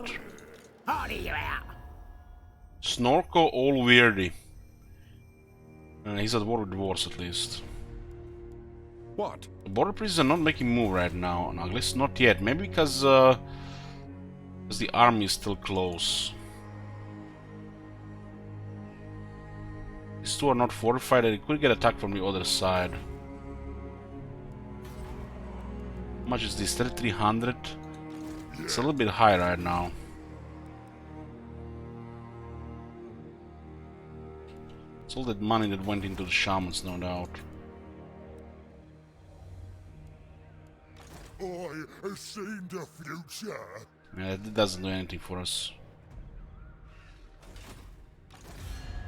Snorko all weirdy. He's at war with dwarves at least. What? The border priests are not making move right now, at least not yet. Maybe because the army is still close. These two are not fortified and they could get attacked from the other side. How much is this? 3300? It's a little bit high right now. It's all that money that went into the shamans, no doubt. I have seen the future. Yeah, it doesn't do anything for us.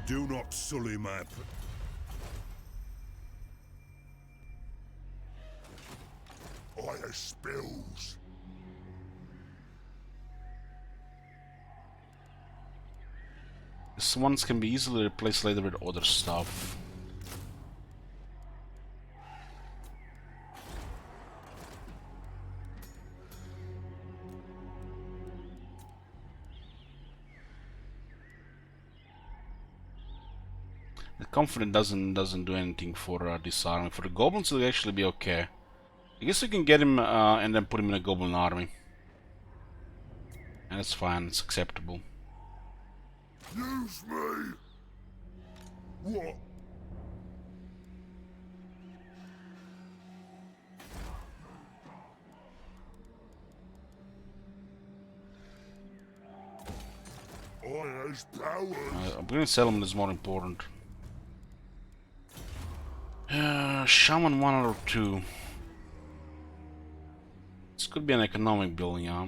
Do not sully my... I have spills. These ones can be easily replaced later with other stuff. The confident doesn't do anything for this army. For the goblins, it'll actually be okay. I guess we can get him and then put him in a goblin army. And that's fine. It's acceptable. Use me. What? I has powers. I'm gonna settlement is more important. Shaman 1 or 2. This could be an economic building, yeah.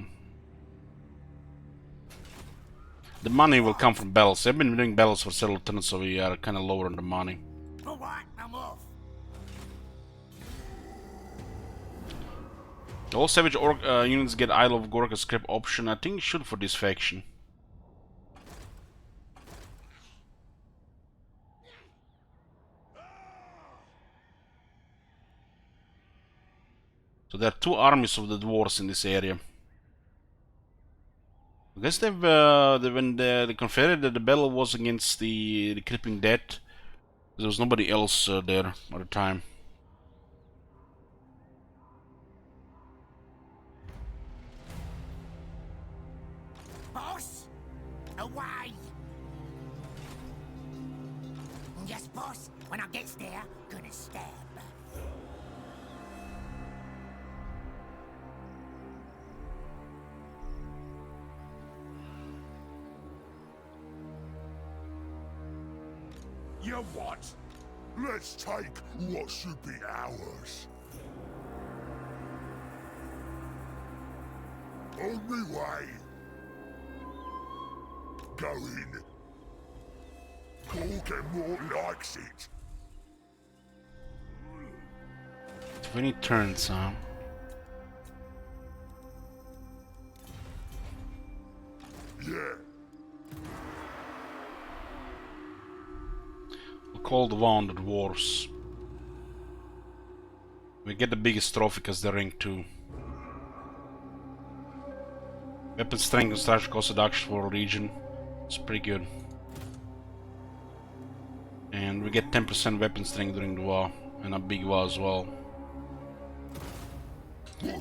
The money will come from battles. I've been doing battles for several turns, so we are kind of lower on the money. Alright, I'm off. All Savage Orc units get Isle of Gorka script option. I think it should for this faction. So there are two armies of the dwarves in this area. I guess they've when the Confederate the battle was against the Creeping Dead. There was nobody else there at the time. Boss, away. Yes, boss. When I gets there, gonna stab. You what? Let's take what should be ours. On me way. Go in. Cork and more likes it. 20 turns, huh? Yeah. We'll call the one on the dwarves. We get the biggest trophy because they're rank 2. Weapon strength and strategy cost reduction for a region. It's pretty good. And we get 10% weapon strength during the war. And a big war as well.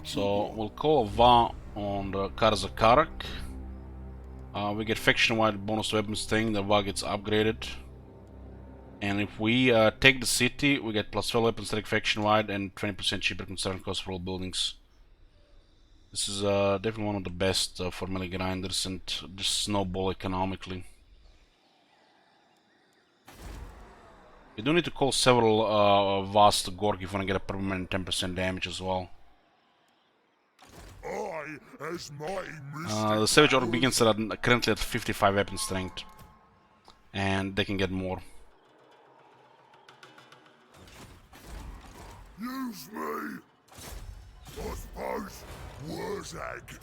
So we'll call a war on the Karzakarak. We get faction-wide bonus to weapon strength. The war gets upgraded. And if we take the city, we get plus 12 weapons strike faction wide and 20% cheaper construction cost for all buildings. This is definitely one of the best for melee grinders and just snowball economically. You do need to call several vast Gorg if you want to get a permanent 10% damage as well. The Savage Orc Beacons are currently at 55 weapon strength. And they can get more. Use me! I suppose Wurzag.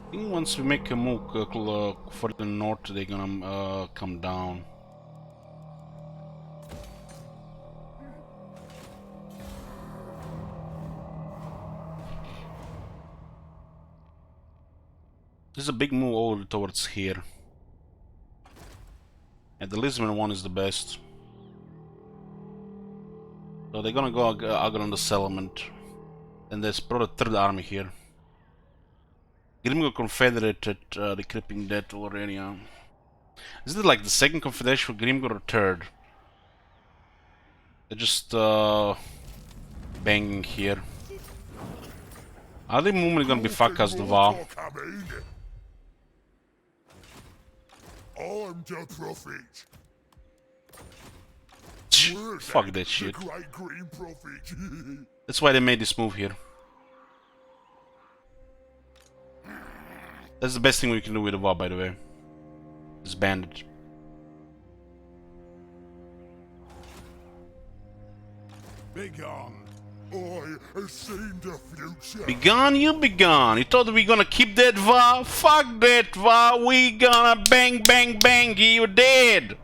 I think once we make a move further north, they're gonna come down. There's a big move over towards here. And the Lisbon one is the best. So they're gonna go Agar on the settlement. And there's probably a third army here. Grimgor Confederated, the Creeping Death over area. Is it like the second confederation for Grimgor or third? They're just banging here. Are they movement gonna be fuck us the VAR? I'm the prophet. Fuck that shit. The great green prophet. That's why they made this move here. That's the best thing we can do with the VAR, by the way. Disband it. Begone. I have seen the future. Be gone, you be gone. You thought we gonna keep that VAR? Fuck that VAR. We gonna bang, bang, bang. You dead.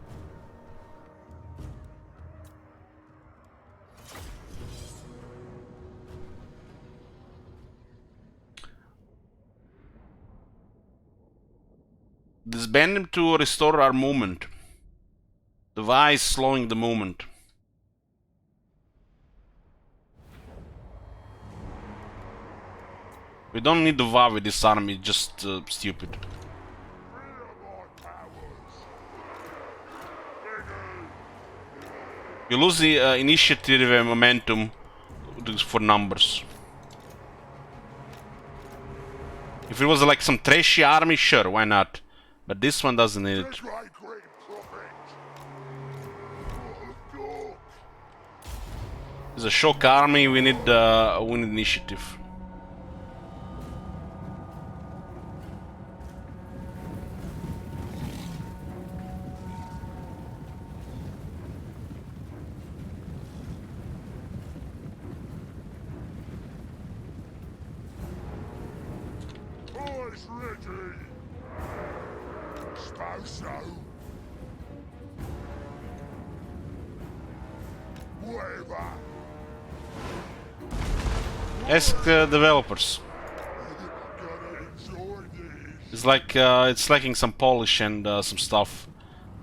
Disband him to restore our movement. The VAR is slowing the movement. We don't need the VAR with this army, it's just stupid. You lose the initiative and momentum for numbers. If it was like some trashy army, sure, why not? But this one doesn't need it. It's a shock army, we need initiative. Ask developers. It's like it's lacking some polish and some stuff.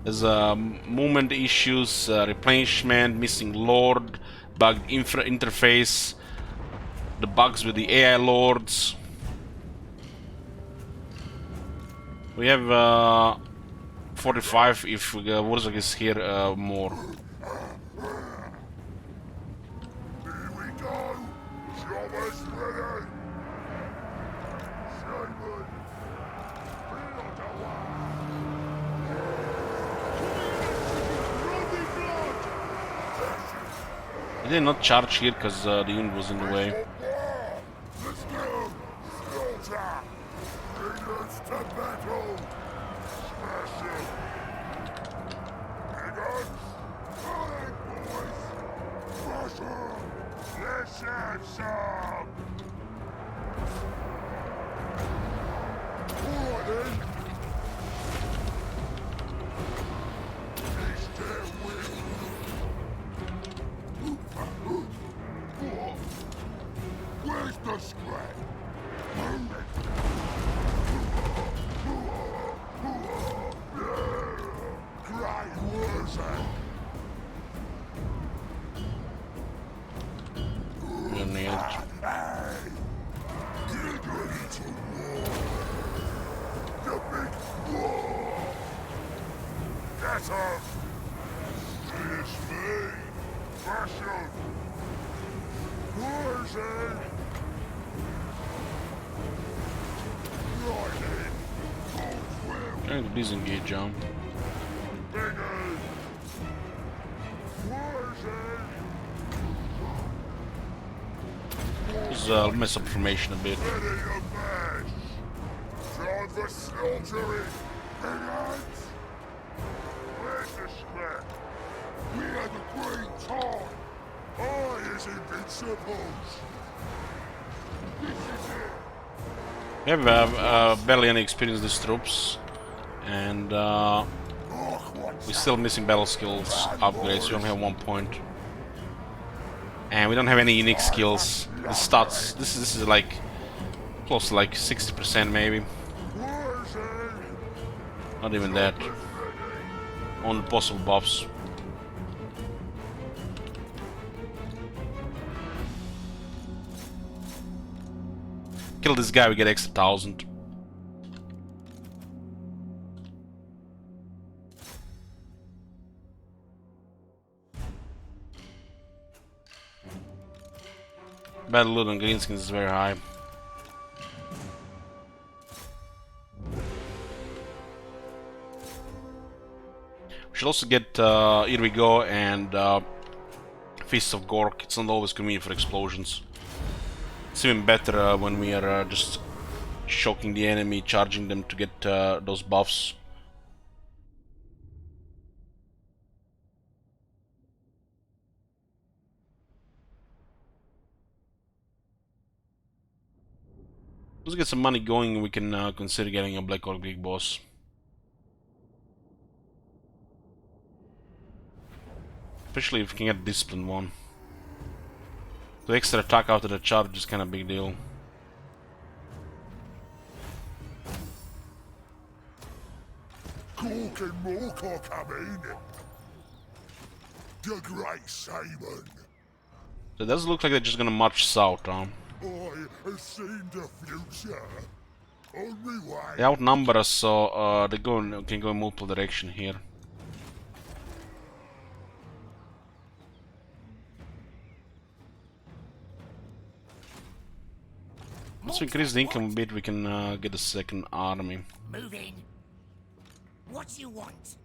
There's movement issues, replenishment, missing lord, bugged interface, the bugs with the AI lords. We have 45 if Wurzag is here more. I did not charge here because the unit was in the way. Where's Grenade. Hey! Get ready to war! The big war! Get up! It's me! Fashion! Where's it? Right in! All's well! Trying to disengage, John. Biggie! Where's it? This is mess up formation a bit. Ready to mash! Time for slaughtering! Handz! Where's the scrap? We had a great time! I is invincibles! This is it! We have barely any experience with these troops, and we're still missing battle skills upgrades. We only have 1 point, and we don't have any unique skills. The stats. This is like close to like 60% maybe. Where's it? Not even that. On the possible buffs. Kill this guy, we get extra 1000. Battle loot on greenskins is very high. We should also get Here We Go and Feast of Gork. It's not always convenient for explosions. It's even better when we are just shocking the enemy, charging them to get those buffs. Let's get some money going, we can consider getting a Black Orc Big Boss. Especially if we can get a disciplined one. The extra attack after the charge is kind of a big deal. Gork and Morcock, I mean. The Great Shaman. So it doesn't look like they're just gonna march south, huh? I have seen the future. On me way. They outnumber us, so they can go in multiple direction here. Once we increase the income a bit, we can get a second army. Moving. What you want?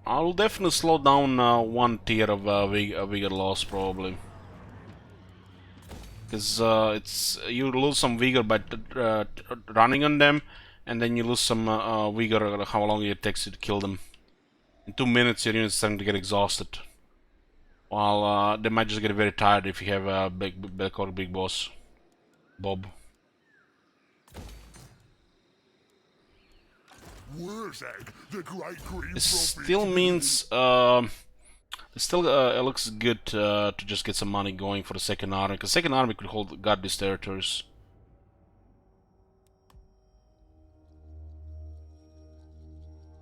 I'll definitely slow down one tier of vigor loss probably, because it's you lose some vigor by running on them, and then you lose some vigor how long it takes you to kill them. In 2 minutes, your unit's starting to get exhausted, while they might just get very tired if you have a Black Orc Big Boss, Bob. Where's that? The Great Green This Prophet? still means it still looks good to just get some money going for the second army, because second army could guard these territories.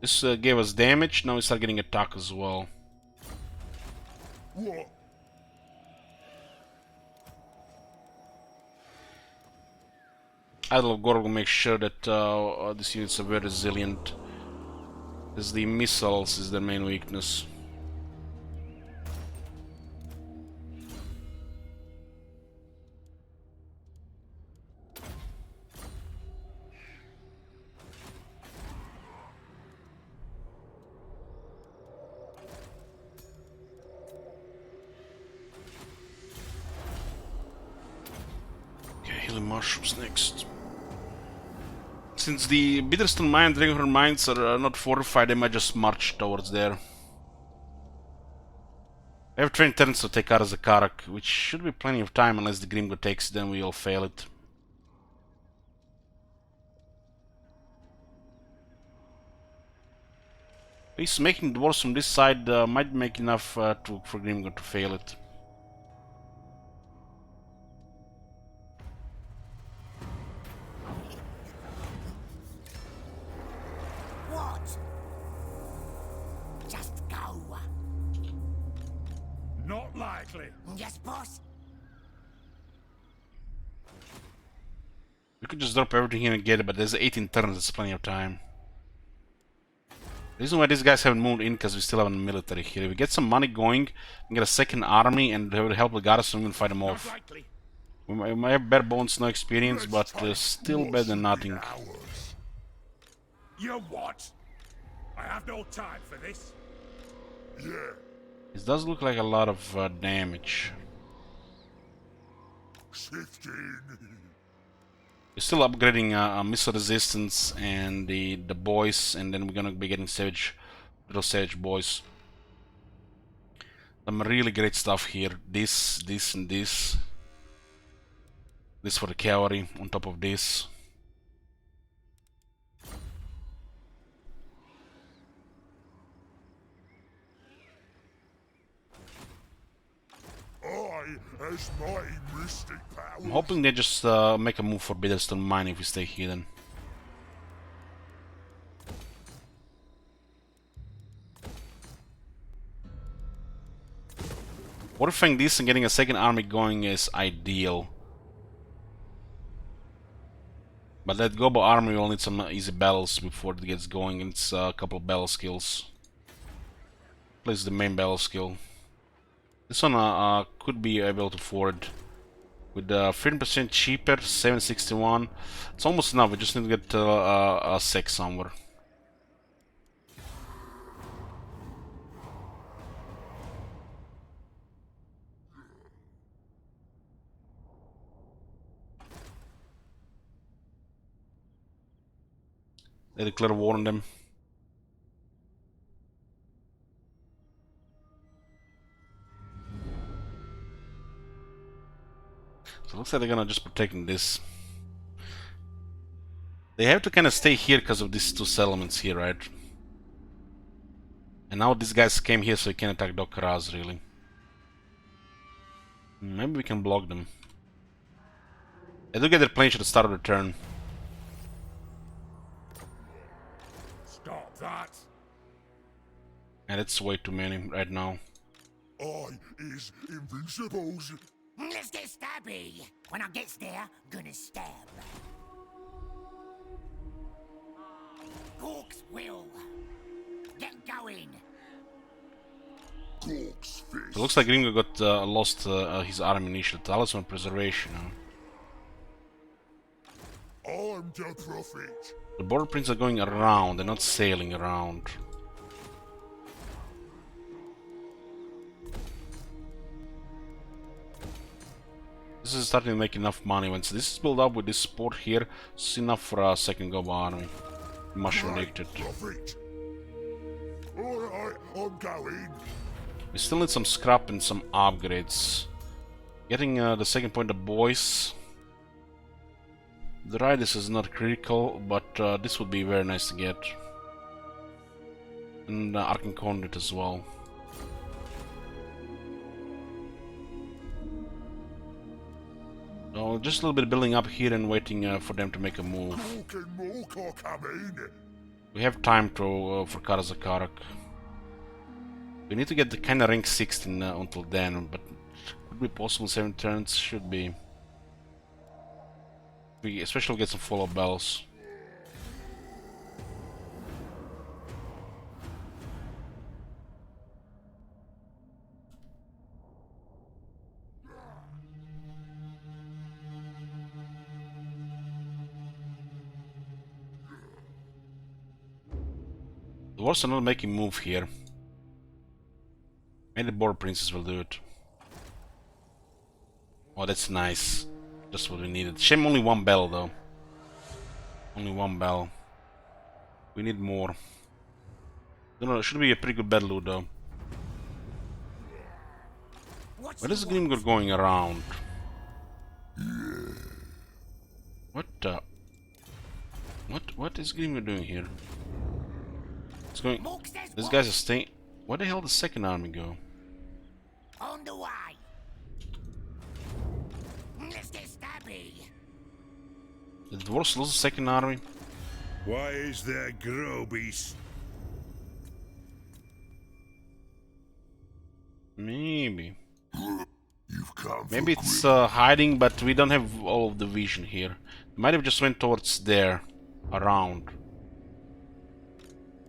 This gave us damage. Now we start getting attack as well. What? Idol of Gorg will make sure that these units are very resilient, as the missiles is their main weakness. Okay, healing mushrooms next. Since the Bitterstone Mine and Dragonhorn mines are not fortified, they might just march towards there. I have 20 turns to take Arzakarak, which should be plenty of time unless the Grimgo takes it, then we'll fail it. At least making dwarves from this side might make enough for Grimgo to fail it. quickly. Yes, boss. We could just drop everything here and get it, but there's 18 turns, that's plenty of time. The reason why these guys haven't moved in because we still have a military here. If we get some money going and get a second army and have the help of the garrison, we can fight them Not off. likely. We might have bare bones, no experience, Let's but take still what better than should be nothing. ours. You what? I have no time for this. Yeah, This does look like a lot of damage. 15. We're still upgrading missile resistance and the boys, and then we're gonna be getting little savage boys. Some really great stuff here. This, and this. This for the cavalry on top of this. As my mystic powers. I'm hoping they just make a move for Bitterstone Mine if we stay hidden. Fortifying this and getting a second army going is ideal. But that Gobo army will need some easy battles before it gets going. It's a couple of battle skills. Place the main battle skill. This one could be able to afford with 15% cheaper, 761. It's almost enough. We just need to get a sec somewhere. They declare war on them. So it looks like they're gonna just protect this. They have to kind of stay here because of these two settlements here, right? And now these guys came here so they can attack Dokkaraz, really. Maybe we can block them. They do get their plane at the start of the turn. Stop that. And it's way too many right now. I is invincibles. Let's get stabby. When I gets there, gonna stab. Hawks will. Get going. Gork's fist. It looks like Gringo got lost his army initially. Talisman preservation. I'm the prophet. The border prints are going around, they're not sailing around. This is starting to make enough money. Once this is built up with this support here, it's enough for a second Gobo army. Mushroom addicted. Prophet. Alright, I'm going. We still need some scrap and some upgrades. Getting the second point of boys. The Riders is not critical, but this would be very nice to get. And Arcan Conduit as well. So just a little bit building up here and waiting for them to make a move. Gork and Mork are coming. We have time to for Karazakarak. We need to get the kind of rank 16 until then, but could be possible 7 turns, should be. We especially get some follow bells. The Wars are not making move here. Maybe the Border Princess will do it. Oh, that's nice. Just what we needed. Shame only one bell though. Only one bell. We need more. Don't know, it should be a pretty good battle though. Where is Grimgor going around? What the? What is Grimgor doing here? It's going. These guys are staying. Where the hell did the second army go? On the way. Let's get stabby. Did the dwarves lose the second army? Why is there Grobies? Maybe. come Maybe for it's Grim. hiding, but we don't have all of the vision here. Might have just went towards there, around.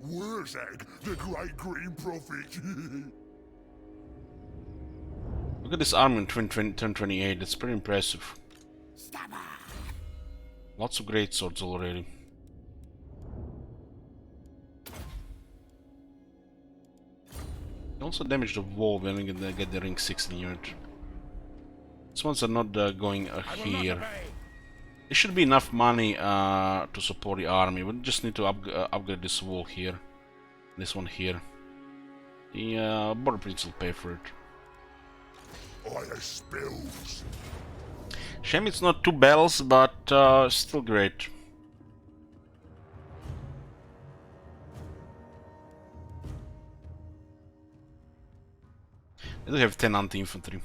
Wurzag, the great green prophet. Look at this armor in 2028. It's pretty impressive. Lots of great swords already. Also damage the wall when we get the ring 16 unit. These ones are not going here. There should be enough money to support the army. We just need to upgrade this wall here. This one here. The border prince will pay for it. I spills. Shame it's not 2 bells, but still great. I do have 10 anti-infantry.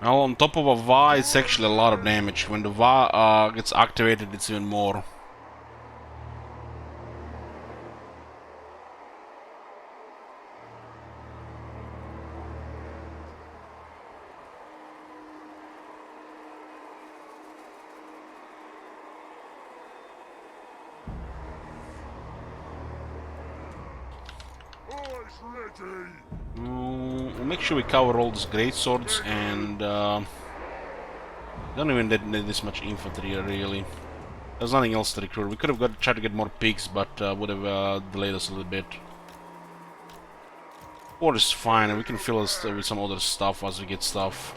Now on top of a Va, it's actually a lot of damage. When the Va gets activated, it's even more. Eyes ready. We'll make sure we cover all these great swords and don't even need this much infantry really. There's nothing else to recruit. We could have tried to get more pigs, but would have delayed us a little bit. Or is fine, and we can fill us with some other stuff as we get stuff.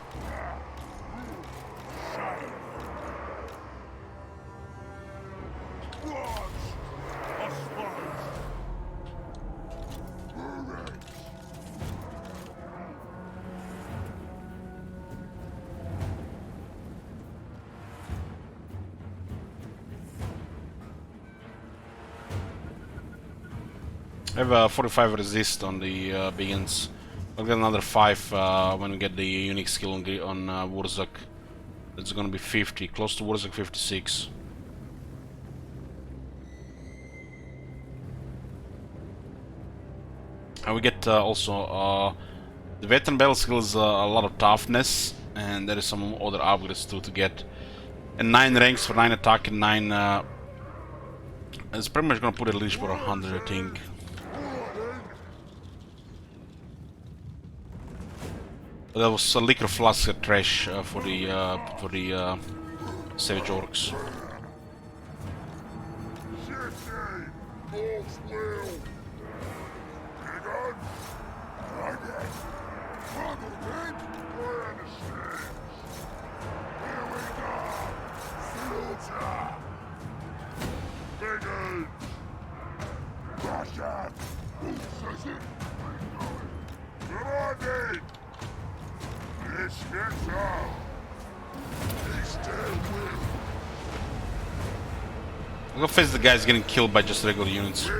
I have 45 resist on the begins. I'll get another 5 when we get the unique skill on Wurzag. That's gonna be 50, close to Wurzag 56. And we get also the veteran battle skill is a lot of toughness, and there is some other upgrades too to get. And 9 ranks for 9 attack and 9. It's pretty much gonna put at least for 100, I think. That was a liquor flask trash for the savage orcs. I'm gonna face the guys getting killed by just regular units.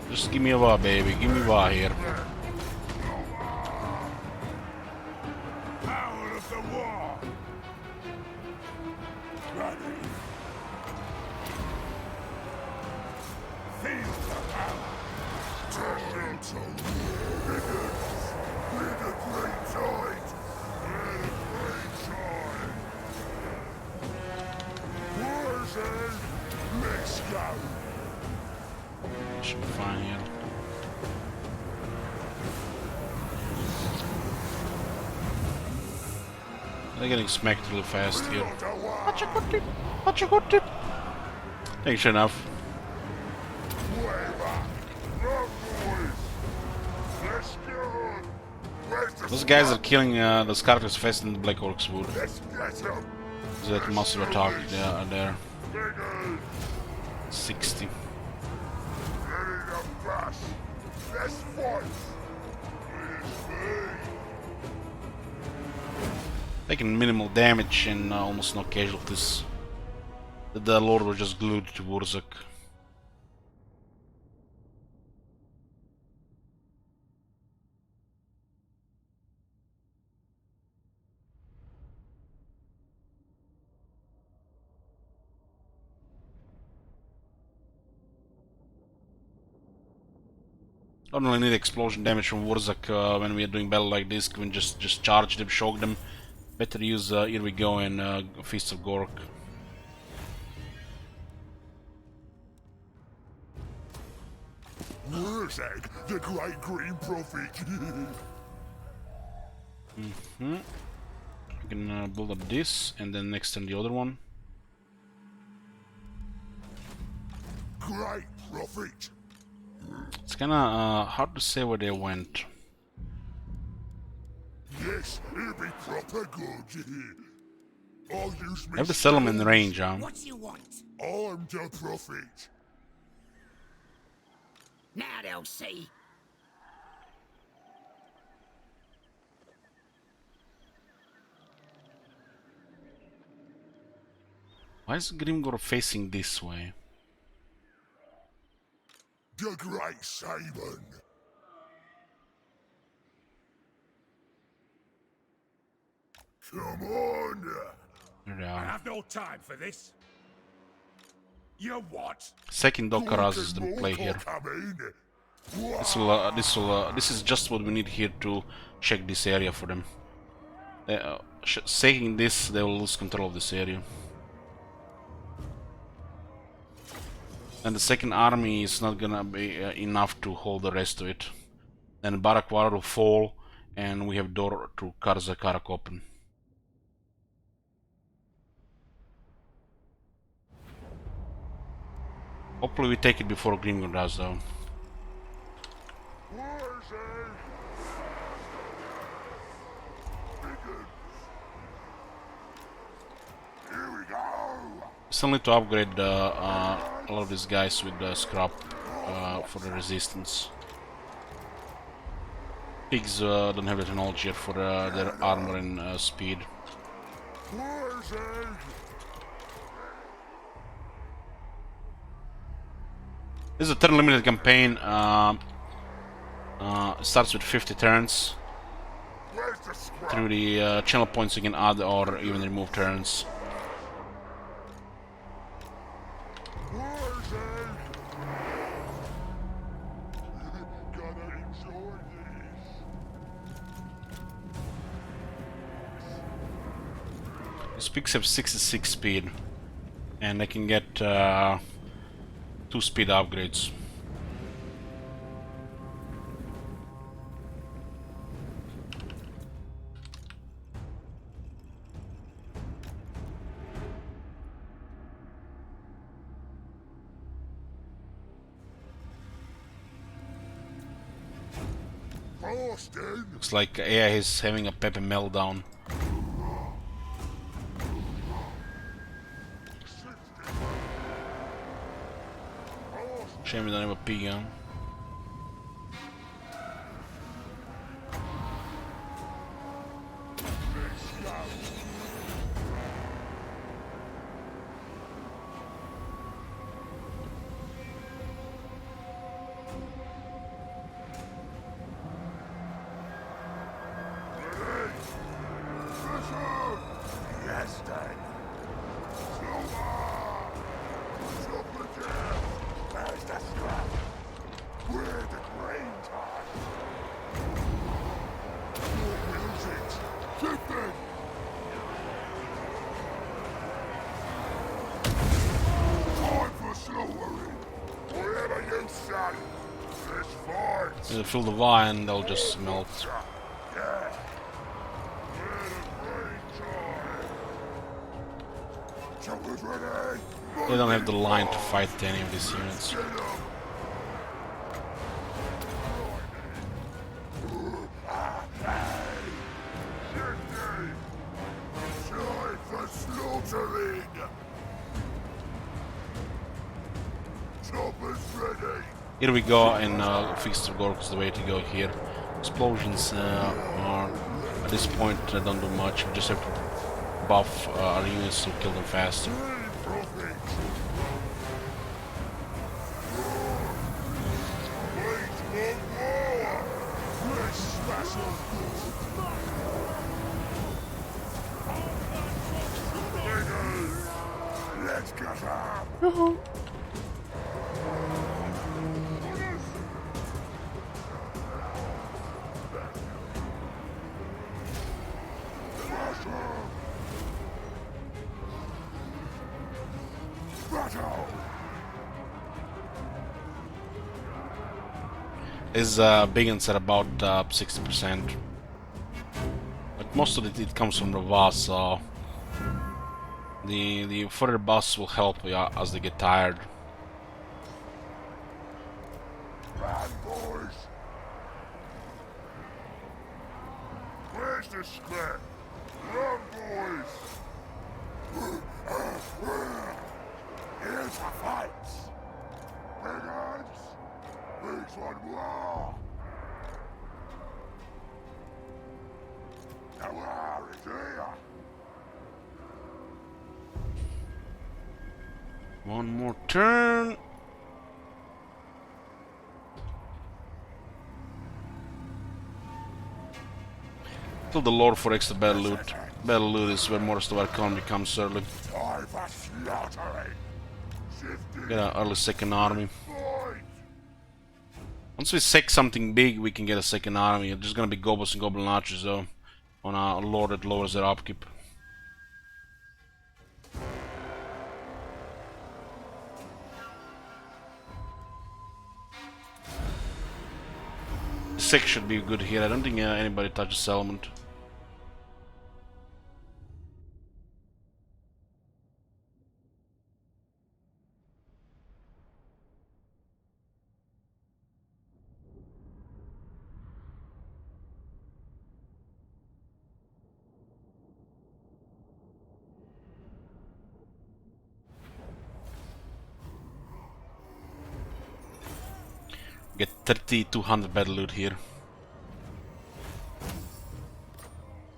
Just give me a va, baby. Give me va here. Power of the war. Ready. Feel the power. Turn into with a great tide. With a great tide. Wurzag, let's go. Should be fine here. They're getting smacked really fast here. What you got it? Thanks enough. Let's go. Let's Those guys are killing the Scarkers faster than the Black Orcs would. Let's get him. That massive attack there. Bigger. 60. Ready to bash. Let's fight. It's me. Taking minimal damage and almost no casualties. The Lord was just glued to Wurzak. Don't really need explosion damage from Wurzak when we are doing battle like this. We can just charge them, shock them. Better use Here We Go and Feast of Gork. Wurzak, the great green prophet. We can build up this and then next turn the other one. Great prophet. It's kinda hard to say where they went. Yes, it'll be proper good. I'll use me. I have to sell them in range, huh? What you want? I'm the prophet. Now they'll see. Why is Grimgor facing this way? The great Saban. Come on. There they I are. have no time for this. You what? Second Dokkaraz is the play here. This is just what we need here to check this area for them. Taking this, they will lose control of this area. And the second army is not gonna be enough to hold the rest of it. Then Barakwara will fall, and we have door to Karza Karak open. Hopefully we take it before Grimgor does, though. Here we go. Still need to upgrade a lot of these guys with scrap for the resistance. Pigs don't have the technology yet for their armor and speed. This is a turn limited campaign. Starts with 50 turns. Where's the scrap? Through the channel points you can add or even remove turns. Gonna enjoy this. These pigs have 66 speed, and they can get 2 speed upgrades. Boston. Looks like AI is having a Pepe meltdown. Shame we don't have a pig, huh? Yes, Dad. Where's the scrap? Where the grain time? More music. Shipping. Time for slaughtering. Whatever you say. Let's fight. They'll fill the vial and they'll just melt. Yeah. Where the grain time? Choppers ready. They don't have the line to fight any of these units. Get 'em. Chopper's ready. Here we go, and fix the Gork is the way to go here. Explosions are, at this point, don't do much. We just have to buff our units to kill them faster. Green profit. Wait for war. Let's smash them. Let's get up. Battle. His biggins are about 60%. But most of it comes from the boss, so the further boss will help as they get tired. Run, boys. Where's the script? Run, boys. Here's the fights. Big Handz. Big one more. The war is here. One more turn. Kill the Lord for extra battle loot. Battle loot is where most of our economy comes early. Time for slaughtering. Shifting. Get an early second army. Fight. Once we sack something big, we can get a second army. There's gonna be goblins and goblin archers though. On a lord that lowers their upkeep. The sack should be good here. I don't think anybody touches settlement. Get 3,200 battle loot here.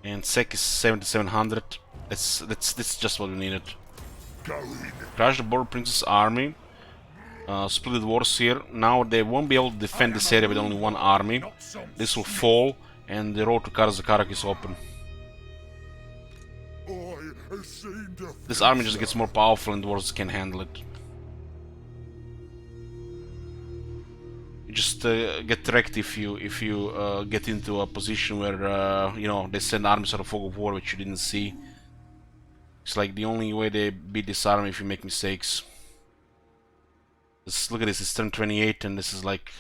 And sec is 7,700. That's just what we needed. Go in. Crash the Border Princess army. Split wars here. Now they won't be able to defend this area with only one army. This will fall, and the road to Karazakarak is open. I have seen the This army just gets more powerful, and dwarves can handle it. You just get wrecked if you get into a position where you know, they send armies out of fog of war which you didn't see. It's like the only way they beat this army if you make mistakes. Look at this, it's turn 28 and this is like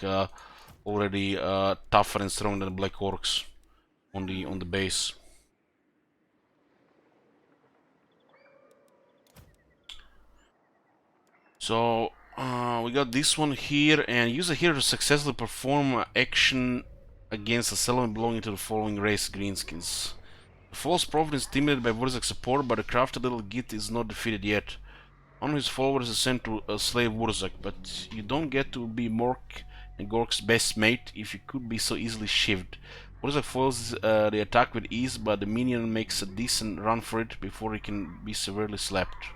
already tougher and stronger than the Black Orcs on the base. So we got this one here, and use a hero to successfully perform action against a settlement belonging to the following race: greenskins. The false prophet is intimidated by Wurzak's support, but the crafty little git is not defeated yet. One of his followers is sent to slave Wurzak, but you don't get to be Mork and Gork's best mate if you could be so easily shivved. Wurzak foils the attack with ease, but the minion makes a decent run for it before he can be severely slapped.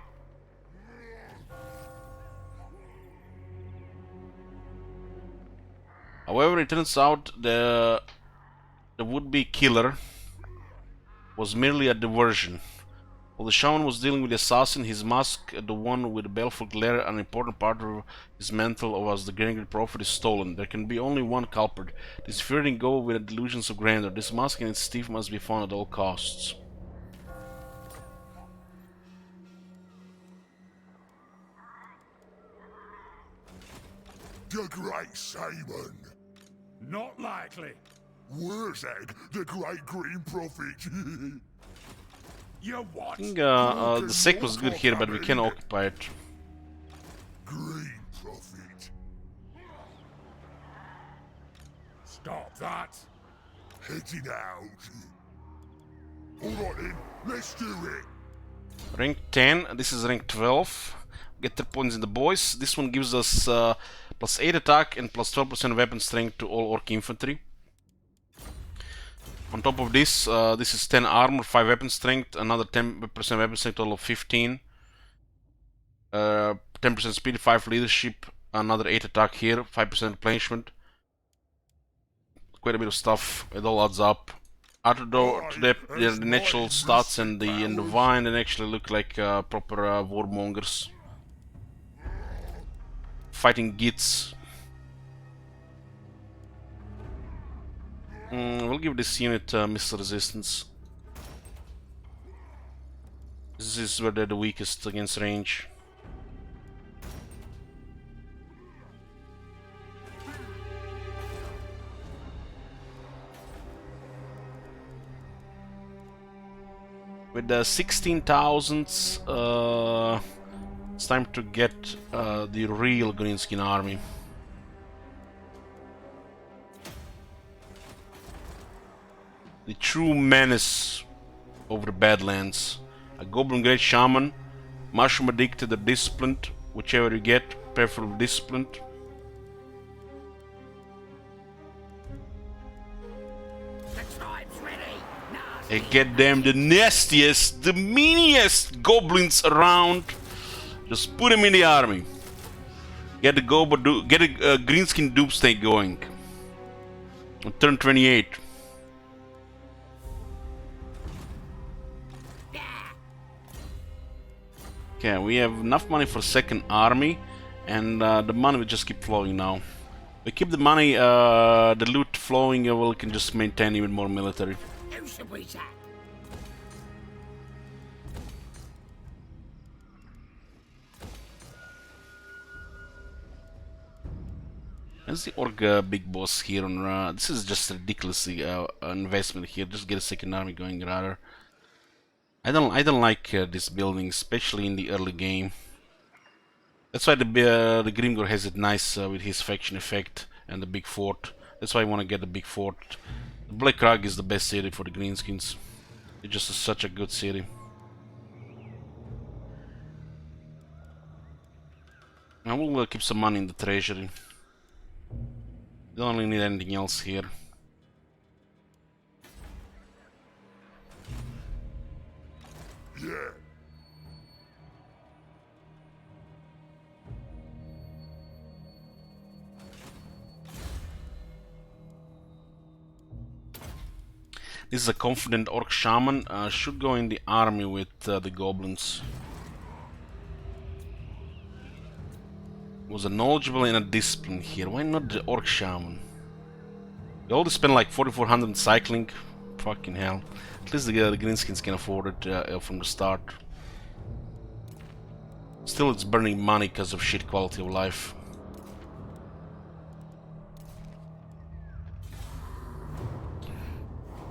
However, it turns out the would-be killer was merely a diversion. While the shaman was dealing with the assassin, his mask, the one with the baleful glare, an important part of his mantle as the Grandeur Prophet, is stolen. There can be only one culprit. This fearing go with the delusions of grandeur. This mask and its thief must be found at all costs. The Great Shaman. Not likely. Wurzak, the Great Green Prophet. You what? I think the sec was good here, but we can occupy it. Green Prophet. Stop that. Heading out. Alright then, let's do it. Rank 10, this is rank 12. get 3 points in the boys. This one gives us plus 8 attack and plus 12% weapon strength to all orc infantry. On top of this, this is 10 armor, 5 weapon strength, another 10% weapon strength, total of 15. 10% speed, 5 leadership, another 8 attack here, 5% replenishment. Quite a bit of stuff, it all adds up. After the natural stats and the vine, they actually look like proper warmongers. Fighting gits. We'll give this unit missile resistance. This is where they're the weakest against range. With the 16,000s, it's time to get the real greenskin army. The true menace over the Badlands. A Goblin Great Shaman, Mushroom Addicted or Disciplined, whichever you get, preferably Disciplined. And get them the nastiest, the meanest goblins around. Just put them in the army. Get a greenskin doomsday going. On turn 28. Okay, we have enough money for second army, and the money will just keep flowing now. We keep the money, the loot flowing, we can just maintain even more military. Who should we attack? That's the orc big boss here on this is just ridiculously investment here. Just get a second army going rather. I don't like this building, especially in the early game. That's why the Grimgor has it nice with his faction effect and the big fort. That's why I want to get the big fort. The Black Rug is the best city for the Greenskins. It's just such a good city. I will keep some money in the treasury. Don't really need anything else here. Yeah. This is a confident orc shaman. Should go in the army with the goblins. Was a knowledgeable and a discipline here. Why not the orc shaman? They already spend like 4,400 in cycling. Fucking hell. At least the greenskins can afford it from the start. Still, it's burning money because of shit quality of life.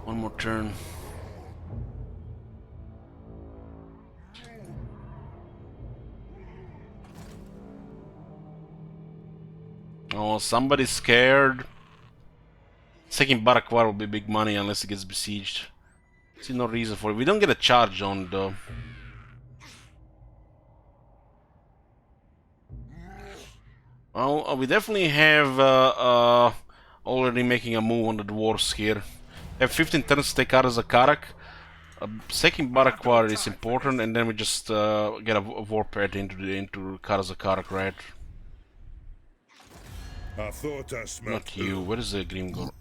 One more turn. Oh, somebody's scared. Second Barakwar will be big money unless it gets besieged. See no reason for it. We don't get a charge on though. Well, we definitely have already making a move on the dwarves here. Have 15 turns to take Karak. Second Barakwar is important, and then we just get a warp pad into Karak, right? I thought I smelled. Not you. Where is the Grimgor?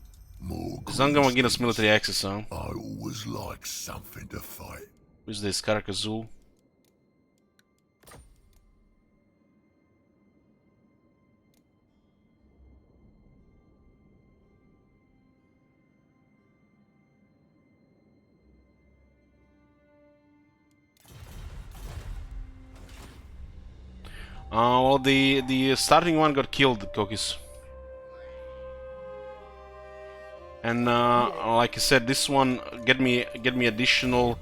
More He's not gonna give us military access, huh? I always like something to fight. Who's this? Karakazul? Well, the starting one got killed, Cookies. And like I said, this one get me additional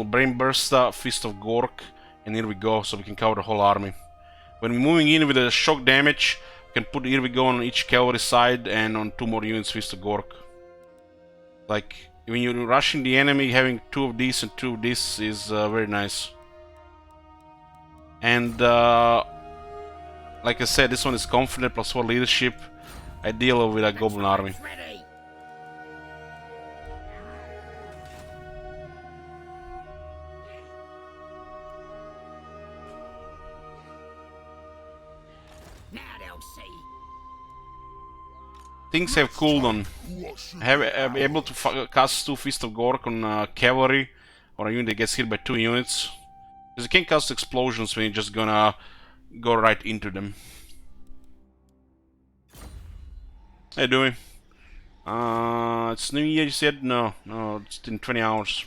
brain burst, fist of Gork, and here we go. So we can cover the whole army. When we're moving in with a shock damage, we can put here we go on each cavalry side and on 2 more units fist of Gork. Like when you're rushing the enemy, having 2 of these and 2 of this is very nice. And like I said, this one is confident plus 4 leadership. Ideal with a goblin army. Ready. Now they'll see. Things have cooled on. What should Have able to cast 2 Fist of Gork on cavalry or a unit that gets hit by 2 units. Because you can't cast explosions when you're just gonna go right into them. How you doing? It's New Year, you said? No, it's in 20 hours.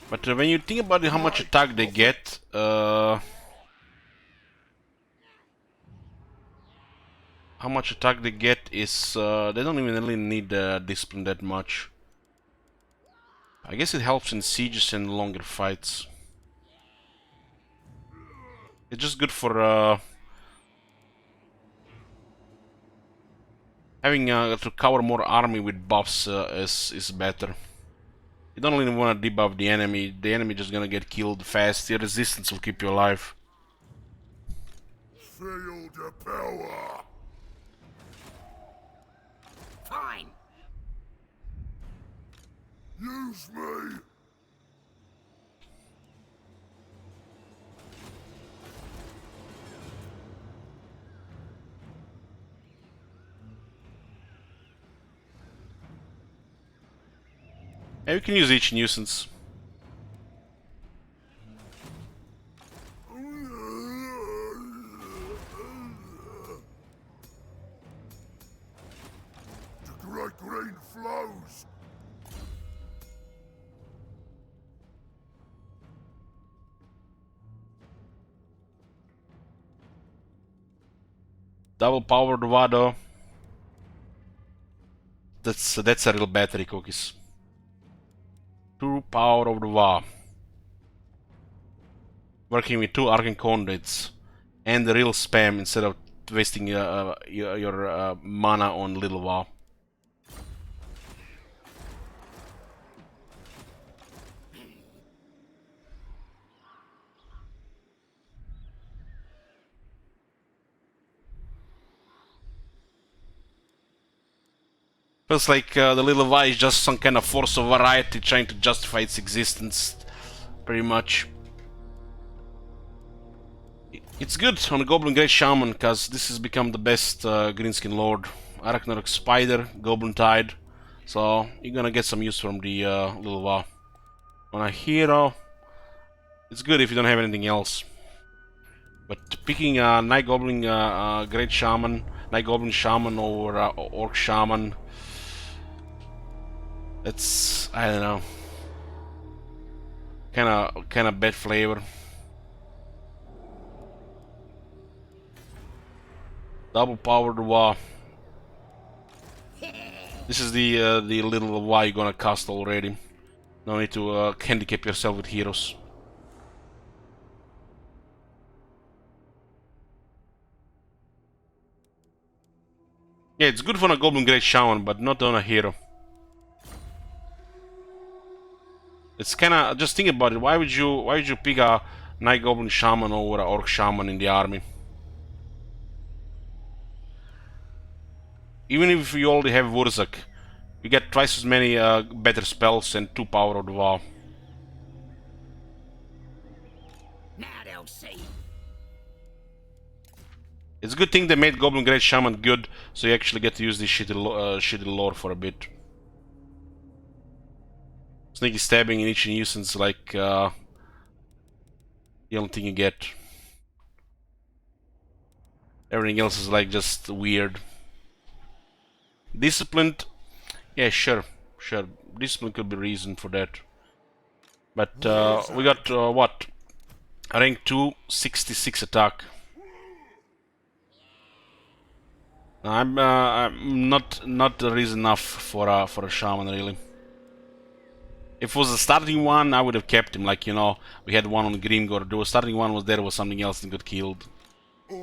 But when you think about how much attack they get, how much attack they get is they don't even really need discipline that much. I guess it helps in sieges and longer fights. It's just good for having to cover more army with buffs is better. You don't really want to debuff the enemy. The enemy just gonna get killed fast. Your resistance will keep you alive. feel the power? Fine. Use me. Yeah, you can use each nuisance. The great green flows. Double powered Vado. That's a real battery, cookies. True power of the Va. Working with 2 Arcane Conduits and the real spam instead of wasting your mana on little Va. Feels like the little Va is just some kind of force of variety trying to justify its existence, pretty much. It's good on a Goblin Great Shaman, because this has become the best Greenskin Lord. Arachnarok Spider, Goblin Tide, so you're gonna get some use from the little Va. On a hero, it's good if you don't have anything else. But picking a Night Goblin Great Shaman, Night Goblin Shaman or Orc Shaman, it's, I don't know, kind of bad flavor. Double powered Va. This is the little Va you're gonna cast already. No need to handicap yourself with heroes. Yeah, it's good for a Goblin Great Shaman, but not on a hero. It's kinda, just think about it, why would you pick a Night Goblin Shaman over an Orc Shaman in the army? Even if you already have Wurzak, you get twice as many better spells and 2 power of the Va. Now they'll see. It's a good thing they made Goblin Great Shaman good, so you actually get to use this shitty lore for a bit. Sneaky stabbing in each nuisance, like the only thing you get. Everything else is like just weird. Disciplined, yeah, sure. Discipline could be reason for that. But we got what? Rank 2, 66 attack. I'm not the reason enough for a shaman, really. If it was a starting one, I would have kept him. Like, you know, we had one on Grimgor. The starting one was there, was something else and got killed. I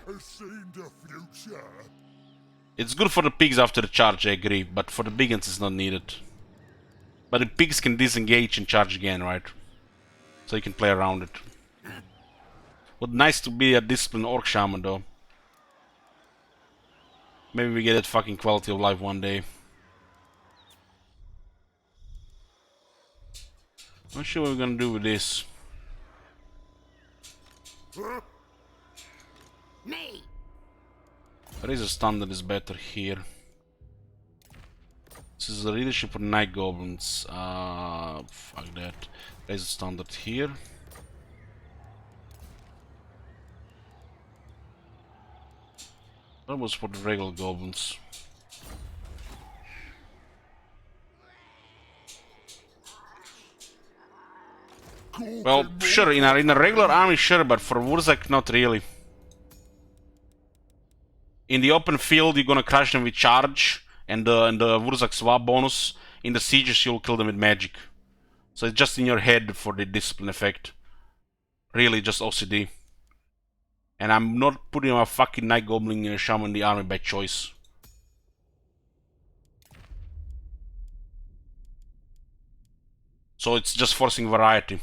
have seen the future. It's good for the pigs after the charge, I agree, but for the big ones it's not needed. But the pigs can disengage and charge again, right? So you can play around it. Would nice to be a disciplined orc shaman though. Maybe we get that fucking quality of life one day. Not sure what we're gonna do with this. Me. Razor standard is better here. This is the leadership for night goblins. Fuck that. Razor standard here. That was for the regular goblins. Well, sure, in a regular army, sure, but for Wurzak, not really. In the open field, you're gonna crush them with charge and the Wurzak swap bonus. In the sieges, you'll kill them with magic. So it's just in your head for the discipline effect. Really, just OCD. And I'm not putting a fucking Night Goblin Shaman in the army by choice. So it's just forcing variety.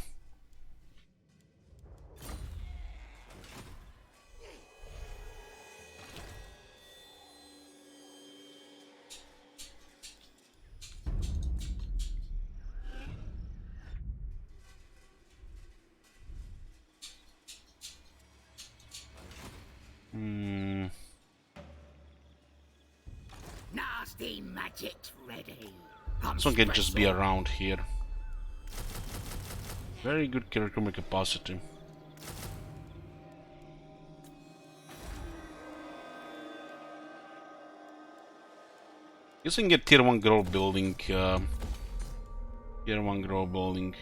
Nasty magic's ready. This one can just be around here. Very good recruitment capacity. Guess we can get tier 1 grow building. Tier 1 grow building.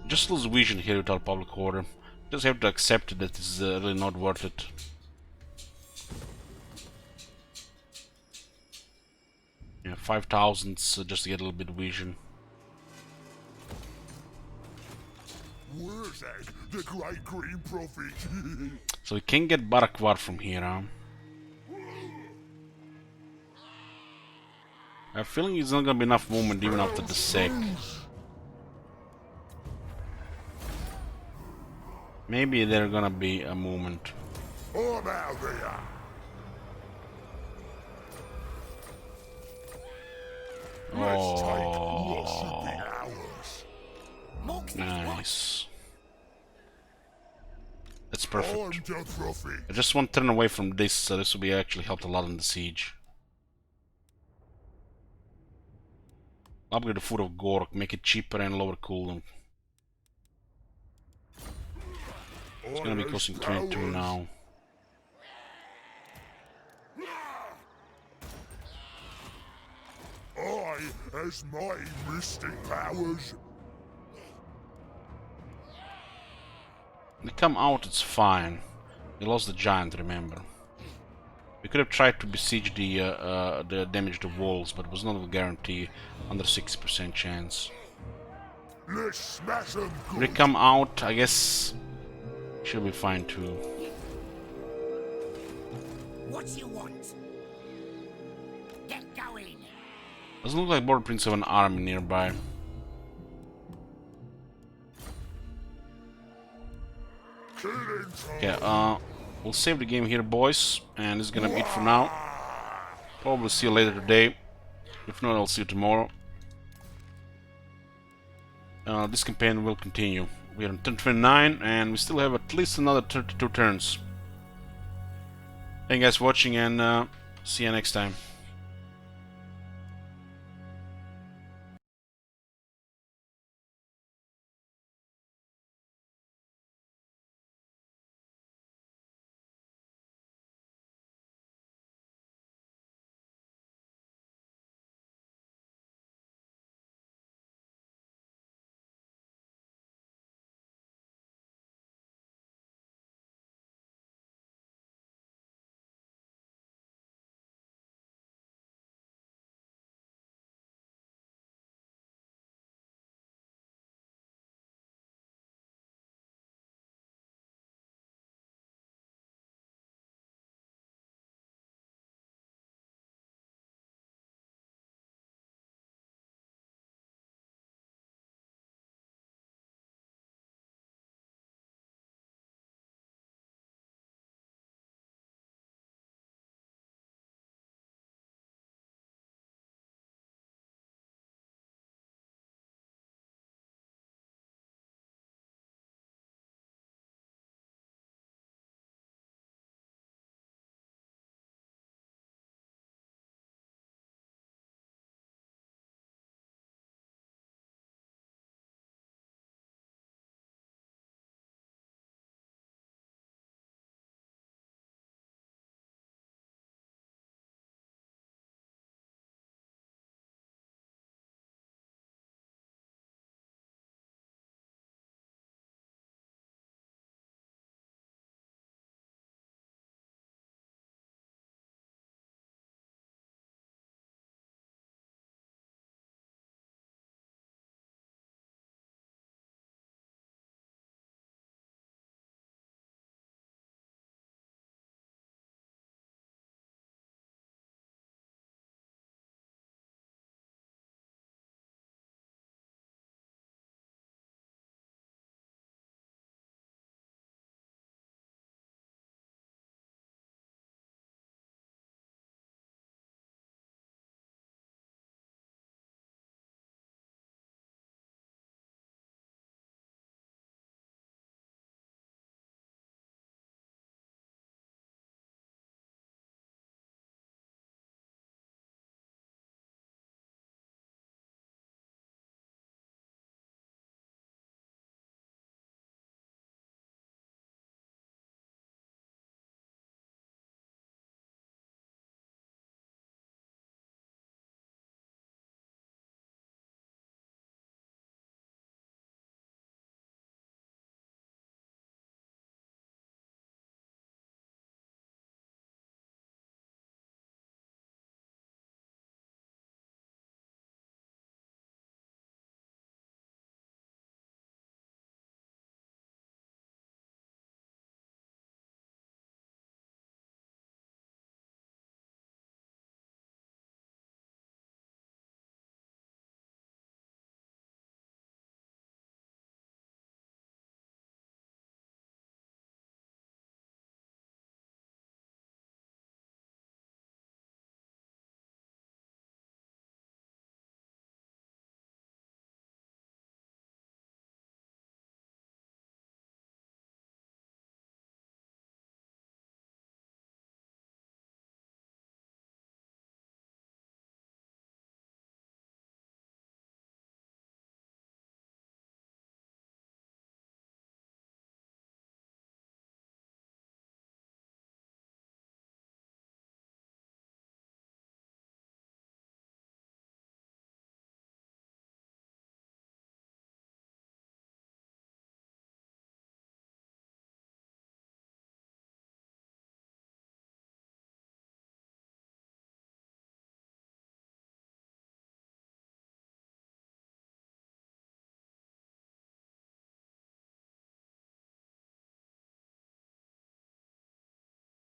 Just lose vision here without public order. Just have to accept that it's really not worth it. Yeah, 5,000 just to get a little bit of vision. Wurzak, the great green prophet. So we can get Barakwar from here, huh? I have a feeling it's not gonna be enough movement even after the sec. Maybe there's gonna be a movement. I'm out there. Let's take what should be ours. Nice. That's I'm perfect. the prophet. I just want to turn away from this, so this will be actually helped a lot in the siege. Upgrade the Foot of Gork, make it cheaper and lower cooldown. It's gonna be costing 22 now. I, as my mystic powers. They come out, it's fine. We lost the giant, remember. We could have tried to besiege the damage to walls, but it was not a guarantee. Under 60% chance. Let's smash them. They come out, I guess. Should be fine too. What you want? Get going. Doesn't look like Border Prince have an army nearby. Okay, we'll save the game here, boys, and this is gonna be it for now. Probably see you later today. If not, I'll see you tomorrow. This campaign will continue. We are on turn 29, and we still have at least another 32 turns. Thank you guys for watching, and see you next time.